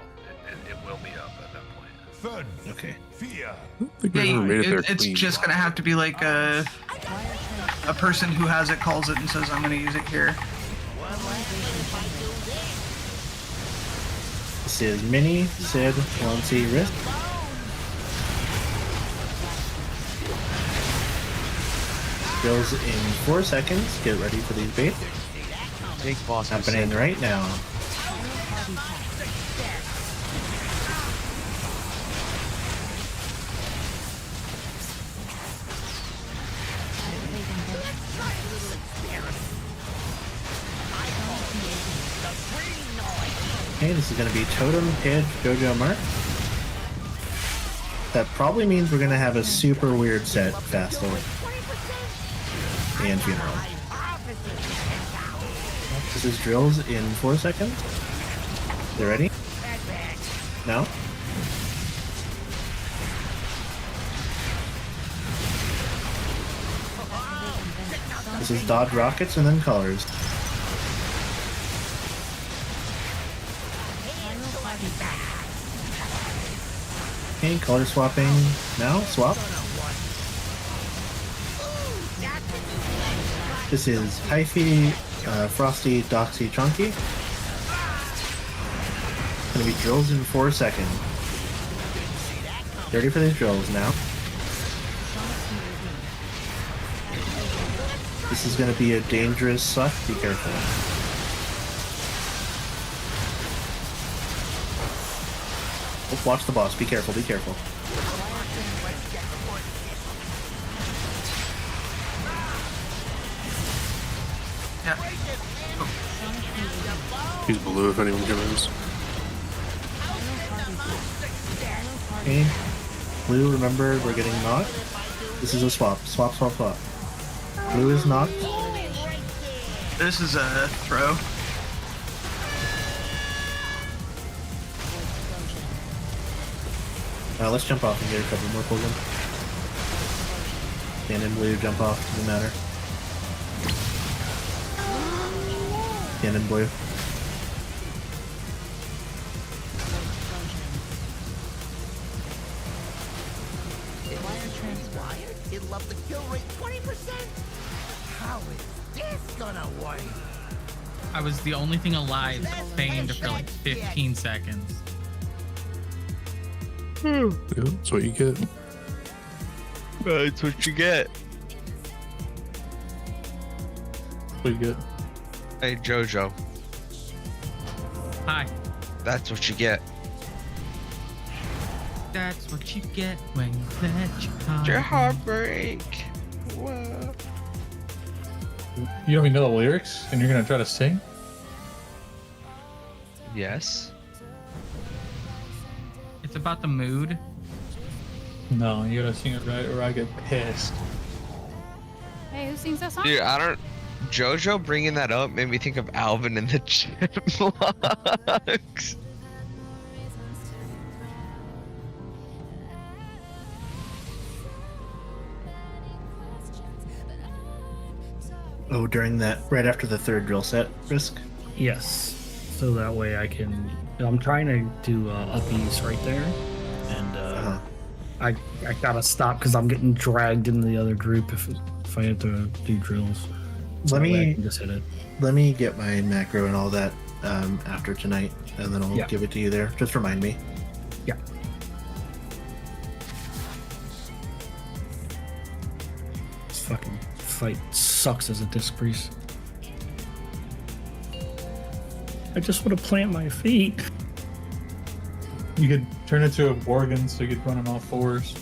it will be up at that point. Thud. Okay. Fear. It's just gonna have to be like a person who has it calls it and says, I'm gonna use it here. This is Mini, Sid, Chauncey, Risk. Goes in 4 seconds. Get ready for these bait. Take boss to Happening center. right now. Okay, this is going to be Totem, Pidge, Jojo, Mark. That probably means we're going to have a super weird set, Fastal and Funeral. This is drills in 4 seconds. You ready? No? This is dodge rockets and then colors. Okay, color swapping now. Swap. This is Hyphy, Frosty, Doxy, Chunky. Gonna be drills in 4 seconds. Ready for these drills now. This is gonna be a dangerous suck. Be careful. Oh, watch the boss. Be careful. Be careful. He's blue if anyone comes. Okay. Blue, remember, we're getting knocked. This is a swap. Swap, swap, swap. Blue is knocked. This is a throw. Let's jump off and get a couple more pulls in. And in blue, jump off, doesn't matter. And in blue. It'll up the kill rate 20%. How is this gonna work? I was the only thing alive feigned for like 15 seconds. Yeah, that's what you get. That's what you get. What you get? Hey, Jojo. Hi. That's what you get. That's what you get when you let your heart. Your heartbreak. Whoa. You don't even know the lyrics, and you're gonna try to sing? Yes. It's about the mood. No, you gotta sing it right, or I get pissed. Hey, who sings that song? Dude, I don't. Jojo bringing that up made me think of Alvin and the Chipmunks. Oh, during that, right after the third drill set, Risk? Yes. So that way I can. I'm trying to do uppies right there, and I gotta stop because I'm getting dragged into the other group if I have to do drills. So Let that way I me can just hit it. Let me get my macro and all that after tonight, and then I'll give it to you there. Just remind me. Yeah. This fucking fight sucks as a disc priest. I just want to plant my feet. You could turn it to a Borgin so you could run on all fours.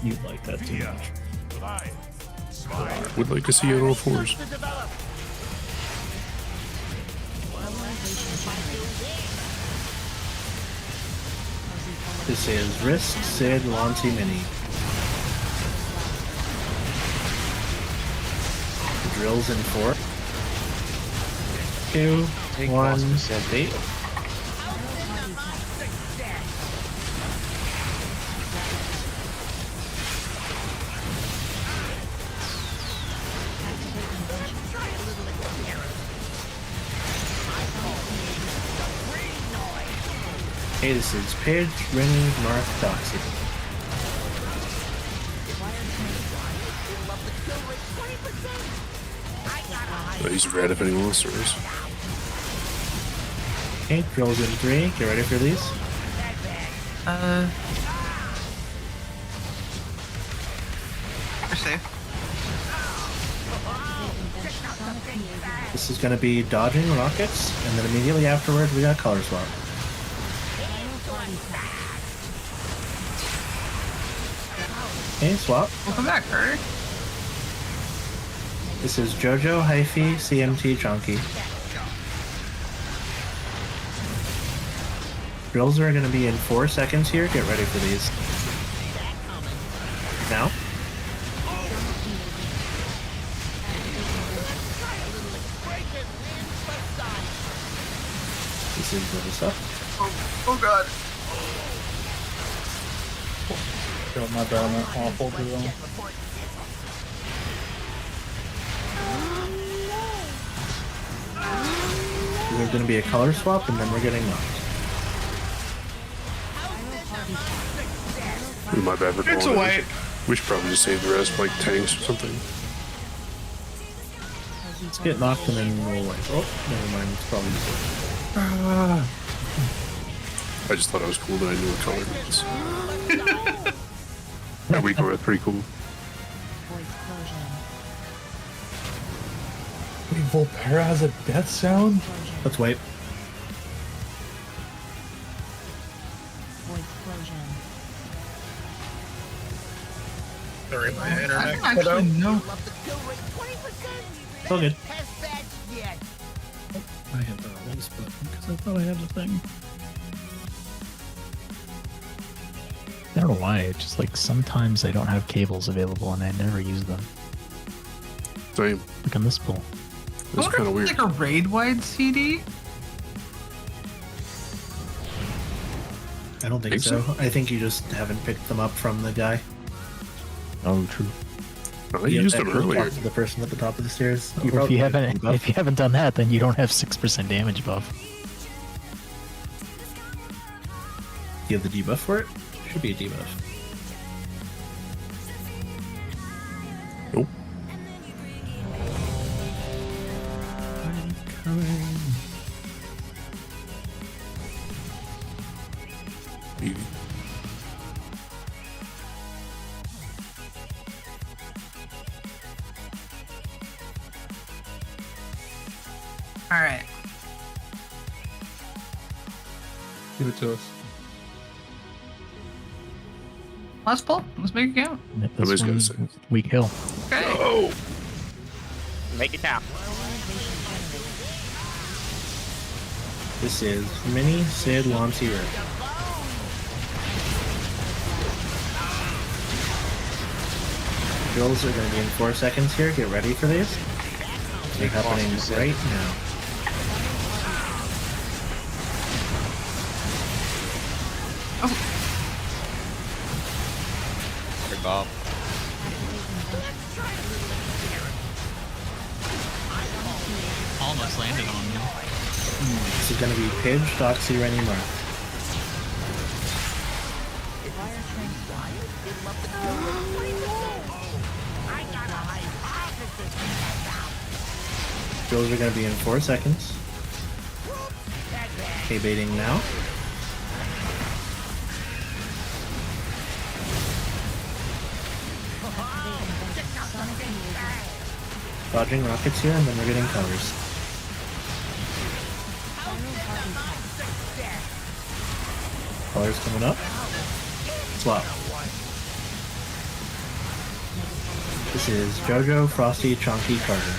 You like that too much. Would like to see you on all fours. This is Risk, Sid, Lonty, Mini. Drills in 4, 2, 1, 8. Hey, this is Pidge, Rinny, Mark, Doxy. He's red if anyone else is. Okay, drills in 3. Get ready for these. You're safe. This is going to be dodging rockets, and then immediately afterwards we got color swap. Okay, swap. Welcome back, Carter. This is Jojo, Hyphy, CMT, Chunky. Drills are going to be in 4 seconds here. Get ready for these. Now. This is little stuff. Oh god. Yo, my bad, I'm awful too. There's going to be a color swap, and then we're getting knocked. Ooh, my bad for It's calling a it. white. We should probably just save the rest for like tanks or something. Let's get knocked and then we'll like, oh, never mind, it's probably just I just thought it was cool that I knew what color it was. That week was pretty cool. Wait, Volpera has a death sound? Let's wait. Sorry, my internet I cut out. actually know. It's all good. I hit the release button because I thought I had the thing. I don't know why. It's just like sometimes I don't have cables available and I never use them. Same. Like on this pool. That's kind of weird. Like a raid wide CD? I don't think so. I think you just haven't picked them up from the guy. Oh, true. Oh, you used have them to earlier. talk to the person at the top of the stairs. If you haven't done that, then you don't have 6% damage buff. Do you have the debuff for it? Should be a debuff. Nope. I'm coming. Easy. All right. Give it to us. Let's pull. Let's make it count. Nobody's gonna say. Weak hill. Okay. Oh! Make it count. This is Mini Sid Launcy Red. Drills are going to be in 4 seconds here. Get ready for these. They're happening right now. Good Bob. Almost landed on me. This is going to be Pidge, Doxy, Rennie, Marth. Drills are going to be in 4 seconds. K-baiting now. Dodging rockets here, and then we're getting colors. Colors coming up. Swap. This is Jojo, Frosty, Chonky, Carter.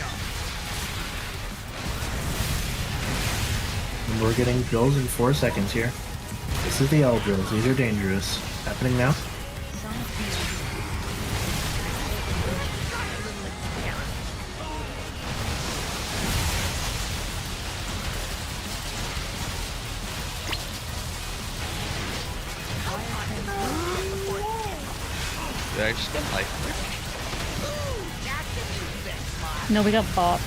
And we're getting drills in 4 seconds here. This is the L drills. These are dangerous. Happening now. Did I just get life? No, we got bought.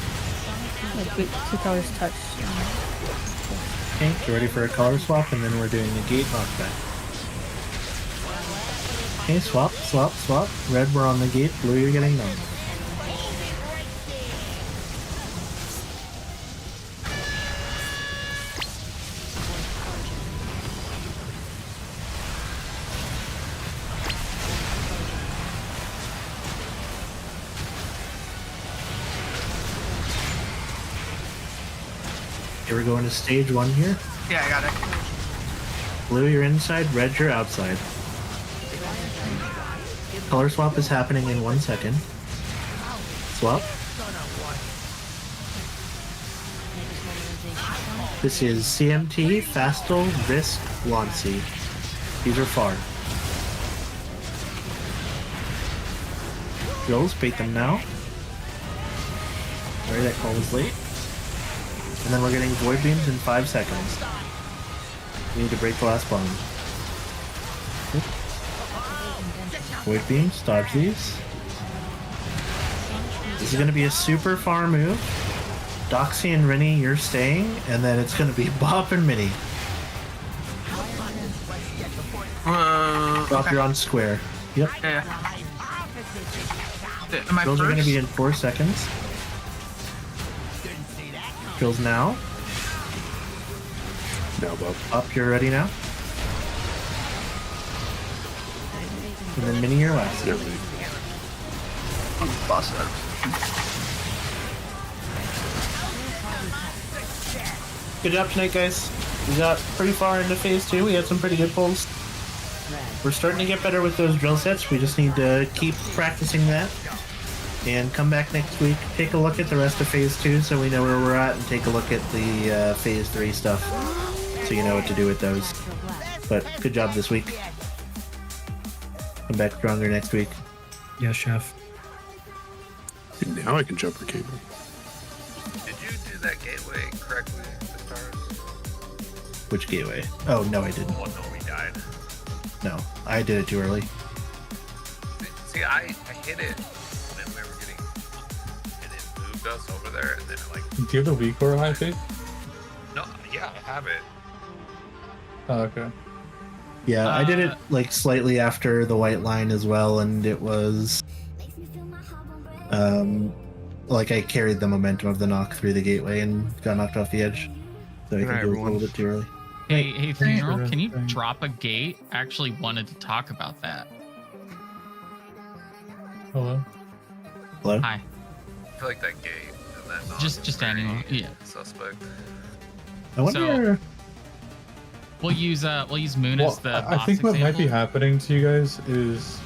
Like, 2 colors touched. Okay, get ready for a color swap, and then we're doing the gate knockback. Okay, swap, swap, swap. Red, we're on the gate. Blue, you're getting knocked. Okay, we're going to stage 1 here. Yeah, I got it. Blue, you're inside. Red, you're outside. Color swap is happening in 1 second. Swap. This is CMT, Fastal, Risk, Launcy. These are far. Drills, bait them now. Sorry, that call was late. And then we're getting Void Beams in 5 seconds. We need to break the last bomb. Void Beams, dodge these. This is going to be a super far move. Doxy and Rennie, you're staying, and then it's going to be Bop and Minnie. Bop, you're on square. Yep. Yeah. Am I Drills are going to first? be in 4 seconds. Drills now. Now, Bob. Up, you're ready now. And then Minnie, you're last. Yep. Boss up. Good job tonight, guys. We got pretty far into phase 2. We had some pretty good pulls. We're starting to get better with those drill sets. We just need to keep practicing that. And come back next week, take a look at the rest of phase 2 so we know where we're at, and take a look at the phase 3 stuff so you know what to do with those. But good job this week. Come back stronger next week. Yes, chef. Now I can jump her cable. Did you do that gateway correctly to start? Which gateway? Oh, no, I didn't. Oh no, we died. No, I did it too early. See, I hit it when we were getting, and it moved us over there, and then it like. Do you have the weak or high fate? No, yeah, I have it. Oh, okay. Yeah, I did it like slightly after the white line as well, and it was like I carried the momentum of the knock through the gateway and got knocked off the edge. So I think it was a little bit too early. Hey, Funeral, can you drop a gate? I actually wanted to talk about that. Hello? Hello? Hi. I feel like that gate and that knock Just is very anyone. Yeah. suspect. I wonder. We'll use Moon as the boss I think what might be example. happening to you guys is,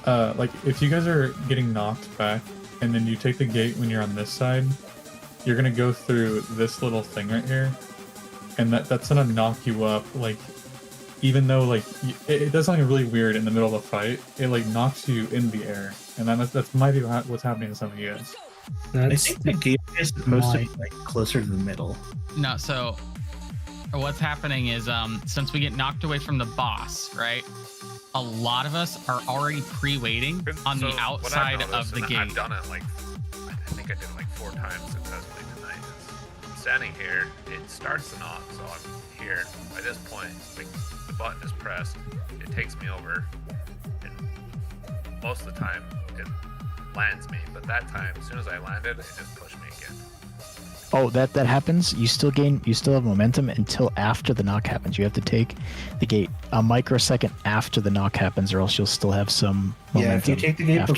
like, if you guys are getting knocked back, and then you take the gate when you're on this side, you're gonna go through this little thing right here, and that's gonna knock you up. Like, even though like it does something really weird in the middle of a fight, it like knocks you in the air, and that might be what's happening to some of you guys. I think the gateway is supposed to be like closer to the middle. No, so what's happening is since we get knocked away from the boss, right? A lot of us are already pre-waiting on So the what I've outside noticed, of the and gate. I've done it like, I think I did it like 4 times successfully tonight. I'm standing here, it starts to knock, so I'm here. By this point, like, the button is pressed, it takes me over, and most of the time it lands me. But that time, as soon as I landed, it just pushed me again. Oh, that happens. You still have momentum until after the knock happens. You have to take the gate a microsecond after the knock happens, or else you'll still have some momentum. Yeah, if you take the gate after.